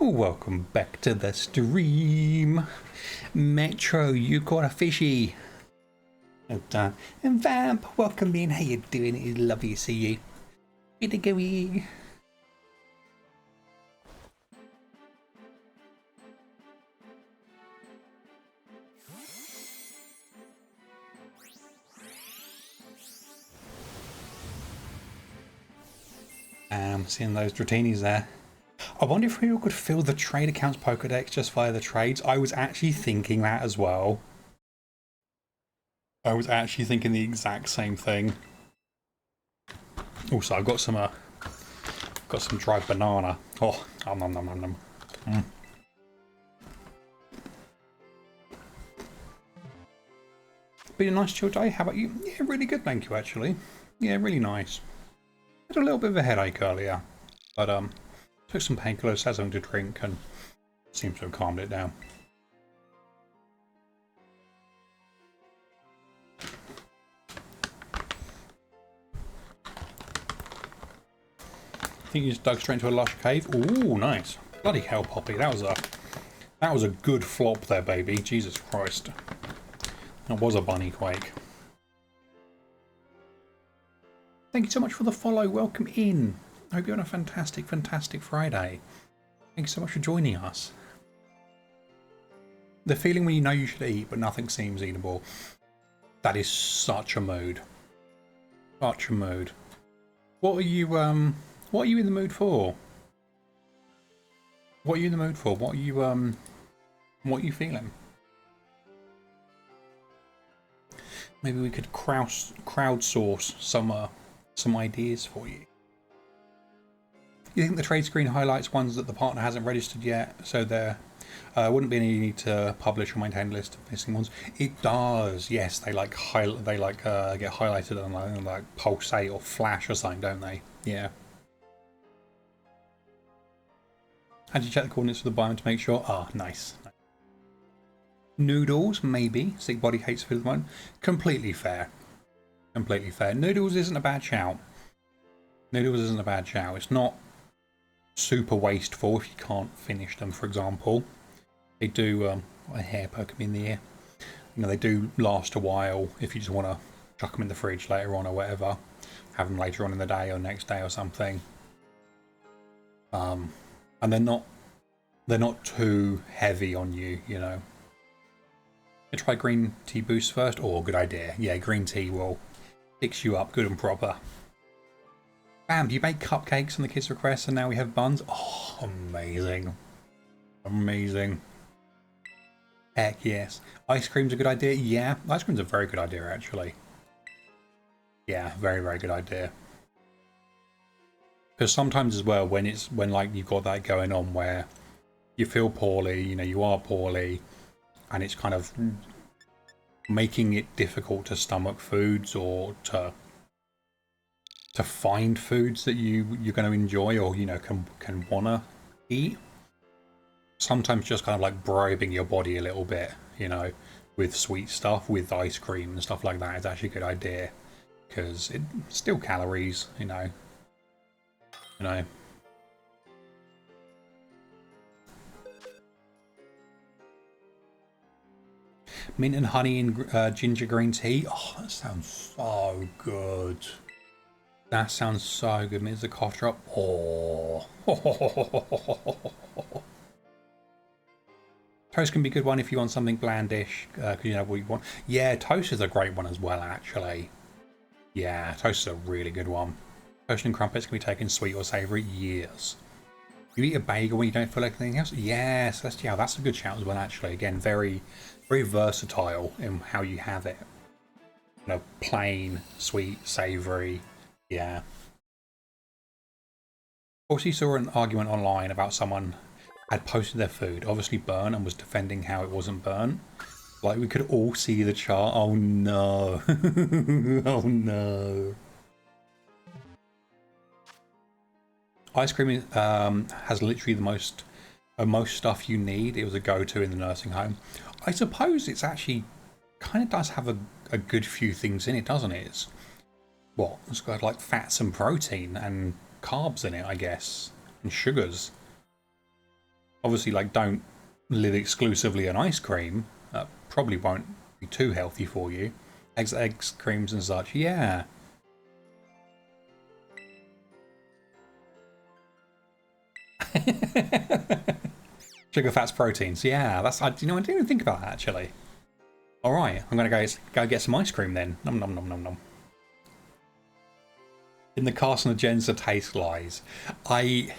Welcome back to the stream. Metro, you got a fishy. Well done. And Vamp, welcome in. How you doing? It's lovely to see you. Good to go. Seeing those Dratinis there. I wonder if we could fill the trade accounts Pokedex just via the trades. I was actually thinking that as well. I was actually thinking the exact same thing. Also, I've got some dried banana. Oh, nom nom nom nom. Been a nice chill day. How about you? Yeah, really good, thank you. Actually, yeah, really nice. Had a little bit of a headache earlier, but took some painkillers, had something to drink, and seems to have calmed it down. I think you just dug straight into a lush cave. Ooh, nice! Bloody hell, Poppy, that was a good flop there, baby. Jesus Christ, that was a bunny quake. Thank you so much for the follow. Welcome in. I hope you're on a fantastic, fantastic Friday. Thank you so much for joining us. The feeling when you know you should eat, but nothing seems eatable. That is such a mood. Such a mood. What are you in the mood for? What are you in the mood for? What are you feeling? Maybe we could crowdsource some ideas for you. You think the trade screen highlights ones that the partner hasn't registered yet, so there wouldn't be any need to publish or maintain a list of missing ones? It does, yes. They get highlighted on like pulsate or flash or something, don't they? Yeah. Had to check the coordinates for the biome to make sure. Ah, nice. Noodles, maybe. Sick body hates food at the moment. Completely fair. Completely fair. Noodles isn't a bad shout. Noodles isn't a bad shout. It's not super wasteful if you can't finish them, for example. They do, a hair poke them in the ear. You know, they do last a while if you just want to chuck them in the fridge later on or whatever. Have them later on in the day or next day or something. And they're not too heavy on you, you know. I try green tea boost first. Oh, good idea. Yeah, green tea will fix you up good and proper. Bam, you make cupcakes on the kids' request and now we have buns. Oh, amazing. Amazing. Heck yes. Ice cream's a good idea. Yeah, ice cream's a very good idea actually. Yeah, very, very good idea. Because sometimes as well, when like you've got that going on where you feel poorly, you know, you are poorly, and it's kind of making it difficult to stomach foods or to find foods that you're going to enjoy or, you know, can wanna eat. Sometimes just kind of like bribing your body a little bit, you know, with sweet stuff, with ice cream and stuff like that is actually a good idea because it's still calories, you know. Mint and honey and ginger green tea. Oh, that sounds so good. That sounds so good. Mint is a cough drop. Oh. Toast can be a good one if you want something blandish, because you know what you want. Yeah, toast is a great one as well, actually. Yeah, toast is a really good one. Toast and crumpets can be taken sweet or savoury. Yes. You eat a bagel when you don't feel like anything else? Yes, that's a good shout as well, actually. Again, very, very versatile in how you have it. You know, plain, sweet, savoury. Yeah. Also, you saw an argument online about someone had posted their food, obviously burnt, and was defending how it wasn't burnt. Like, we could all see the chart. Oh no. Oh no. Ice cream has literally the most stuff you need. It was a go-to in the nursing home. I suppose it's actually kind of does have a good few things in it, doesn't it? It's got like fats and protein and carbs in it, I guess, and sugars. Obviously, like, don't live exclusively on ice cream. That probably won't be too healthy for you. Eggs, creams and such, yeah. Sugar, fats, proteins, yeah. That's, you know, I didn't even think about that, actually. All right, I'm gonna go get some ice cream then. Nom nom nom nom nom. In the carcinogens of taste lies. I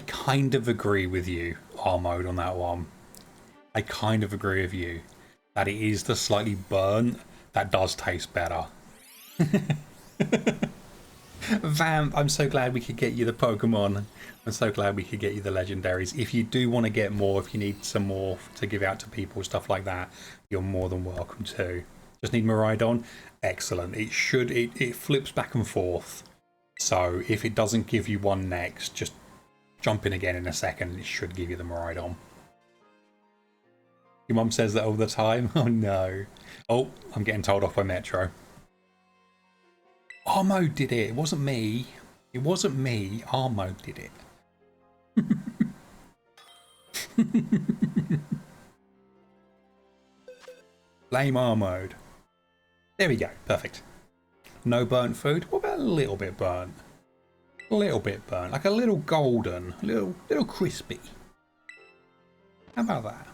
kind of agree with you, R-Mode, on that one. I kind of agree with you that it is the slightly burnt that does taste better. Vamp, I'm so glad we could get you the Pokemon. I'm so glad we could get you the legendaries. If you do want to get more, if you need some more to give out to people, stuff like that, you're more than welcome to. Just need Miraidon. Excellent. It flips back and forth. So if it doesn't give you one next, just jump in again in a second and it should give you the Miraidon. Your mum says that all the time? Oh no. Oh, I'm getting told off by Metro. Armo did it. It wasn't me. It wasn't me. Armo did it. Blame Armode. There we go. Perfect. No burnt food. What about a little bit burnt? A little bit burnt. Like a little golden. A little crispy. How about that?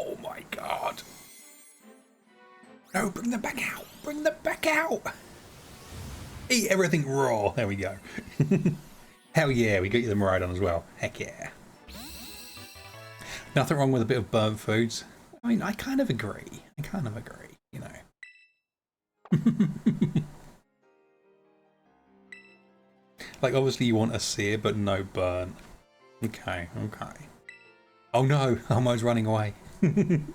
Oh my god. No, bring them back out. Bring them back out. Eat everything raw. There we go. Hell yeah, we got you the Miraidon as well. Heck yeah. Nothing wrong with a bit of burnt foods. I mean, I kind of agree. You know. Like, obviously you want a sear, but no burnt. Okay. Oh no, Elmo's running away.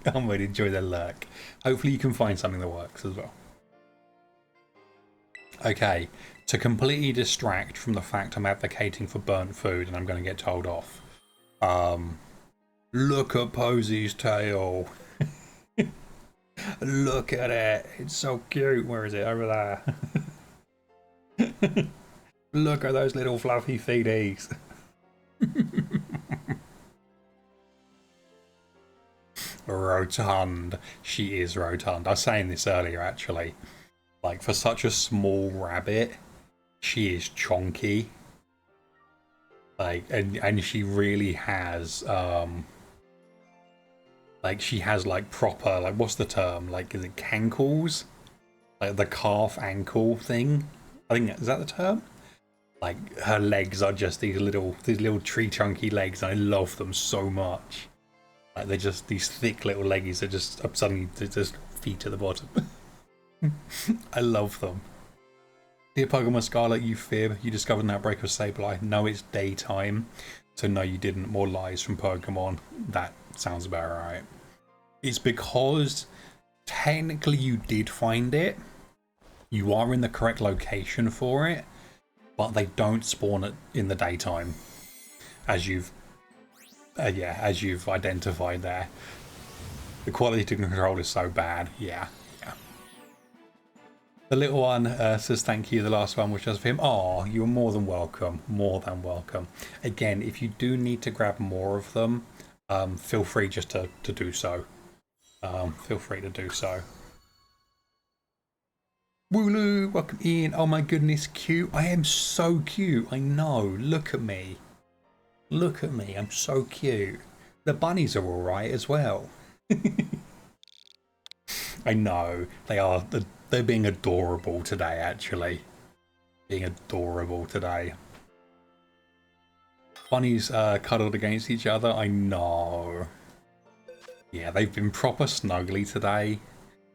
Elmo would enjoy their lurk. Hopefully you can find something that works as well. Okay, to completely distract from the fact I'm advocating for burnt food and I'm going to get told off. Look at Posy's tail. Look at it. It's so cute. Where is it? Over there. Look at those little fluffy feeties. Rotund. She is rotund. I was saying this earlier, actually. Like, for such a small rabbit, she is chonky. Like, and she really has, like, she has, like, proper, like, what's the term? Like, is it cankles? Like, the calf ankle thing? I think, is that the term? Like, her legs are just these little tree chunky legs, and I love them so much. Like, they're just these thick little leggies that just suddenly just feet at the bottom. I love them. Dear Pokemon Scarlet, you fib. You discovered an outbreak of Sableye. No, it's daytime. So no, you didn't. More lies from Pokemon. That sounds about right. It's because technically you did find it. You are in the correct location for it. But they don't spawn it in the daytime. As you've identified there. The quality control is so bad. Yeah. The little one says thank you. The last one was just for him. Oh, you're more than welcome. More than welcome. Again, if you do need to grab more of them, feel free just to do so. Feel free to do so. Wooloo, welcome in. Oh my goodness, cute. I am so cute. I know. Look at me. Look at me. I'm so cute. The bunnies are alright as well. I know. They are. They're being adorable today, actually. Being adorable today. Bunnies cuddled against each other. I know. Yeah, they've been proper snuggly today.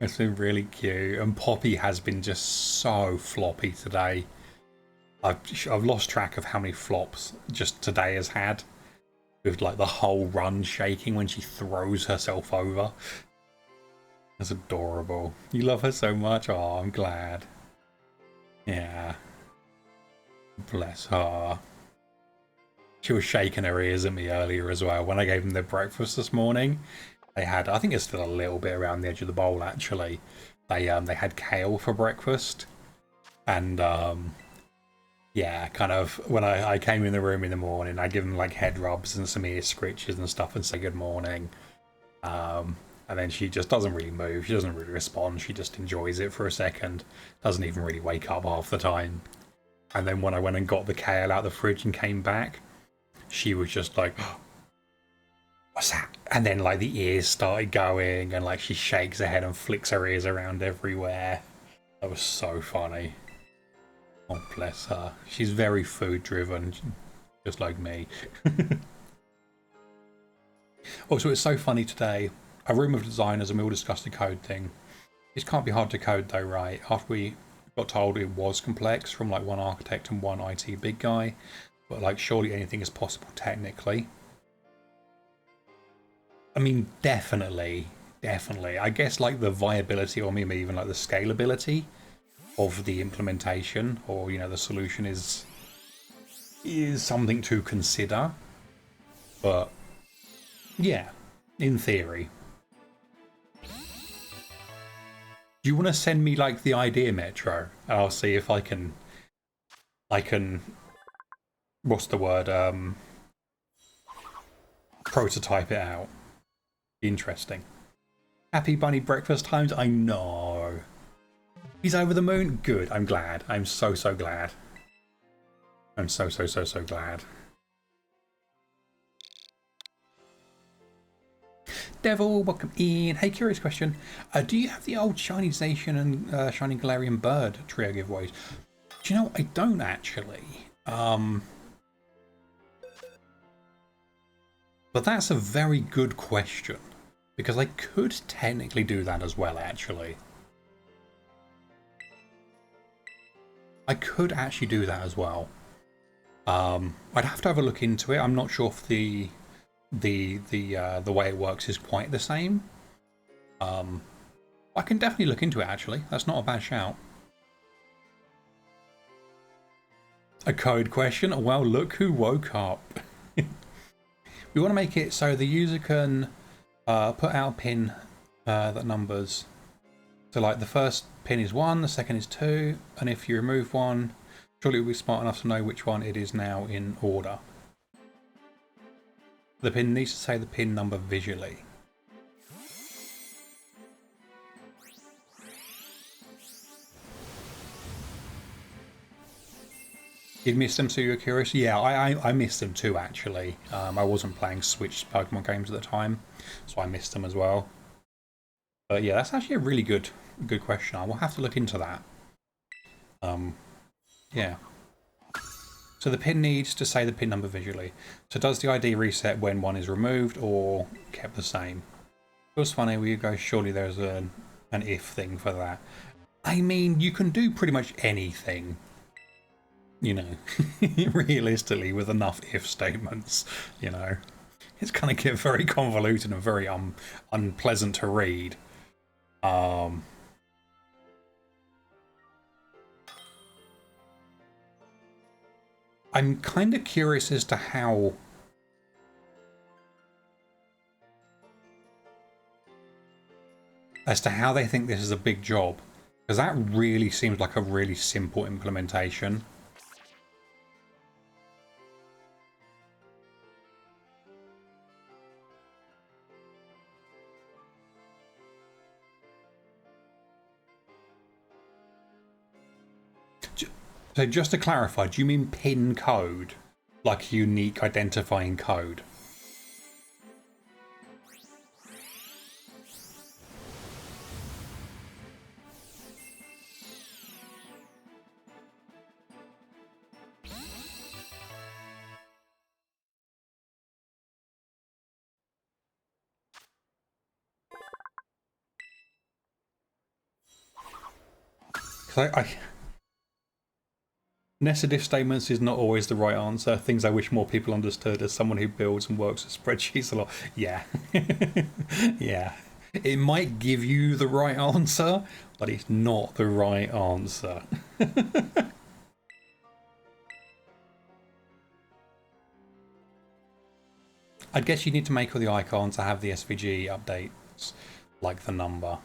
It's been really cute. And Poppy has been just so floppy today. I've lost track of how many flops just today has had. With like the whole run shaking when she throws herself over. That's adorable. You love her so much. Oh, I'm glad. Yeah. Bless her. She was shaking her ears at me earlier as well. When I gave them their breakfast this morning, they had, I think it's still a little bit around the edge of the bowl actually. They had kale for breakfast. And yeah, kind of when I came in the room in the morning, I give them like head rubs and some ear scritches and stuff and say good morning. And then she just doesn't really move. She doesn't really respond. She just enjoys it for a second. Doesn't even really wake up half the time. And then when I went and got the kale out of the fridge and came back, she was just like, oh, what's that? And then like the ears started going and like she shakes her head and flicks her ears around everywhere. That was so funny. Oh, bless her. She's very food driven, just like me. Also, it's so funny today. A room of designers and we all discussed the code thing. This can't be hard to code though, right? After we got told it was complex from like one architect and one IT big guy. But like surely anything is possible technically. I mean, definitely. I guess like the viability or maybe even like the scalability of the implementation or, you know, the solution is something to consider. But yeah, in theory. Do you want to send me like the idea, Metro? I'll see if I can what's the word? Prototype it out. Interesting. Happy bunny breakfast times? I know. He's over the moon? Good. I'm glad. I'm so glad. I'm so glad. Devil, welcome in. Hey, curious question. Do you have the old Shiny Nation and Shining Galarian Bird trio giveaways? Do you know, I don't actually. But that's a very good question. Because I could technically do that as well, actually. I could actually do that as well. I'd have to have a look into it. I'm not sure if the way it works is quite the same. I can definitely look into it, actually. That's not a bad shout. A code question? Well, look who woke up. We want to make it so the user can put out a pin that numbers. So like the first pin is 1, the second is 2, and if you remove one, surely we'll be smart enough to know which one it is now in order. The pin needs to say the pin number visually. You'd miss them, so you're curious? Yeah, I missed them too, actually. I wasn't playing Switch Pokemon games at the time, so I missed them as well. But yeah, that's actually a really good question. I will have to look into that. Yeah. So the pin needs to say the pin number visually. So does the ID reset when one is removed or kept the same? It was funny, we go, surely there's an if thing for that. I mean, you can do pretty much anything, you know, realistically with enough if statements, you know. It's going to get very convoluted and very unpleasant to read. I'm kind of curious as to how they think this is a big job, because that really seems like a really simple implementation. So just to clarify, do you mean pin code? Like unique identifying code? Because nested if statements is not always the right answer. Things I wish more people understood as someone who builds and works with spreadsheets a lot. Yeah. Yeah. It might give you the right answer, but it's not the right answer. I guess you need to make all the icons to have the SVG updates, like the number.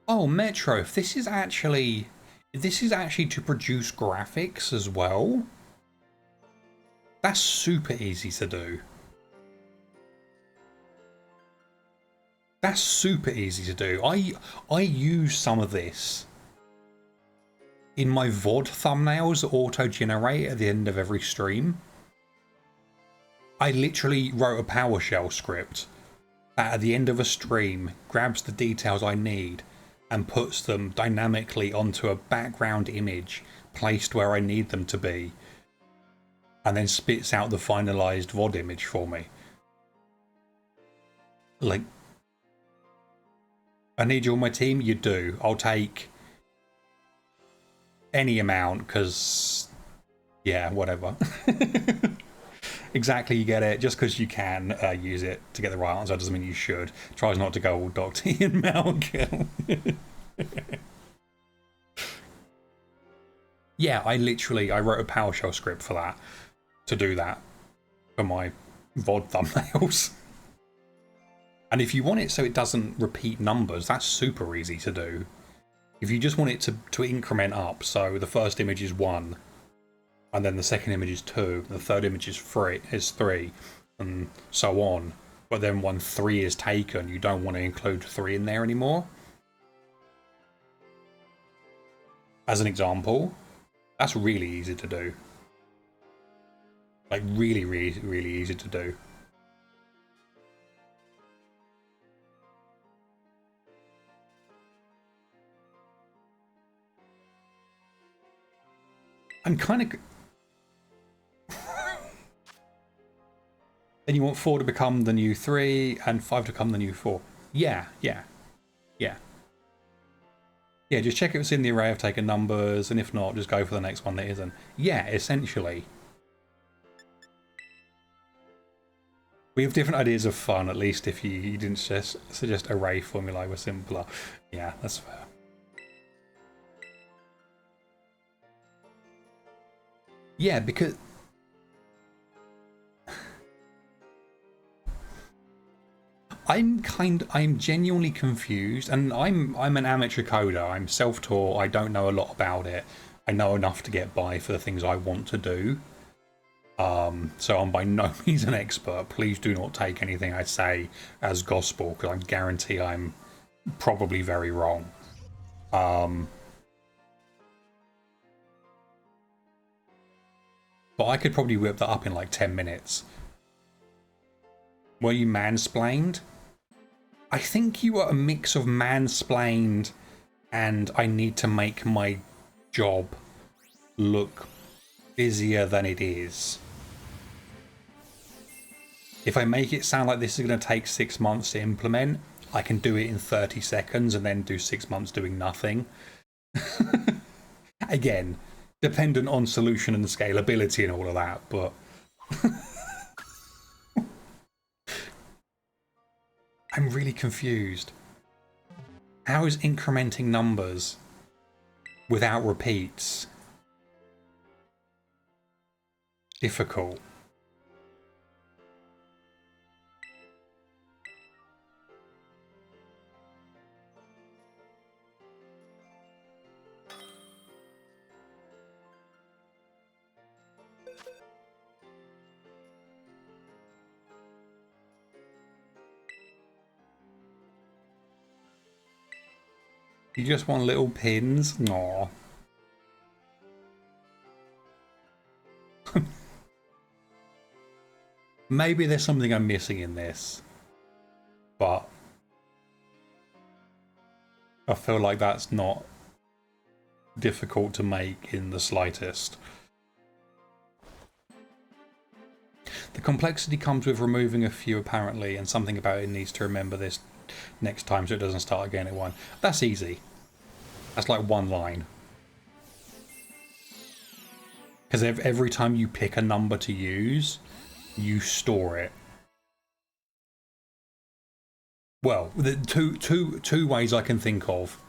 Oh, Metro, if this is actually to produce graphics as well. That's super easy to do. That's super easy to do. I use some of this in my VOD thumbnails that auto-generate at the end of every stream. I literally wrote a PowerShell script that at the end of a stream grabs the details I need and puts them dynamically onto a background image placed where I need them to be, and then spits out the finalized VOD image for me. Like, I need you on my team? You do. I'll take any amount, because, yeah, whatever. Exactly, you get it. Just because you can use it to get the right answer doesn't mean you should. Tries not to go all Doc T and Malcolm. Yeah, I wrote a PowerShell script for that, to do that, for my VOD thumbnails. And if you want it so it doesn't repeat numbers, that's super easy to do. If you just want it to increment up, so the first image is 1, and then the second image is 2, the third image is 3, and so on. But then when 3 is taken, you don't want to include 3 in there anymore. As an example, that's really easy to do. Like really, really, really easy to do. I'm kind of... Then you want 4 to become the new 3 and 5 to become the new 4. Yeah. Yeah, just check if it's in the array of taken numbers, and if not, just go for the next one that isn't. Yeah, essentially. We have different ideas of fun, at least if you didn't suggest array formulae were simpler. Yeah, that's fair. Yeah, because... I'm genuinely confused, and I'm an amateur coder. I'm self-taught. I don't know a lot about it. I know enough to get by for the things I want to do. So I'm by no means an expert. Please do not take anything I say as gospel, because I guarantee I'm probably very wrong. But I could probably whip that up in like 10 minutes. Were you mansplained? I think you were a mix of mansplained and I need to make my job look busier than it is. If I make it sound like this is going to take 6 months to implement, I can do it in 30 seconds and then do 6 months doing nothing. Again, dependent on solution and scalability and all of that, but... I'm really confused. How is incrementing numbers without repeats difficult? You just want little pins? Aww. Maybe there's something I'm missing in this, but I feel like that's not difficult to make in the slightest. The complexity comes with removing a few apparently, and something about it needs to remember this next time so it doesn't start again at 1. That's easy. That's like 1 line. Because every time you pick a number to use, you store it. Well, the two ways I can think of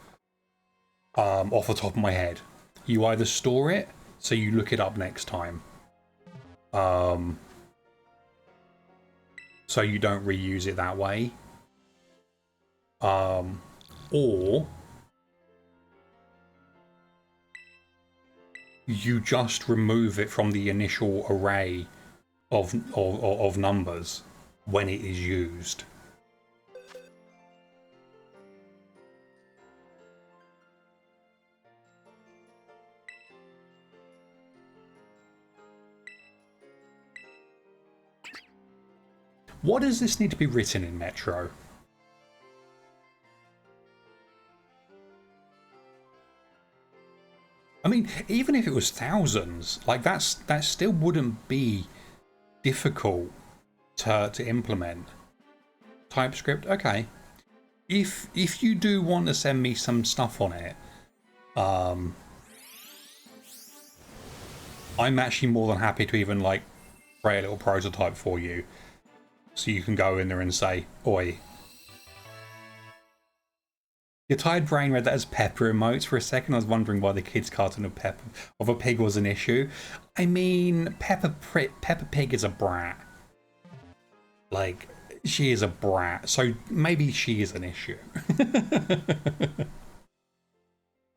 off the top of my head. You either store it, so you look it up next time. so you don't reuse it that way. Or you just remove it from the initial array of numbers when it is used. What does this need to be written in Metro? I mean, even if it was thousands, like that still wouldn't be difficult to implement. TypeScript, okay. If you do want to send me some stuff on it, I'm actually more than happy to even like create a little prototype for you, so you can go in there and say, "Oi." Your tired brain read that as Pepper emotes. For a second, I was wondering why the kids' cartoon of a pig was an issue. I mean, Peppa Pig is a brat. Like, she is a brat, so maybe she is an issue.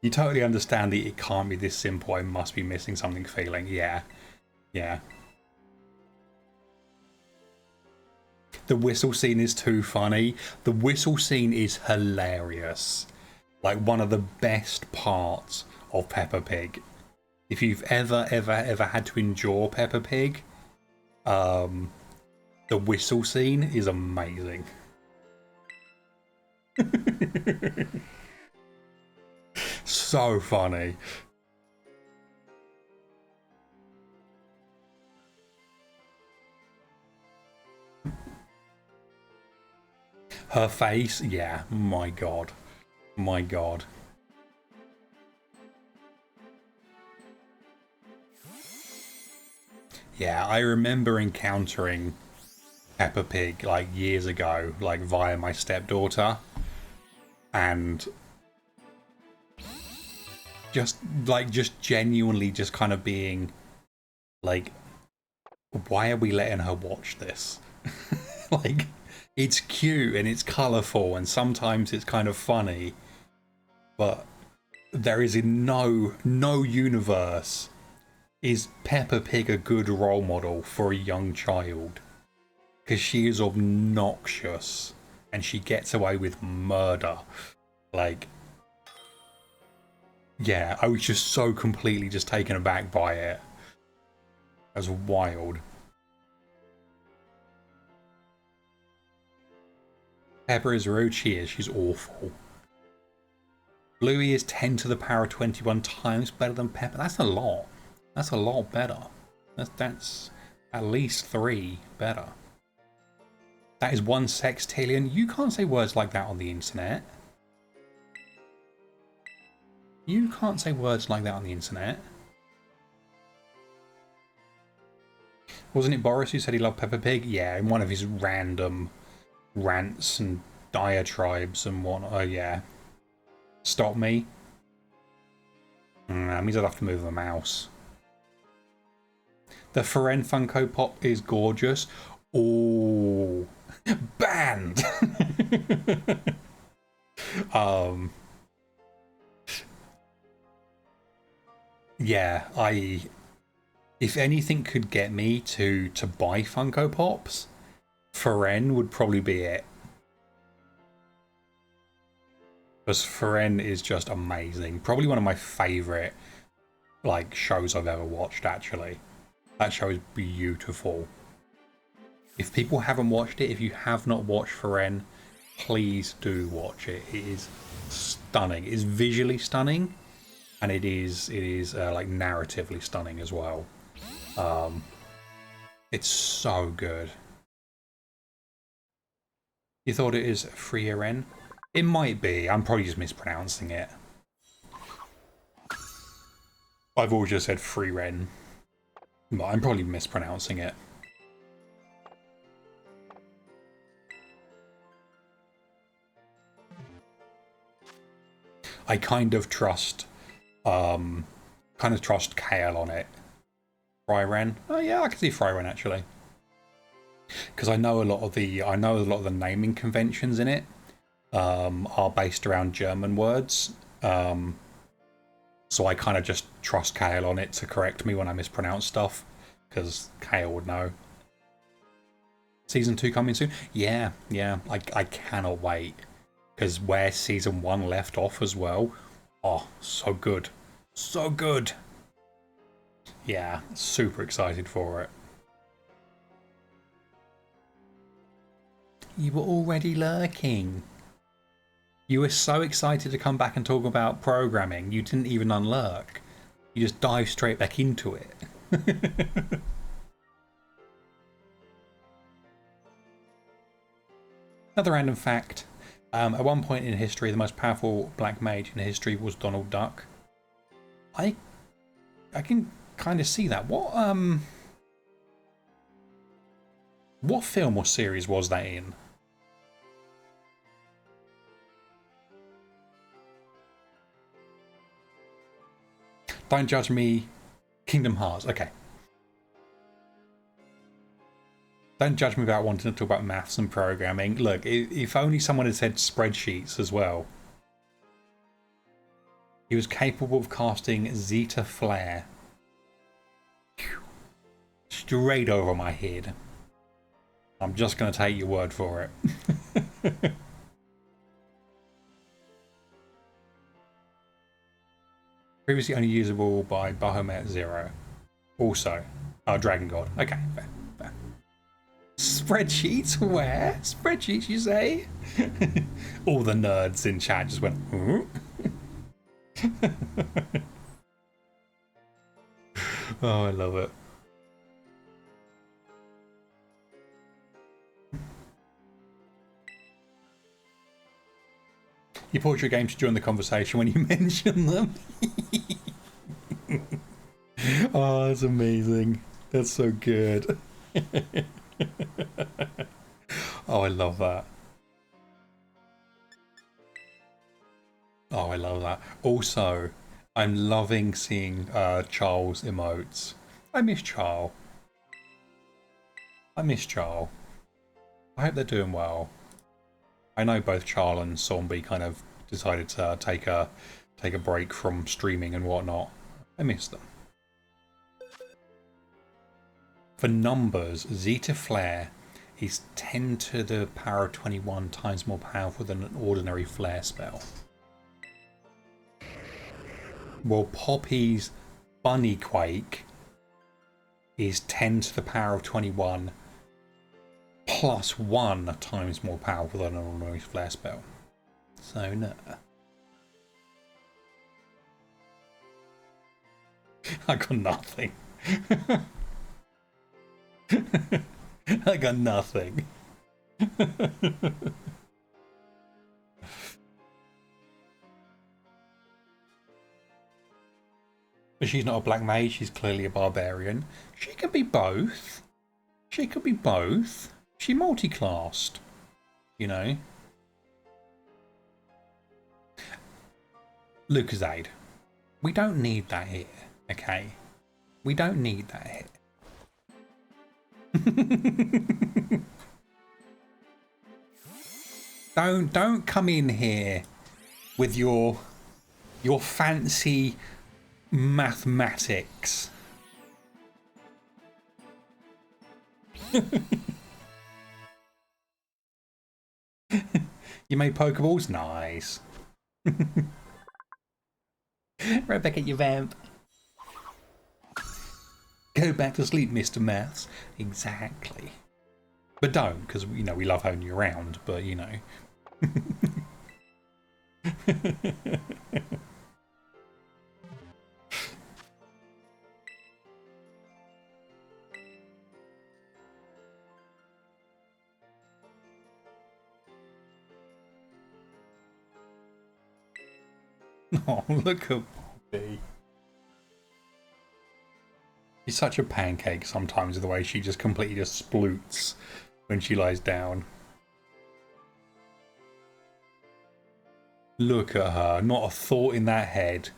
You totally understand that it can't be this simple. I must be missing something feeling. Yeah. Yeah. The whistle scene is too funny. The whistle scene is hilarious. Like one of the best parts of Peppa Pig. If you've ever had to endure Peppa Pig, the whistle scene is amazing. So funny. Her face, yeah, my god. My god. Yeah, I remember encountering Peppa Pig like years ago, like via my stepdaughter, and just genuinely just kind of being like, why are we letting her watch this? Like, it's cute and it's colourful and sometimes it's kind of funny, but there is in no universe is Peppa Pig a good role model for a young child, because she is obnoxious and she gets away with murder. Like, yeah, I was just so completely just taken aback by it. That was wild. Peppa is rude. She is. She's awful. Bluey is 10 to the power 21 times better than Peppa. That's a lot. That's a lot better. That's at least 3 better. That is 1 sextillion. You can't say words like that on the internet. You can't say words like that on the internet. Wasn't it Boris who said he loved Peppa Pig? Yeah, in one of his random rants and diatribes and whatnot. Oh, yeah. Stop me. That means I'd have to move the mouse. The Firen Funko Pop is gorgeous. Oh, banned. Yeah, if anything could get me to buy Funko Pops, Firen would probably be it. Because Firen is just amazing. Probably one of my favourite like shows I've ever watched, actually. That show is beautiful. If people haven't watched it, if you have not watched Firen, please do watch it. It is stunning. It is visually stunning, and it is like narratively stunning as well. It's so good. You thought it is Frieren? It might be. I'm probably just mispronouncing it. I've always just said Frieren, but I'm probably mispronouncing it. I kind of trust Kale on it. Frieren? Oh yeah, I can see Frieren actually. because I know a lot of the naming conventions in it are based around German words. So I kind of just trust Kale on it to correct me when I mispronounce stuff, because Kale would know. Season 2 coming soon? Yeah, I cannot wait. Because where Season 1 left off as well, oh, so good. So good. Yeah, super excited for it. You were already lurking. You were so excited to come back and talk about programming, you didn't even unlurk. You just dived straight back into it. Another random fact. At one point in history, the most powerful black mage in history was Donald Duck. I can kind of see that. What film or series was that in? Don't judge me. Kingdom Hearts. Okay. Don't judge me about wanting to talk about maths and programming. Look, if only someone had said spreadsheets as well. He was capable of casting Zeta Flare. Straight over my head. I'm just going to take your word for it. Previously only usable by Bahamut Zero. Also, Dragon God. Okay, fair. Spreadsheets? Where? Spreadsheets, you say? All the nerds in chat just went, oh, I love it. You pause your game to join the conversation when you mention them. Oh, that's amazing. That's so good. Oh, I love that. Oh, I love that. Also, I'm loving seeing Charles emotes. I miss Charles. I miss Charles. I hope they're doing well. I know both Charles and Zombie kind of decided to take a break from streaming and whatnot. I miss them. For numbers, Zeta Flare is 10 to the power of 21 times more powerful than an ordinary flare spell. While Poppy's Bunny Quake is 10 to the power of 21 plus 1 times more powerful than an ordinary flare spell. So, no. I got nothing. I got nothing. But she's not a black mage, she's clearly a barbarian. She could be both. She could be both. She multi-classed, you know. Lucasade. We don't need that here, okay? We don't need that here. Don't come in here with your fancy mathematics. You made Pokeballs? Nice. Right back at your vamp. Go back to sleep, Mr. Maths. Exactly. But don't, because, you know, we love having you around, but, you know. Oh, look at Bobby. She's such a pancake sometimes, the way she just completely just sploots when she lies down. Look at her, not a thought in that head.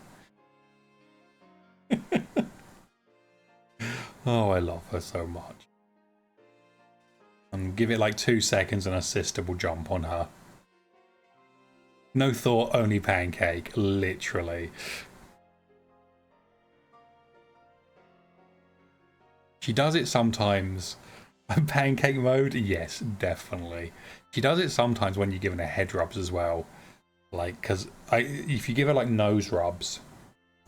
Oh, I love her so much. And give it like 2 seconds and her sister will jump on her. No thought, only pancake, literally. She does it sometimes. Pancake mode? Yes, definitely. She does it sometimes when you're giving her head rubs as well. Like, because if you give her like nose rubs,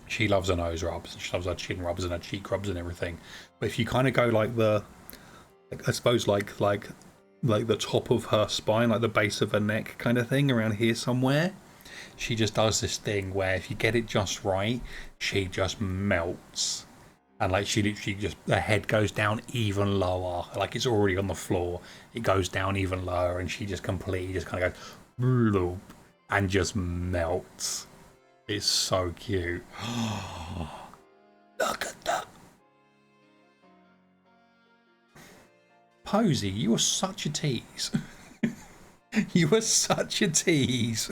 she loves her nose rubs. She loves her chin rubs and her cheek rubs and everything. But if you kind of go like I suppose like the top of her spine, like the base of her neck kind of thing, around here somewhere, she just does this thing where if you get it just right, she just melts. And like she literally just, her head goes down even lower. Like it's already on the floor. It goes down even lower and she just completely just kind of goes and just melts. It's so cute. Look at that. Posy, you are such a tease. You are such a tease.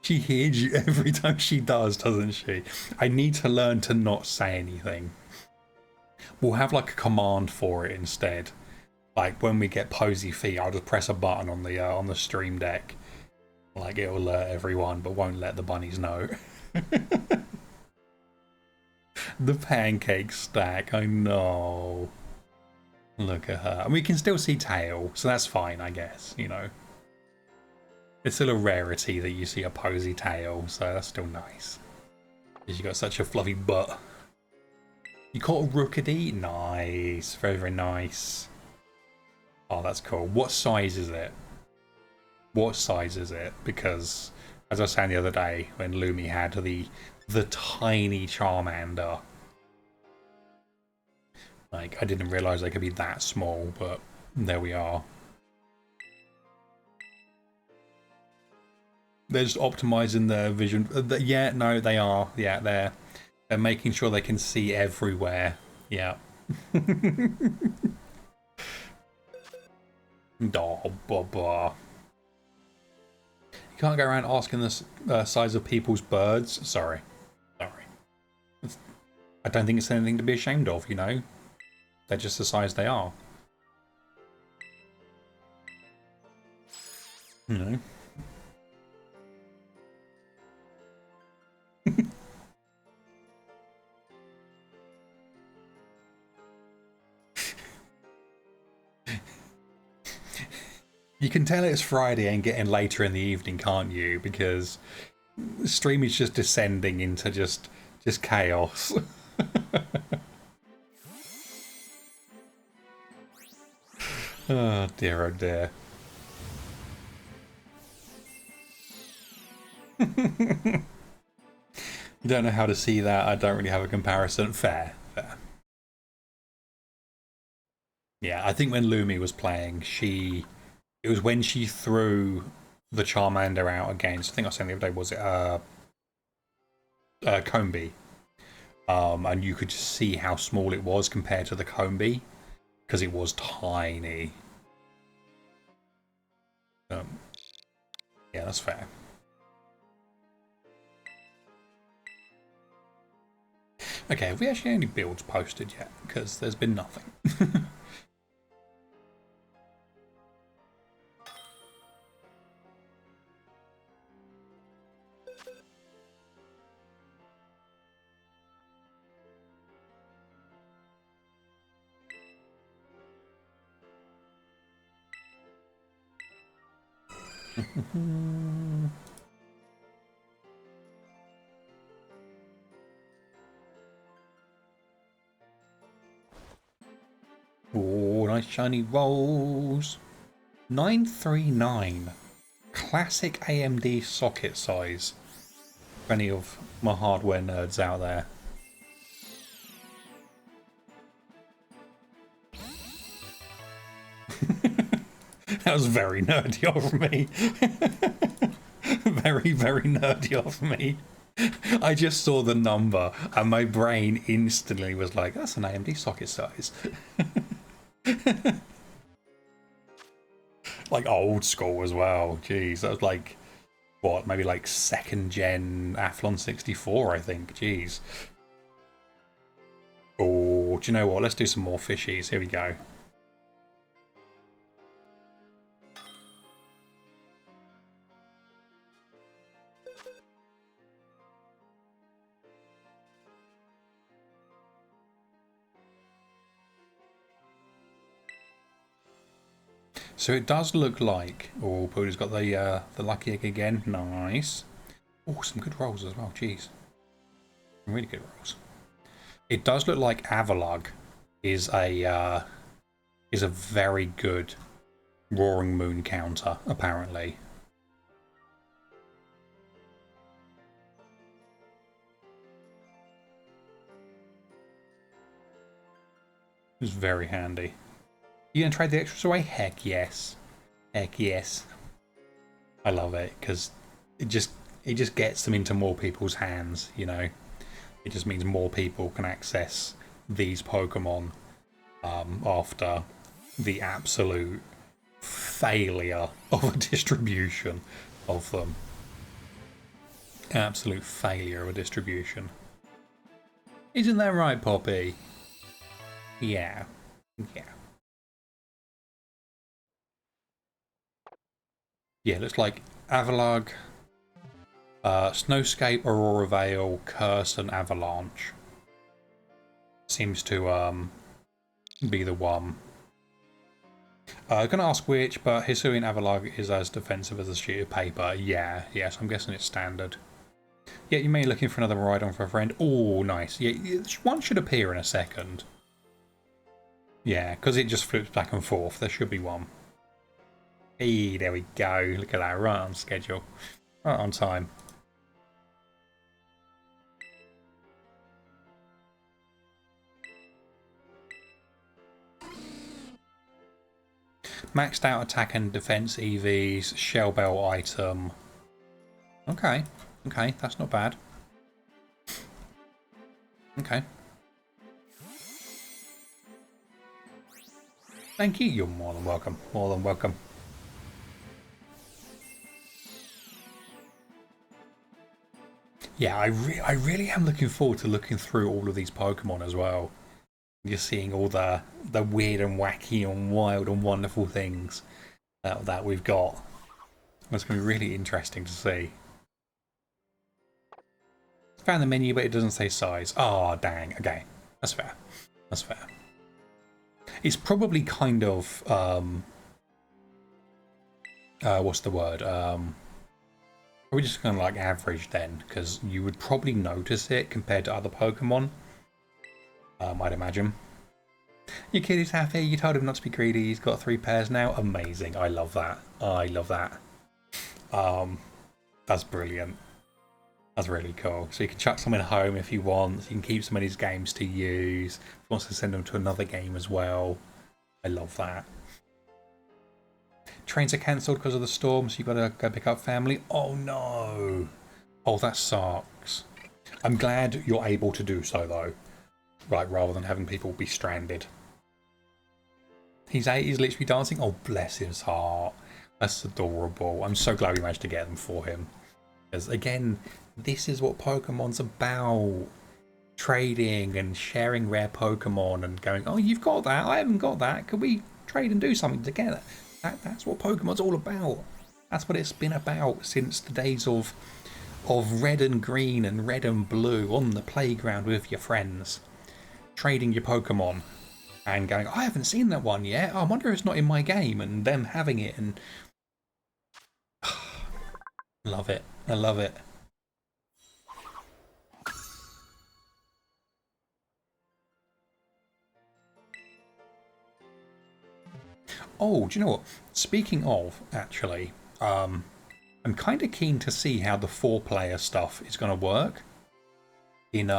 She hears you every time she does, doesn't she? I need to learn to not say anything. We'll have like a command for it instead. Like when we get Posy feet, I'll just press a button on the stream deck. Like it'll alert everyone, but won't let the bunnies know. The pancake stack, I know. Look at her. And we can still see tail, so that's fine, I guess, you know. It's still a rarity that you see a Posy tail, so that's still nice. Because you got such a fluffy butt. You caught a rookity? Nice. Very, very nice. Oh, that's cool. What size is it? What size is it? Because, as I was saying the other day, when Lumi had the tiny Charmander. Like, I didn't realise they could be that small, but there we are. They're just optimizing their vision. Yeah, no, they are. Yeah, they're making sure they can see everywhere. Yeah. Oh, blah. You can't go around asking the size of people's birds. Sorry. I don't think it's anything to be ashamed of, you know. They're just the size they are. You know. You can tell it's Friday and getting later in the evening, can't you? Because the stream is just descending into just chaos. Oh dear, oh dear. You don't know how to see that. I don't really have a comparison. Fair. Yeah, I think when Lumi was playing, it was when she threw the Charmander out against, I think I was saying the other day, was it Combee? And you could just see how small it was compared to the Combee, because it was tiny. Yeah, that's fair. Okay, have we actually any builds posted yet? Because there's been nothing. Oh, nice shiny rolls. 939. Classic AMD socket size. For any of my hardware nerds out there. That was very nerdy of me. Very, very nerdy of me. I just saw the number and my brain instantly was like, that's an AMD socket size. Like old school as well. Jeez, that was like, what, maybe like 2nd gen Athlon 64, I think. Jeez. Oh, do you know what? Let's do some more fishies. Here we go. So it does look like... Oh, Poody's got the lucky egg again. Nice. Oh, some good rolls as well. Jeez. Some really good rolls. It does look like Avalugg is a very good Roaring Moon counter, apparently. It's very handy. You gonna trade the extras away? Heck yes. Heck yes. I love it because it just gets them into more people's hands, you know. It just means more people can access these Pokemon after the absolute failure of a distribution of them. Absolute failure of a distribution. Isn't that right, Poppy? Yeah. Yeah. Yeah, looks like Avalugg, Snowscape, Aurora Veil, Curse, and Avalanche. Seems to be the one. I'm going to ask which, but Hisuian Avalugg is as defensive as a sheet of paper. Yeah, so I'm guessing it's standard. Yeah, you may be looking for another Miraidon for a friend. Oh, nice. Yeah, one should appear in a second. Yeah, because it just flips back and forth. There should be one. Hey, there we go. Look at that. Right on schedule. Right on time. Maxed out attack and defense EVs. Shell Bell item. Okay. Okay, that's not bad. Okay. Thank you. You're more than welcome. More than welcome. Yeah, I really am looking forward to looking through all of these Pokemon as well. Just seeing all the weird and wacky and wild and wonderful things that we've got. It's going to be really interesting to see. Found the menu, but it doesn't say size. Oh, dang. Okay, that's fair. That's fair. It's probably kind of what's the word? We're just kind of like average then, because you would probably notice it compared to other Pokemon. I'd imagine. Your kid is happy. You told him not to be greedy. He's got 3 pairs now. Amazing. I love that. I love that. That's brilliant. That's really cool. So you can chuck someone home if you want. You can keep some of these games to use. If you want to send them to another game as well. I love that. Trains are cancelled because of the storm, so you've got to go pick up family. Oh no. Oh, that sucks. I'm glad you're able to do so though. Right, rather than having people be stranded. He's 8, he's literally dancing. Oh, bless his heart. That's adorable. I'm so glad we managed to get them for him. Because again, this is what Pokemon's about. Trading and sharing rare Pokemon and going, oh, you've got that, I haven't got that. Could we trade and do something together? That's what Pokemon's all about. That's what it's been about since the days of red and green and red and blue on the playground with your friends. Trading your Pokemon and going, I haven't seen that one yet. I wonder if it's not in my game, and them having it. And love it. I love it. Oh, do you know what? Speaking of, actually, I'm kind of keen to see how the 4-player stuff is going to work in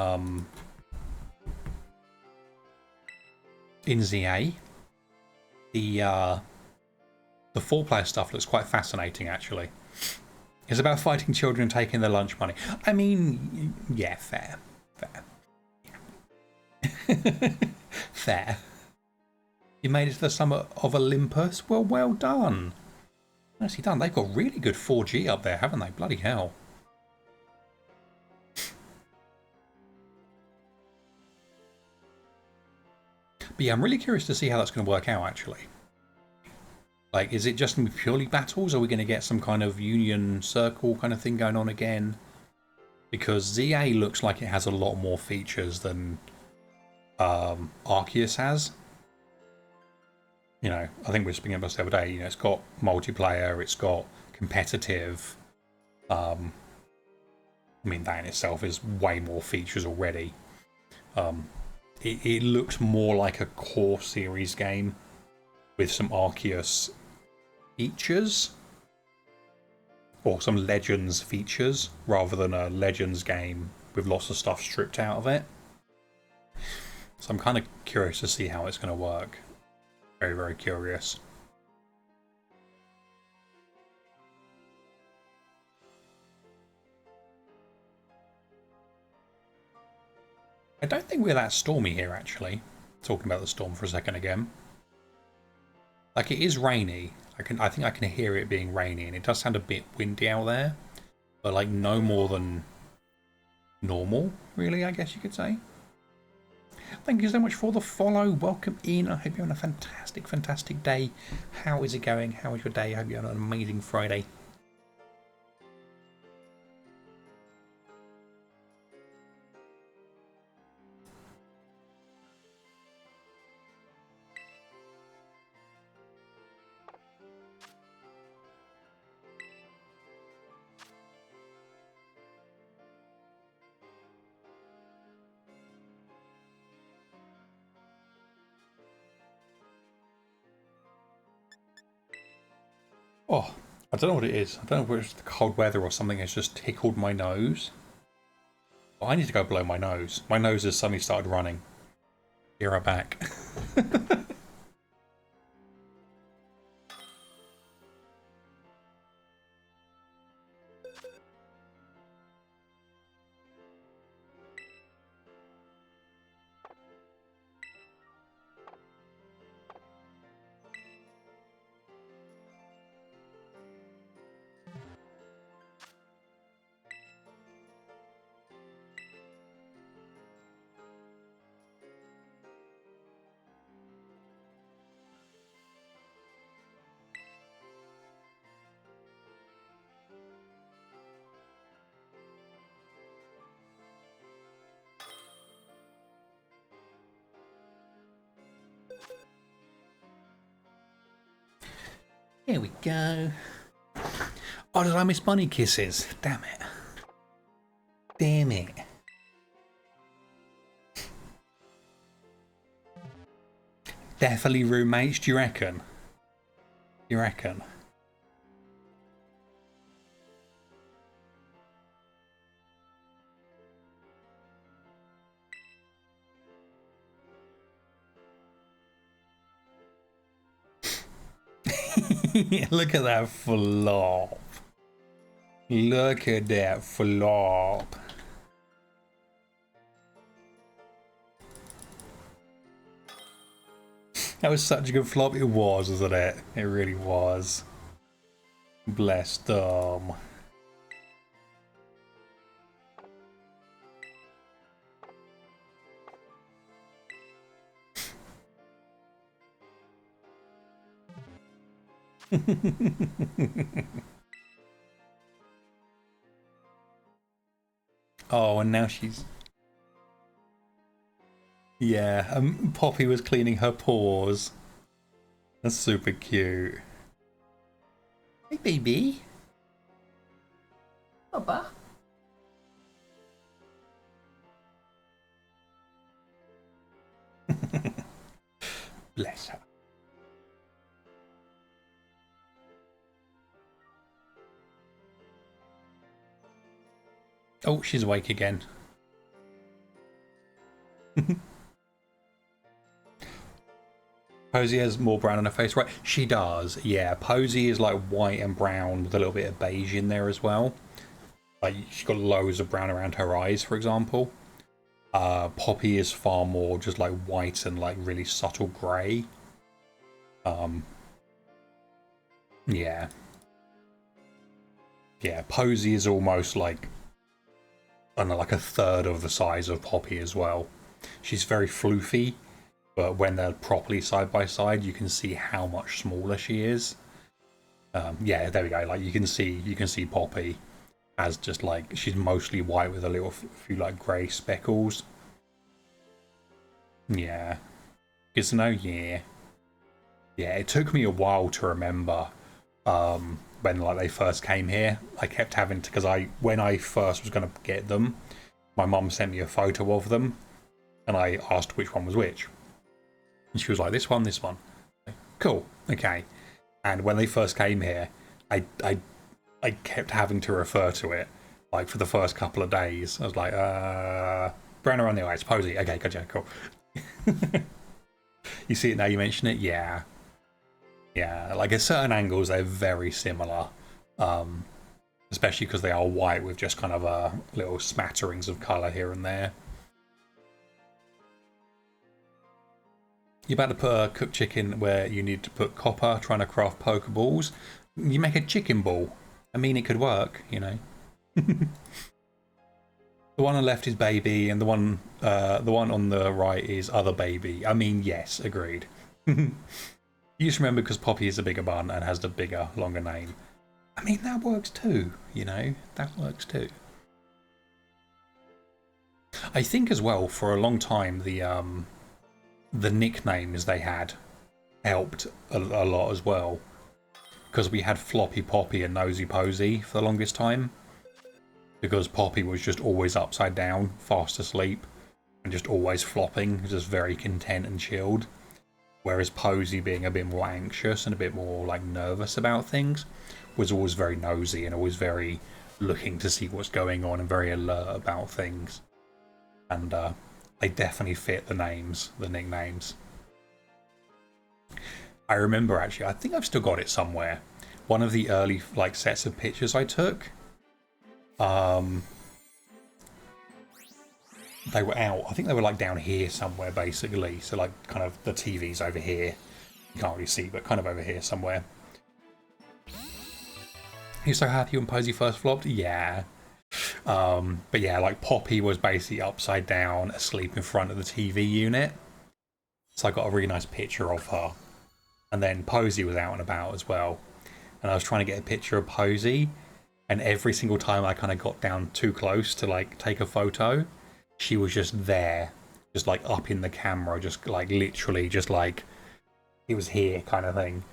ZA. The 4-player stuff looks quite fascinating, actually. It's about fighting children and taking their lunch money. I mean, yeah, fair. Yeah. Fair. You made it to the summit of Olympus? Well done. Nicely done. They've got really good 4G up there, haven't they? Bloody hell. But yeah, I'm really curious to see how that's going to work out, actually. Like, is it just going to be purely battles? Or are we going to get some kind of Union Circle kind of thing going on again? Because ZA looks like it has a lot more features than Arceus has. You know, I think we were speaking about this the other day. You know, it's got multiplayer, it's got competitive. I mean, that in itself is way more features already. It looks more like a core series game with some Arceus features, or some Legends features, rather than a Legends game with lots of stuff stripped out of it. So I'm kind of curious to see how it's going to work. Very, very curious. I don't think we're that stormy here, actually. Talking about the storm for a second again. Like, it is rainy. I think I can hear it being rainy, and it does sound a bit windy out there. But, like, no more than normal, really, I guess you could say. Thank you so much for the follow. Welcome in. I hope you're having a fantastic, fantastic day. How is it going? How is your day? I hope you're on an amazing Friday. Oh, I don't know what it is. I don't know whether it's the cold weather or something has just tickled my nose. Oh, I need to go blow my nose. My nose has suddenly started running. Here I'm back. Here we go. Oh, did I miss bunny kisses? Damn it. Damn it. Definitely roommates, do you reckon? You reckon? Look at that flop. Look at that flop. That was such a good flop. It was, wasn't it? It really was. Bless them. Oh, and now she's... Yeah, Poppy was cleaning her paws. That's super cute. Hey, baby. Papa. Bless her. Oh, she's awake again. Posey has more brown on her face, right? She does, yeah. Posey is like white and brown with a little bit of beige in there as well. Like, she's got loads of brown around her eyes, for example. Poppy is far more just like white and like really subtle grey. Yeah. Yeah, Posey is almost like, I don't know, like a third of the size of Poppy as well. She's very floofy, but when they're properly side by side, you can see how much smaller she is. Yeah, there we go. Like, you can see Poppy as just like, she's mostly white with a little few like grey speckles. Yeah. Good to know, yeah. Yeah, it took me a while to remember when like they first came here. I kept having to, because when I first was going to get them, my mum sent me a photo of them, and I asked which one was which, and she was like, "This one, this one." Cool, okay. And when they first came here, I kept having to refer to it like for the first couple of days. I was like, Brenner on the ice, Posey. Okay, gotcha, cool. You see it now, you mention it? Yeah. Yeah, like at certain angles, they're very similar. Especially because they are white with just kind of little smatterings of colour here and there. You're about to put a cooked chicken where you need to put copper, trying to craft pokeballs. You make a chicken ball. I mean, it could work, you know. The one on the left is baby, and the one on the right is other baby. I mean, yes, agreed. You just remember because Poppy is a bigger bun and has the bigger, longer name. I mean, that works too, you know. That works too. I think as well, for a long time, the nicknames they had helped a lot as well. Because we had Floppy Poppy and Nosy Posy for the longest time. Because Poppy was just always upside down, fast asleep, and just always flopping, just very content and chilled. Whereas Posy, being a bit more anxious and a bit more like nervous about things, was always very nosy and always very looking to see what's going on and very alert about things. And they definitely fit the names, the nicknames. I remember actually, I think I've still got it somewhere. One of the early like sets of pictures I took. They were out. I think they were like down here somewhere, basically. So like kind of the TV's over here. You can't really see, but kind of over here somewhere. You're so happy when Posy first flopped? Yeah. But yeah, like Poppy was basically upside down, asleep in front of the TV unit. So I got a really nice picture of her. And then Posy was out and about as well. And I was trying to get a picture of Posy. And every single time I kind of got down too close to like take a photo, she was just there, just like up in the camera, just like literally just like it was here kind of thing.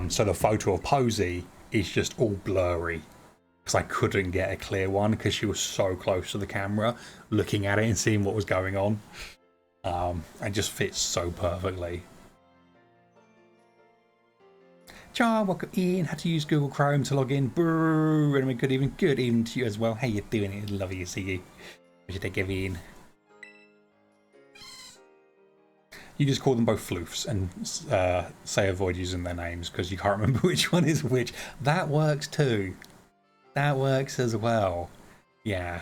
So the photo of Posy is just all blurry because I couldn't get a clear one because she was so close to the camera looking at it and seeing what was going on. And just fits so perfectly. Char, welcome in. Had to use Google Chrome to log in. Brrr, and good evening to you as well. How you doing? It's lovely to see you. We should take in. You just call them both floofs and say avoid using their names because you can't remember which one is which. That works too. That works as well. Yeah.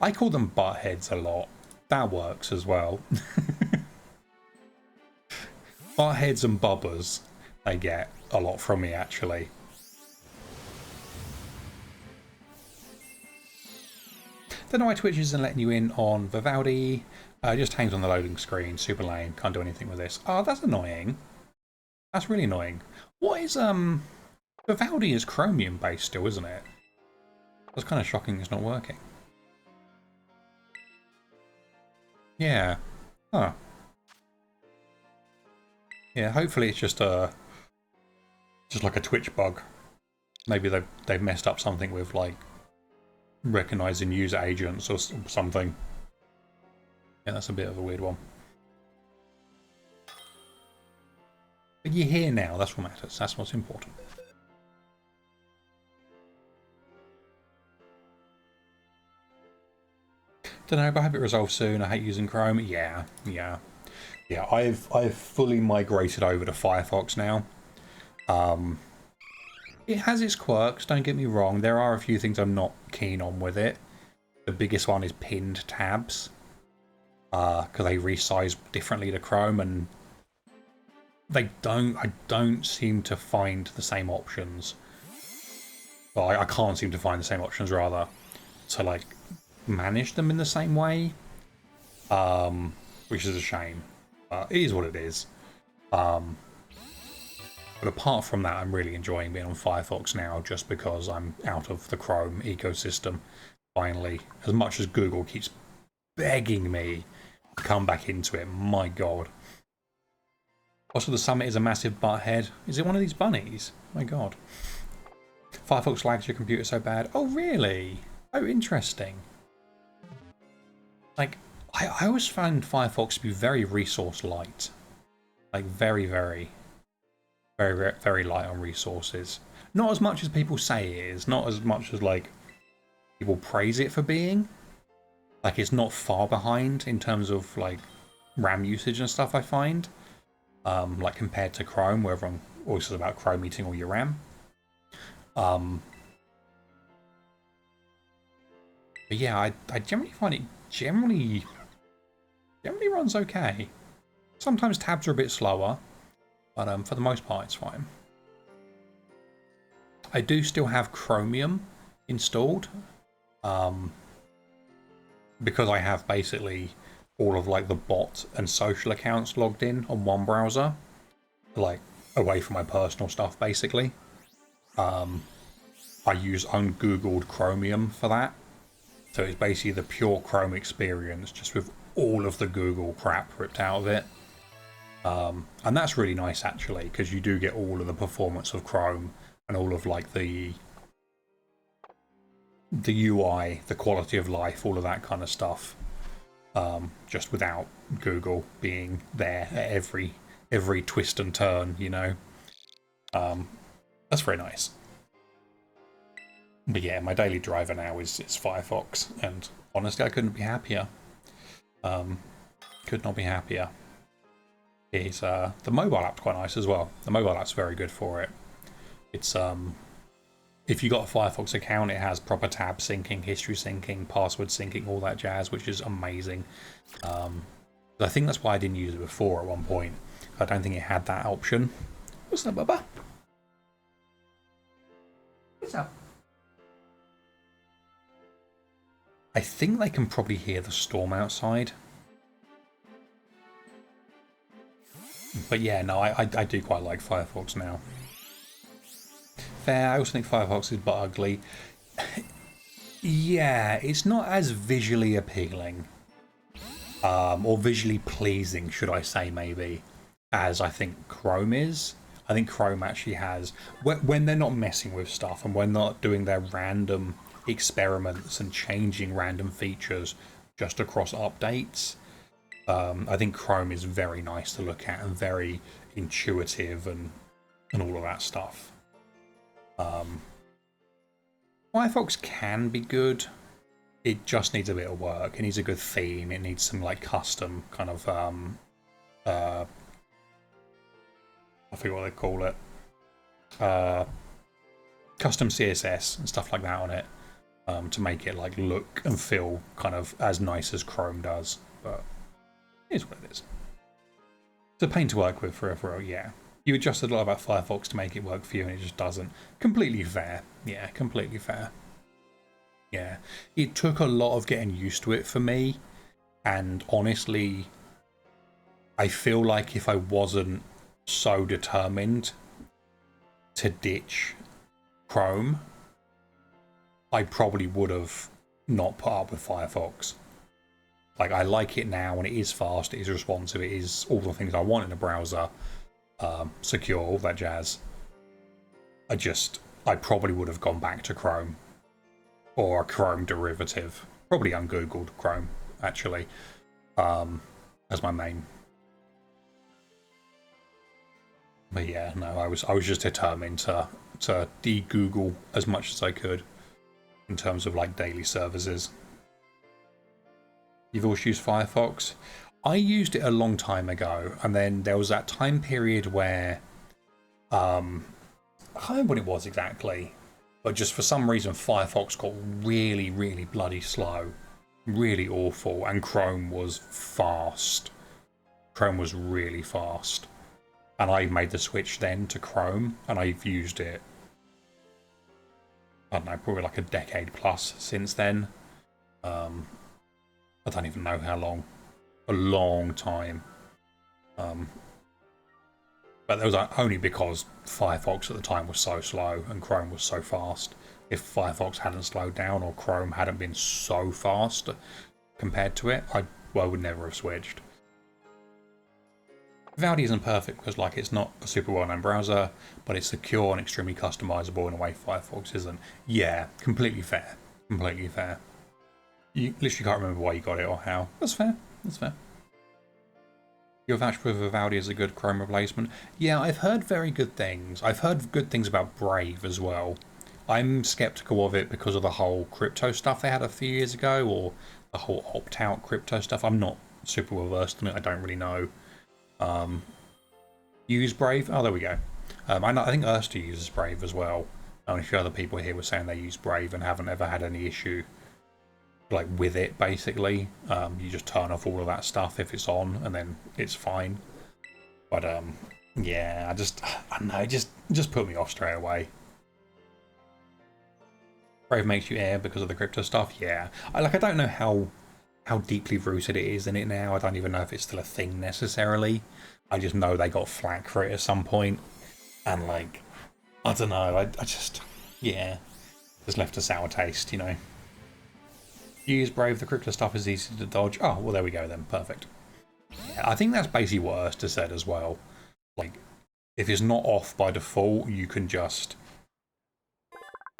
I call them buttheads a lot. That works as well. Buttheads and bubbers, they get a lot from me actually. Don't know why Twitch isn't letting you in on Vivaldi. Just hangs on the loading screen. Super lame. Can't do anything with this. Oh, that's annoying. That's really annoying. What is Vivaldi is Chromium based still, isn't it? That's kind of shocking. It's not working. Yeah. Huh. Yeah. Hopefully it's just like a Twitch bug. Maybe they've messed up something with like recognizing user agents or something. Yeah, that's a bit of a weird one. But you're here now, that's what matters. That's what's important. Don't know, but I hope it resolves soon. I hate using Chrome. Yeah. I've fully migrated over to Firefox now. It has its quirks, don't get me wrong. There are a few things I'm not keen on with it. The biggest one is pinned tabs. Because they resize differently to Chrome and I don't seem to find the same options. Well, I can't seem to find the same options rather to like manage them in the same way. Which is a shame. It is what it is. But apart from that, I'm really enjoying being on Firefox now just because I'm out of the Chrome ecosystem. Finally, as much as Google keeps begging me to come back into it, my god. Also, the Summit is a massive butthead. Is it one of these bunnies? My god. Firefox lags your computer so bad. Oh, really? Oh, interesting. Like, I always found Firefox to be very resource light. Like, very, very light on resources. Not as much as people say it is. Not as much as, like, people praise it for being. Like, it's not far behind in terms of, like, RAM usage and stuff, I find. Like, compared to Chrome, where everyone always says about Chrome eating all your RAM. But yeah, I generally find it generally runs okay. Sometimes tabs are a bit slower, but for the most part it's fine. I do still have Chromium installed, because I have basically all of like the bot and social accounts logged in on one browser, like away from my personal stuff basically. I use ungoogled Chromium for that. So it's basically the pure Chrome experience, just with all of the Google crap ripped out of it. And that's really nice actually, because you do get all of the performance of Chrome and all of like the UI, the quality of life, all of that kind of stuff. Just without Google being there at every twist and turn, you know. That's very nice. But yeah, my daily driver now is Firefox, and honestly, I couldn't be happier. Could not be happier. It's the mobile app's quite nice as well. The mobile app's very good for it. It's if you got a Firefox account, it has proper tab syncing, history syncing, password syncing, all that jazz, which is amazing. I think that's why I didn't use it before at one point. I don't think it had that option. What's up, Bubba? What's up? I think they can probably hear the storm outside. But yeah, no, I do quite like Firefox now. Fair, I also think Firefox is but ugly. Yeah, it's not as visually appealing. Or visually pleasing, should I say, maybe, as I think Chrome is. I think Chrome actually has, when they're not messing with stuff and when they're not doing their random experiments and changing random features just across updates, I think Chrome is very nice to look at and very intuitive and all of that stuff. Firefox can be good. It just needs a bit of work. It needs a good theme. It needs some like custom kind of I forget what they call it. Custom CSS and stuff like that on it, to make it like look and feel kind of as nice as Chrome does. But it is what it is. It's a pain to work with for yeah. You adjusted a lot about Firefox to make it work for you, and it just doesn't. Completely fair. Yeah, completely fair. Yeah, it took a lot of getting used to it for me, and honestly, I feel like if I wasn't so determined to ditch Chrome, I probably would have not put up with Firefox. Like, I like it now, and it is fast, it is responsive, it is all the things I want in a browser, secure, all that jazz. I probably would have gone back to Chrome, or a Chrome derivative, probably ungoogled Chrome, actually, as my main. But yeah, no, I was just determined to de-Google as much as I could in terms of like daily services. You've always used Firefox? I used it a long time ago, and then there was that time period where I don't know what it was exactly, but just for some reason Firefox got really, really bloody slow, really awful, and Chrome was fast. Chrome was really fast. And I made the switch then to Chrome, and I've used it, I don't know, probably like a decade plus since then. I don't even know how long. A long time. But that was only because Firefox at the time was so slow and Chrome was so fast. If Firefox hadn't slowed down or Chrome hadn't been so fast compared to it, I would never have switched. Vivaldi isn't perfect because like it's not a super well-known browser, but it's secure and extremely customizable in a way Firefox isn't. Yeah, completely fair. Completely fair. You literally can't remember why you got it or how. That's fair. That's fair. Your vouch for Vivaldi is a good Chrome replacement. Yeah, I've heard very good things. I've heard good things about Brave as well. I'm skeptical of it because of the whole crypto stuff they had a few years ago, or the whole opt-out crypto stuff. I'm not super well versed in it. I don't really know. Use Brave? Oh, there we go. I think Erster uses Brave as well. And a few other people here were saying they use Brave and haven't ever had any issue like with it. Basically, you just turn off all of that stuff if it's on, and then it's fine. But yeah, I don't know, just put me off straight away. Brave makes you air because of the crypto stuff. Yeah, I don't know how deeply rooted it is in it now. I don't even know if it's still a thing necessarily. I just know they got flack for it at some point, and like, I don't know. I just, yeah, just left a sour taste, you know. Use Brave. The crypto stuff is easy to dodge. Oh, well, there we go then. Perfect. Yeah, I think that's basically what Erster said as well. Like, if it's not off by default, you can just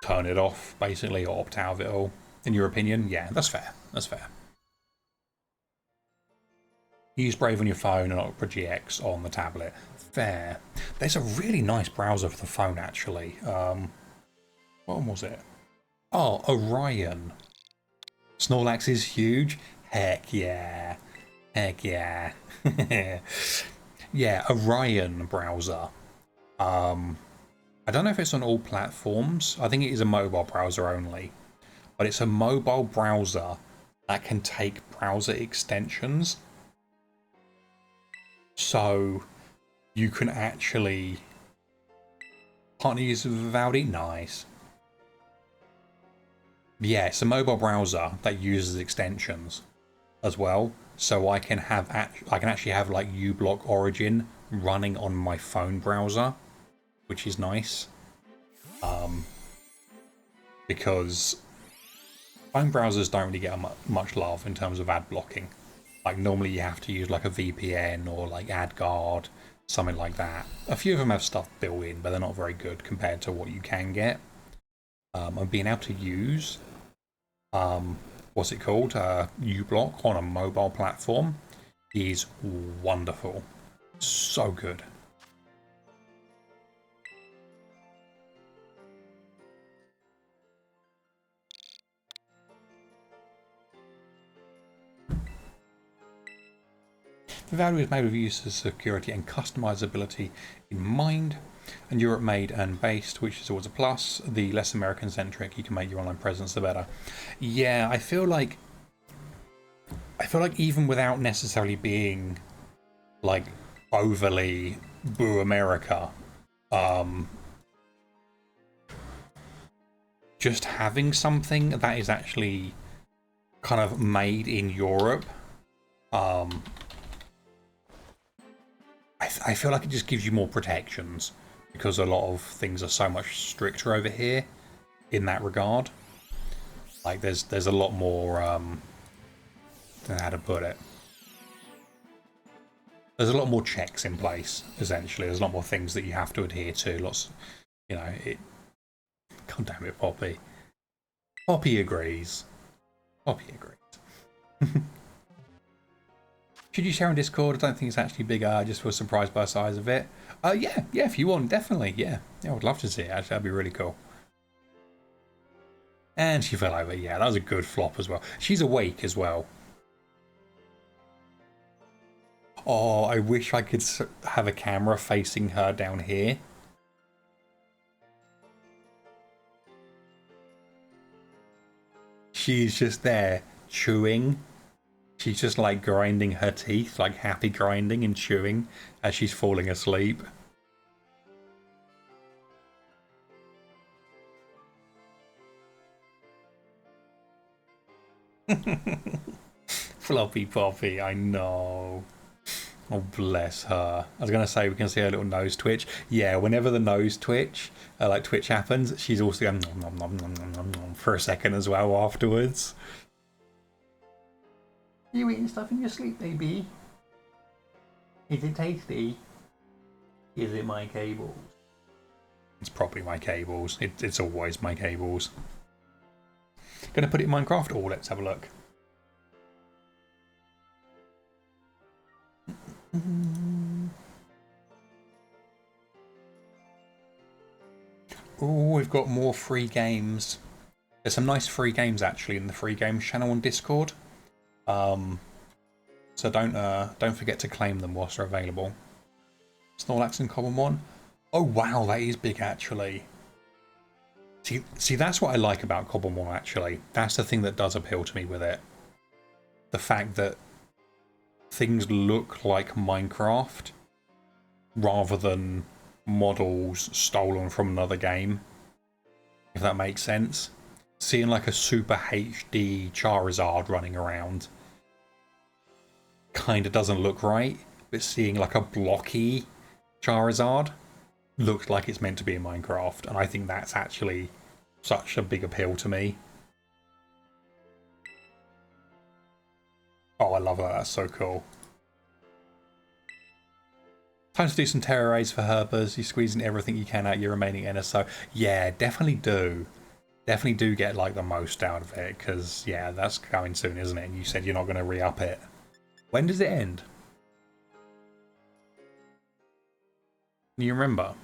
turn it off, basically, or opt out of it all. In your opinion, yeah, that's fair. That's fair. Use Brave on your phone and Opera GX on the tablet. Fair. There's a really nice browser for the phone, actually. What one was it? Oh, Orion. Snorlax is huge? Heck yeah. Heck yeah. Yeah, Orion browser. I don't know if it's on all platforms. I think it is a mobile browser only. But it's a mobile browser that can take browser extensions. So you can actually partner use of Vivaldi. Nice. Yeah, it's a mobile browser that uses extensions as well. So I can actually have like uBlock Origin running on my phone browser, which is nice. Because phone browsers don't really get much love in terms of ad blocking. Like normally you have to use like a VPN or like AdGuard, something like that. A few of them have stuff built in, but they're not very good compared to what you can get. And being able to use, what's it called, uBlock on a mobile platform is wonderful. So good. The value is made with user security and customizability in mind, and Europe made and based, which is always a plus. The less American centric you can make your online presence, the better. Yeah, I feel like even without necessarily being like overly boo America, just having something that is actually kind of made in Europe, I feel like it just gives you more protections because a lot of things are so much stricter over here in that regard. Like there's a lot more how to put it. There's a lot more checks in place, essentially. There's a lot more things that you have to adhere to. Lots, you know, it. God damn it, Poppy. Poppy agrees. Poppy agrees. Should you share on Discord? I don't think it's actually bigger. I just was surprised by the size of it. Yeah, if you want, definitely. Yeah, I would love to see it. Actually, that'd be really cool. And she fell over. Yeah, that was a good flop as well. She's awake as well. Oh, I wish I could have a camera facing her down here. She's just there chewing. She's just like grinding her teeth, like happy grinding and chewing as she's falling asleep. Floppy Poppy, I know. Oh, bless her. I was going to say we can see her little nose twitch. Yeah, whenever the nose twitch, like twitch happens, she's also going nom, nom, nom, nom, nom, nom, for a second as well afterwards. You eating stuff in your sleep, baby? Is it tasty? Is it my cables? It's probably my cables. It's always my cables. Gonna put it in Minecraft? Oh, let's have a look. Oh, we've got more free games. There's some nice free games actually in the free games channel on Discord. So don't forget to claim them whilst they're available. Snorlax and Cobblemon. Oh wow, that is big actually. See, that's what I like about Cobblemon actually. That's the thing that does appeal to me with it. The fact that things look like Minecraft rather than models stolen from another game. If that makes sense. Seeing like a super HD Charizard running around kind of doesn't look right, but seeing like a blocky Charizard looks like it's meant to be in Minecraft, and I think that's actually such a big appeal to me. Oh, I love that. That's so cool. Time to do some terror rays for Herbers. You're squeezing everything you can out your remaining NSO. Yeah, definitely do. Definitely do get like the most out of it, because yeah, that's coming soon, isn't it? And you said you're not going to re-up it. When does it end? Can you remember?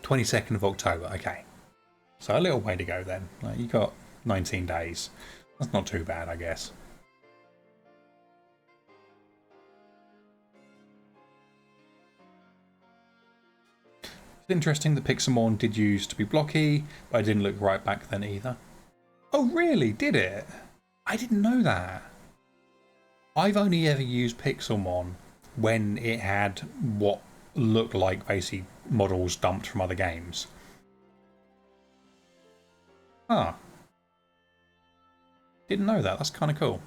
22nd of October. Okay. So a little way to go then. Like, you got 19 days. That's not too bad, I guess. It's interesting that Pixelmon did use to be blocky, but it didn't look right back then either. Oh really? Did it? I didn't know that. I've only ever used Pixelmon when it had what looked like basically models dumped from other games. Huh. Didn't know that. That's kind of cool.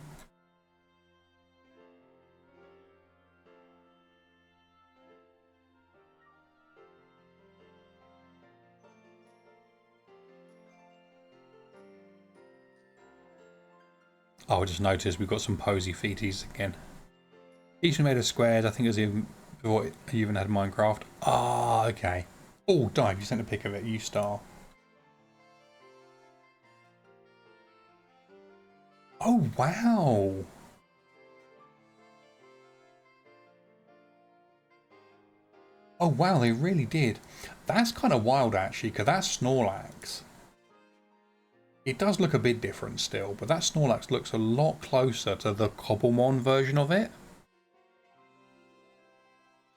Oh, I just noticed we've got some posy feeties again. Each made of squares. I think it was even before you even had Minecraft. Ah, okay. Oh, Dive, you sent a pic of it. You star. Oh, wow. Oh, wow, they really did. That's kind of wild, actually, because that's Snorlax. It does look a bit different still, but that Snorlax looks a lot closer to the Cobblemon version of it.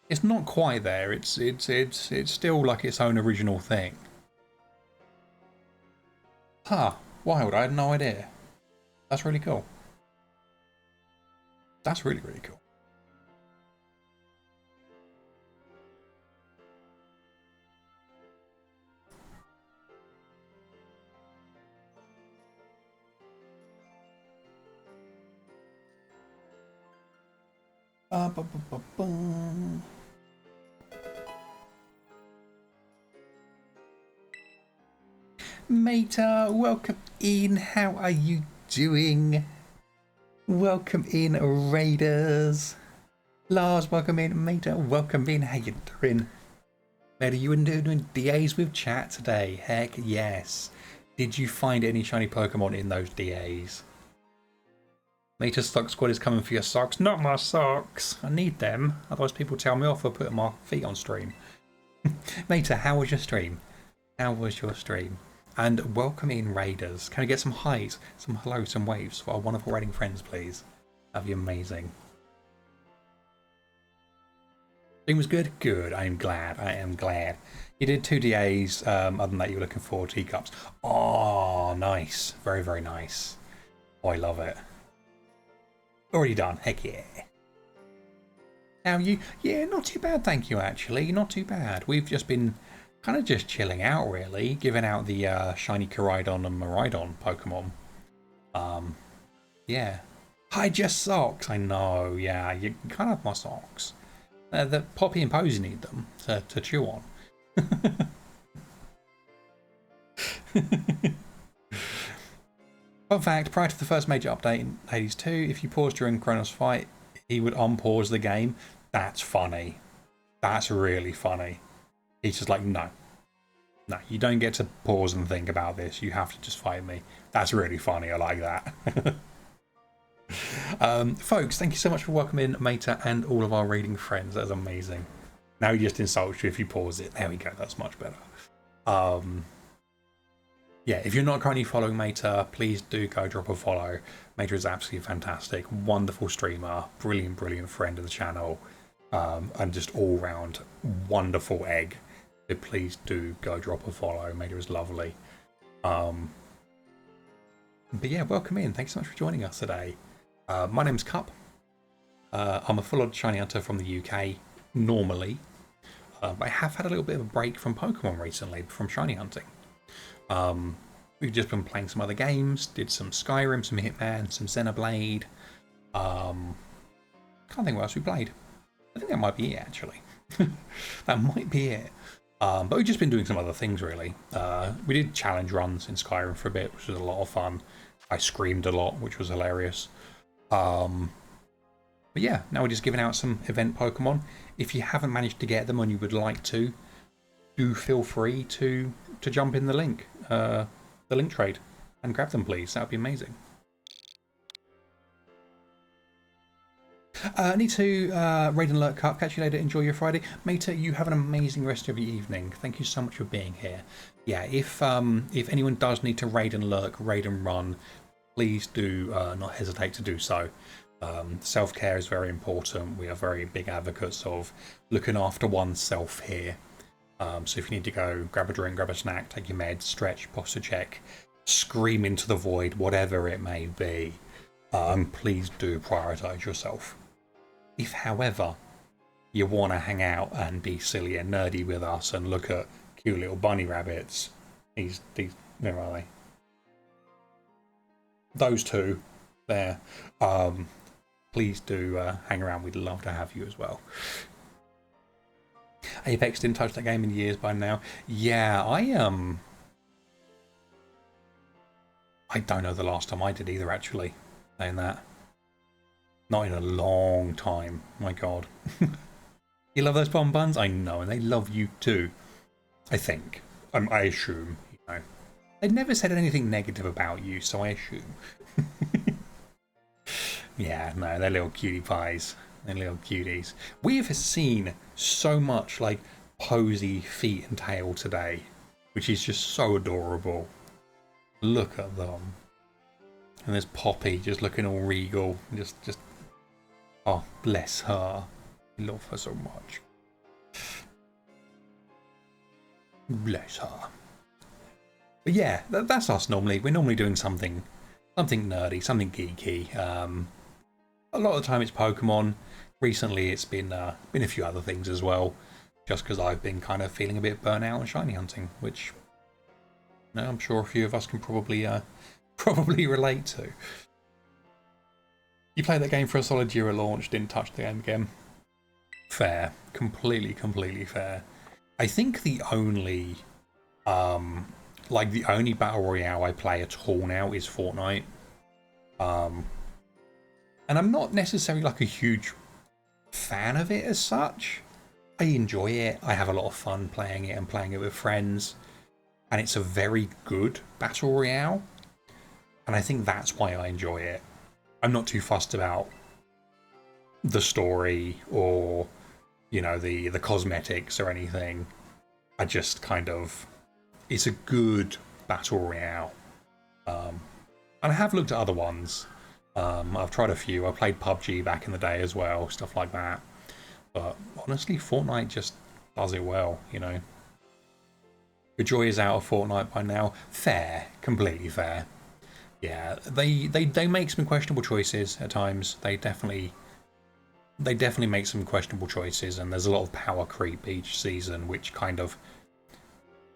It's not quite there. It's still like its own original thing. Huh, wild. I had no idea. That's really cool. That's really, really cool. Meta, welcome in. How are you doing? Welcome in, Raiders. Lars, welcome in. Meta, welcome in. How you doing? Meta, you were doing DAs with chat today. Heck yes. Did you find any shiny Pokemon in those DAs? Meta Stock Squad is coming for your socks. Not my socks. I need them. Otherwise people tell me off for putting my feet on stream. Meta, how was your stream? How was your stream? And welcome in, Raiders. Can we get some highs, some hellos, some waves for our wonderful raiding friends, please? That'd be amazing. Stream was good? Good. I am glad. I am glad. You did 2 DAs. Other than that, you were looking for teacups. Oh, nice. Very, very nice. Oh, I love it. Already done. Heck yeah. How are you? Yeah, not too bad, thank you, actually. Not too bad. We've just been kind of just chilling out, really. Giving out the shiny KORAIDON and MIRAIDON Pokemon. Yeah. Hi, just socks. I know, yeah. You can't have my socks. The Poppy and Posy need them to chew on. Fun fact, prior to the first major update in Hades 2, if you paused during Kronos' fight, he would unpause the game. That's funny. That's really funny. He's just like, no. No, you don't get to pause and think about this. You have to just fight me. That's really funny. I like that. Folks, thank you so much for welcoming Meta and all of our raiding friends. That's amazing. Now he just insults you if you pause it. There we go. That's much better. Yeah, if you're not currently following Meta, please do go drop a follow. Meta is absolutely fantastic. Wonderful streamer. Brilliant, brilliant friend of the channel. And just all round wonderful egg. So please do go drop a follow. Meta is lovely. But yeah, welcome in. Thanks so much for joining us today. My name's Cup. I'm a full-on shiny hunter from the UK, normally. But I have had a little bit of a break from Pokemon recently, from shiny hunting. We've just been playing some other games, did some Skyrim, some Hitman, some Xenoblade. Can't think what else we played. I think that might be it, actually. That might be it. But we've just been doing some other things, really. We did challenge runs in Skyrim for a bit, which was a lot of fun. I screamed a lot, which was hilarious. But yeah, now we're just giving out some event Pokemon. If you haven't managed to get them and you would like to, do feel free to jump in the link trade, and grab them, please. That would be amazing. Need to raid and alert Cup. Catch you later. Enjoy your Friday. Meta, you have an amazing rest of your evening. Thank you so much for being here. Yeah, if anyone does need to raid and lurk, raid and run, please do not hesitate to do so. Self-care is very important. We are very big advocates of looking after oneself here. So if you need to go grab a drink, grab a snack, take your meds, stretch, posture check, scream into the void, whatever it may be, please do prioritise yourself. If, however, you want to hang out and be silly and nerdy with us and look at cute little bunny rabbits, these where are they? Those two there. Please do hang around. We'd love to have you as well. Apex didn't touch that game in years by now. Yeah, I don't know the last time I did either, actually. Saying that. Not in a long time. My God. You love those bonbons? I know, and they love you too. I think. I assume. You know. They've never said anything negative about you, so I assume. Yeah, no, they're little cutie pies. They're little cuties. We have seen so much like posy feet and tail today, which is just so adorable. Look at them. And there's Poppy just looking all regal. Just oh, bless her. I love her so much. Bless her. But yeah, that's us normally. We're normally doing something nerdy, something geeky. A lot of the time it's Pokemon. Recently it's been a few other things as well, just because I've been kind of feeling a bit burnt out on shiny hunting, which you know, I'm sure a few of us can probably relate to. You played that game for a solid year at launch, didn't touch the game again. Fair. Completely fair. I think the only the only battle royale I play at all now is Fortnite. And I'm not necessarily like a huge fan of it as such. I enjoy it. I have a lot of fun playing it and playing it with friends. And it's a very good battle royale. And I think that's why I enjoy it. I'm not too fussed about the story or, you know, the cosmetics or anything. I just kind of, it's a good battle royale. And I have looked at other ones. I've tried a few. I played PUBG back in the day as well, stuff like that. But honestly, Fortnite just does it well, you know. The joy is out of Fortnite by now. Fair, completely fair. Yeah, they make some questionable choices at times. They definitely make some questionable choices, and there's a lot of power creep each season, which kind of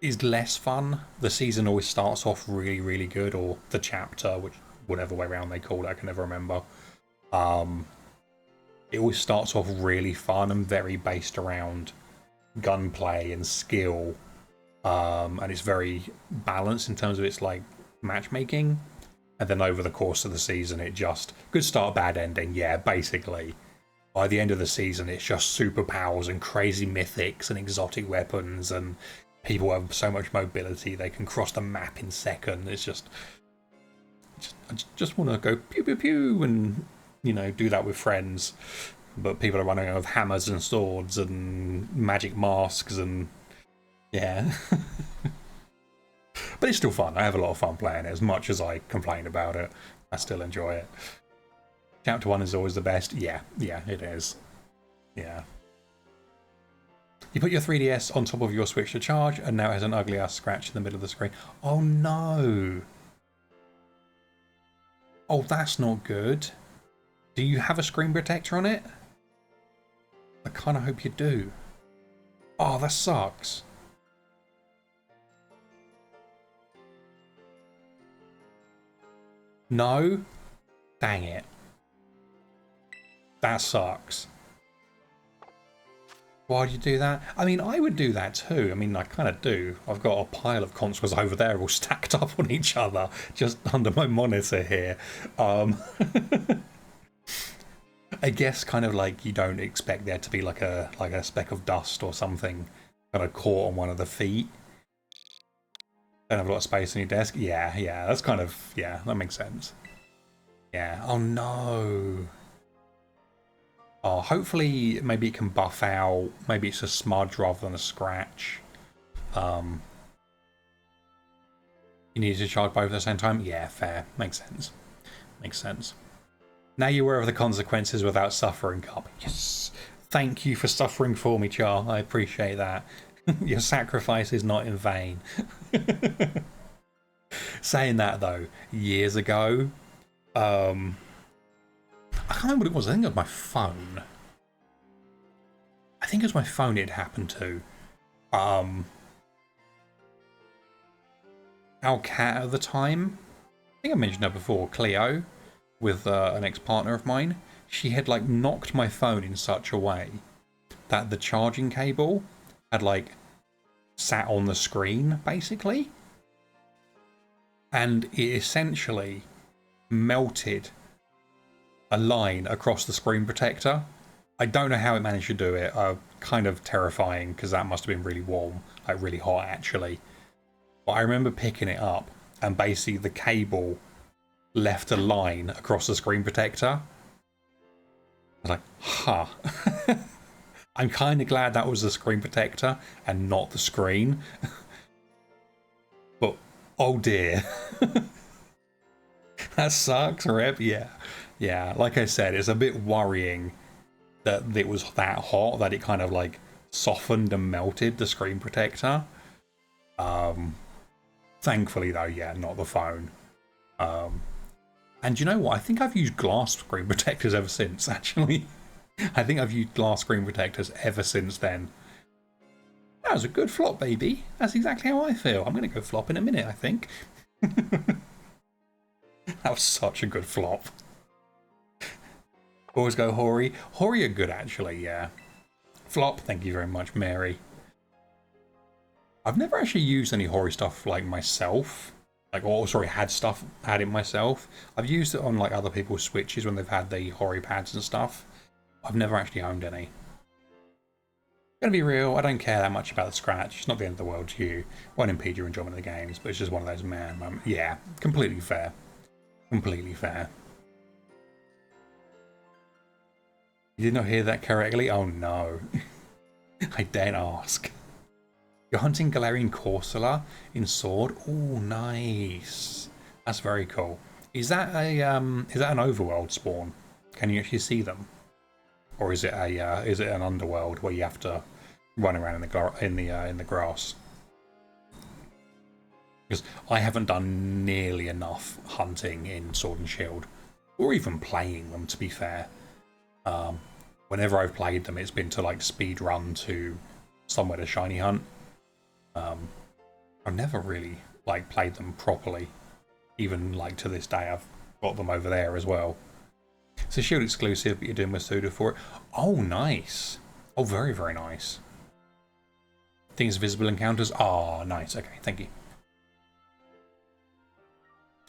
is less fun. The season always starts off really good, or the chapter, which whatever way around they call it, I can never remember. It always starts off really fun and very based around gunplay and skill, and it's very balanced in terms of its like matchmaking. And then over the course of the season, it just good start, bad ending. Yeah, basically. By the end of the season, it's just superpowers and crazy mythics and exotic weapons, and people have so much mobility they can cross the map in seconds. It's just I just want to go pew pew pew and, you know, do that with friends. But people are running around with hammers and swords and magic masks and yeah. But it's still fun. I have a lot of fun playing it. As much as I complain about it, I still enjoy it. Chapter 1 is always the best. Yeah, it is. Yeah. You put your 3DS on top of your Switch to charge, and now it has an ugly ass scratch in the middle of the screen. Oh no! Oh, that's not good. Do you have a screen protector on it? I kind of hope you do. Oh, that sucks. No? Dang it. That sucks. Why'd you do that? I mean, I would do that too. I mean, I kind of do. I've got a pile of consoles over there all stacked up on each other, just under my monitor here. I guess kind of like you don't expect there to be like a speck of dust or something kind of caught on one of the feet. Don't have a lot of space on your desk. Yeah, that's kind of, yeah, that makes sense. Yeah. Oh no. Oh, hopefully maybe it can buff out. Maybe it's a smudge rather than a scratch. You need to charge both at the same time? Yeah, fair. Makes sense. Makes sense. Now you're aware of the consequences without suffering, Cup. Yes. Thank you for suffering for me, Char. I appreciate that. Your sacrifice is not in vain. Saying that though, years ago, I can't remember what it was. I think it was my phone. I think it was my phone it happened to. Our cat at the time, I think I mentioned her before, Cleo, with an ex-partner of mine. She had like knocked my phone in such a way that the charging cable had like sat on the screen basically, and it essentially melted a line across the screen protector. I don't know how it managed to do it. Kind of terrifying because that must have been really warm, like really hot actually. But I remember picking it up and basically the cable left a line across the screen protector. I was like, huh. I'm kind of glad that was the screen protector and not the screen. But oh dear. That sucks, Rep. Yeah, like I said, it's a bit worrying that it was that hot that it kind of like softened and melted the screen protector. Thankfully though, yeah, not the phone. And you know what? I think I've used glass screen protectors ever since, actually. I think I've used glass screen protectors ever since then. That was a good flop, baby. That's exactly how I feel. I'm going to go flop in a minute, I think. That was such a good flop. Always go Hori. Hori are good, actually, yeah. Flop, thank you very much, Mary. I've never actually used any Hori stuff like myself. Like, or sorry, had it myself. I've used it on like other people's Switches when they've had the Hori pads and stuff. I've never actually owned any. Gonna be real, I don't care that much about the scratch. It's not the end of the world to you. Won't impede your enjoyment of the games, but it's just one of those man moments. Yeah, completely fair. Completely fair. You did not hear that correctly? Oh no. I daren't ask. You're hunting Galarian Corsola in Sword? Oh, nice. That's very cool. Is that an overworld spawn? Can you actually see them? Or is it an underworld where you have to run around in the grass? Because I haven't done nearly enough hunting in Sword and Shield, or even playing them, to be fair. Whenever I've played them, it's been to like speed run to somewhere to shiny hunt. I've never really like played them properly. Even like to this day, I've got them over there as well. It's a Shield exclusive, but you're doing Masuda for it. Oh, nice. Oh, very, very nice. Things visible encounters. Ah, nice. Okay, thank you.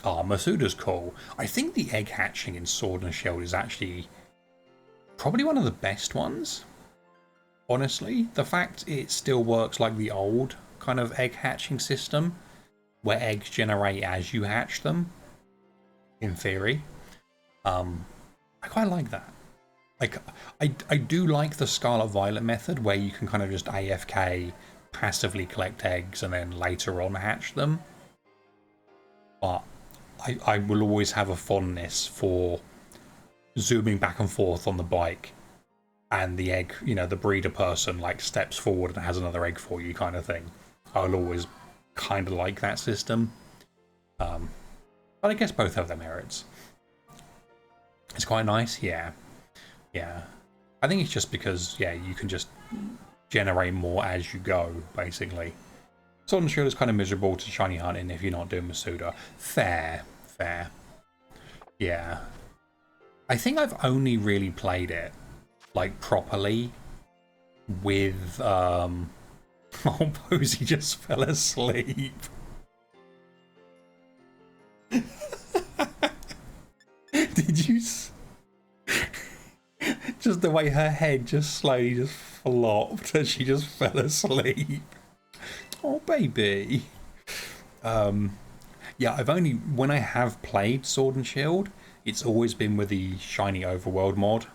Oh, Masuda's cool. I think the egg hatching in Sword and Shield is actually probably one of the best ones. Honestly, the fact it still works like the old kind of egg hatching system, where eggs generate as you hatch them, in theory. I quite like that. Like, I do like the Scarlet Violet method, where you can kind of just AFK, passively collect eggs, and then later on hatch them. But I will always have a fondness for zooming back and forth on the bike, and the egg, you know, the breeder person like steps forward and has another egg for you, kind of thing. I'll always kind of like that system. But I guess both have their merits. It's quite nice, yeah. Yeah. I think it's just because, yeah, you can just generate more as you go, basically. Sword and Shield is kind of miserable to shiny hunting if you're not doing Masuda. Fair. Fair. Yeah. I think I've only really played it, like, properly with, oh, Posey just fell asleep. Did you... just the way her head just slowly just flopped and she just fell asleep. Oh, baby. Yeah, I've only... when I have played Sword and Shield, it's always been with the shiny overworld mod.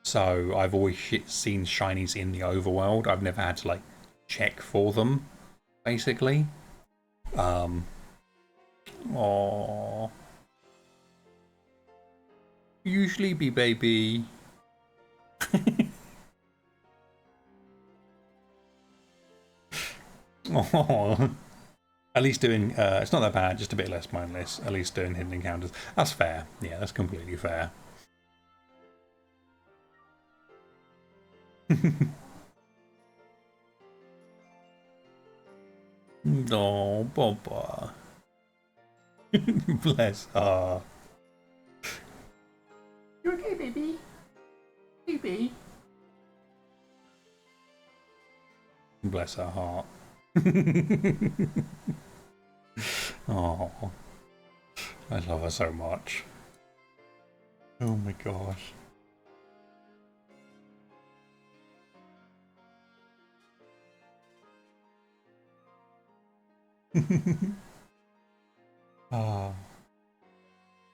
So I've always seen shinies in the overworld. I've never had to, like, check for them, basically. Aww. Usually be, baby. Oh, at least doing it's not that bad, just a bit less mindless. At least doing hidden encounters. That's fair. Yeah, that's completely fair. Oh, Baba. Bless her. You okay, baby? Baby. Bless her heart. Oh, I love her so much. Oh my gosh.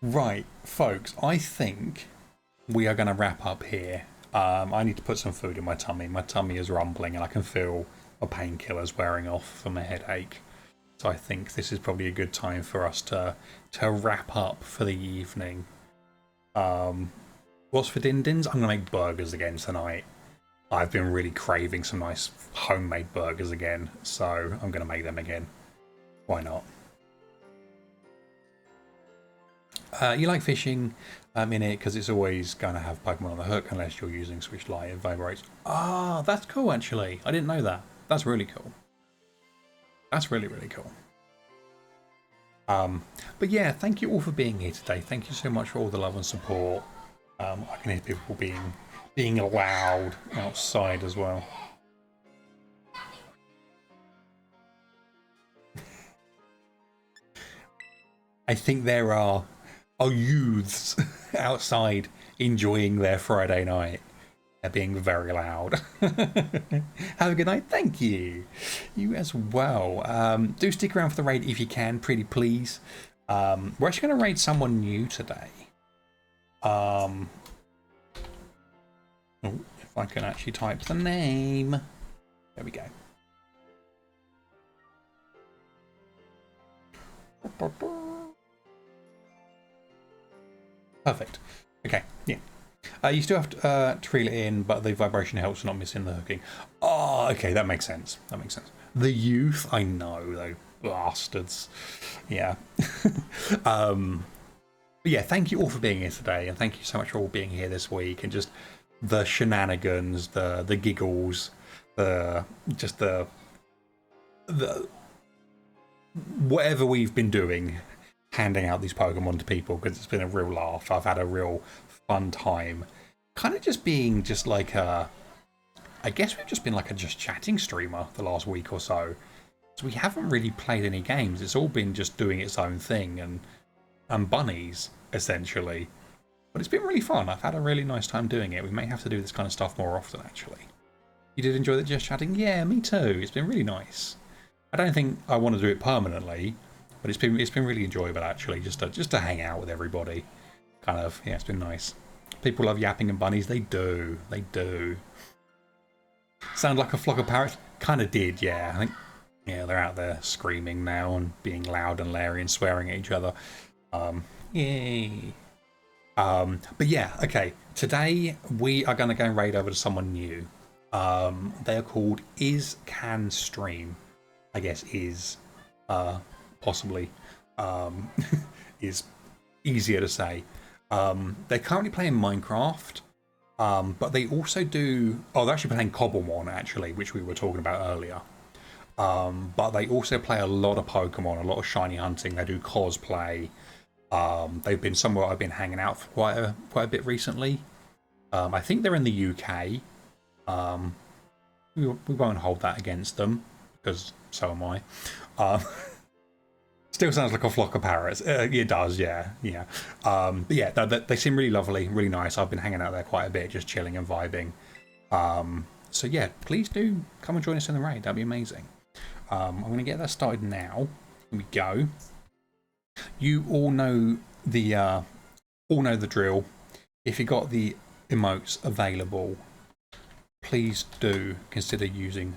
Right, folks, I think we are going to wrap up here. I need to put some food in my tummy. My tummy is rumbling and I can feel my painkillers wearing off from a headache. So I think this is probably a good time for us to wrap up for the evening. What's for din-dins? I'm going to make burgers again tonight. I've been really craving some nice homemade burgers again, so I'm going to make them again. Why not? You like fishing in it because it's always going to have Pokemon on the hook unless you're using Switch Lite. It vibrates. Ah, that's cool, actually. I didn't know that. That's really cool. That's really, really cool. But yeah, thank you all for being here today. Thank you so much for all the love and support. I can hear people being loud outside as well. I think there are youths outside enjoying their Friday night. They're being very loud. Have a good night. Thank you. You as well. Do stick around for the raid if you can, pretty please. We're actually going to raid someone new today. Oh, if I can actually type the name. There we go. Perfect. Okay, yeah. You still have to reel it in, but the vibration helps not missing the hooking. Oh, okay, that makes sense. That makes sense. The youth, I know, though. Bastards. Yeah. But yeah, thank you all for being here today, and thank you so much for all being here this week, and just the shenanigans, the giggles, the whatever we've been doing, handing out these Pokemon to people, because it's been a real laugh. I've had a real fun time. Kind of just being just like a... I guess we've just been like a just chatting streamer the last week or so. So we haven't really played any games. It's all been just doing its own thing and bunnies, essentially. But it's been really fun. I've had a really nice time doing it. We may have to do this kind of stuff more often, actually. You did enjoy the just chatting? Yeah, me too. It's been really nice. I don't think I want to do it permanently, but it's been really enjoyable, actually, just to hang out with everybody. Kind of, yeah, it's been nice. People love yapping and bunnies. They do. They do. Sound like a flock of parrots? Kind of did, yeah. I think, yeah, they're out there screaming now and being loud and leery and swearing at each other. Yay. But yeah, okay. Today we are going to go and raid over to someone new. They are called Is Can Stream. I guess is possibly is easier to say. They're currently playing Minecraft, but they also do. Oh, they're actually playing Cobblemon, actually, which we were talking about earlier. But they also play a lot of Pokemon, a lot of shiny hunting. They do cosplay. They've been somewhere I've been hanging out for quite a bit recently. I think they're in the UK. We won't hold that against them because so am I. Still sounds like a flock of parrots. It does, yeah. But yeah, they seem really lovely, really nice. I've been hanging out there quite a bit, just chilling and vibing. So yeah, please do come and join us in the raid. That'd be amazing. I'm going to get that started now. Here we go. You all know the drill. If you got the emotes available, please do consider using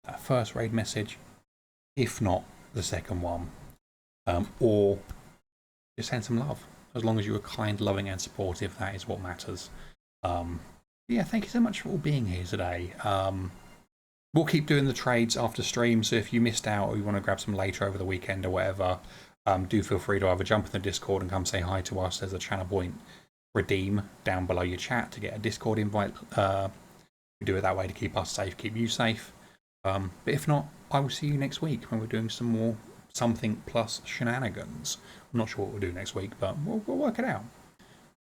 that first raid message. If not, the second one. Or just send some love. As long as you are kind, loving and supportive, that is what matters. Yeah, thank you so much for all being here today. We'll keep doing the trades after stream, so if you missed out or you want to grab some later over the weekend or whatever, do feel free to either jump in the Discord and come say hi to us. There's a channel point redeem down below your chat to get a Discord invite. We do it that way to keep us safe, keep you safe. But if not, I will see you next week when we're doing some more something plus shenanigans. I'm not sure what we'll do next week, but we'll work it out.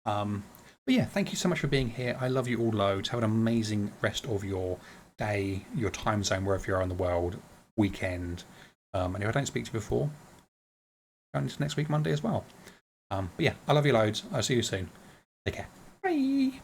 But yeah, thank you so much for being here. I love you all loads. Have an amazing rest of your day, your time zone, wherever you are in the world, weekend. And if I don't speak to you before, going into next week, Monday as well. But yeah, I love you loads. I'll see you soon. Take care. Bye.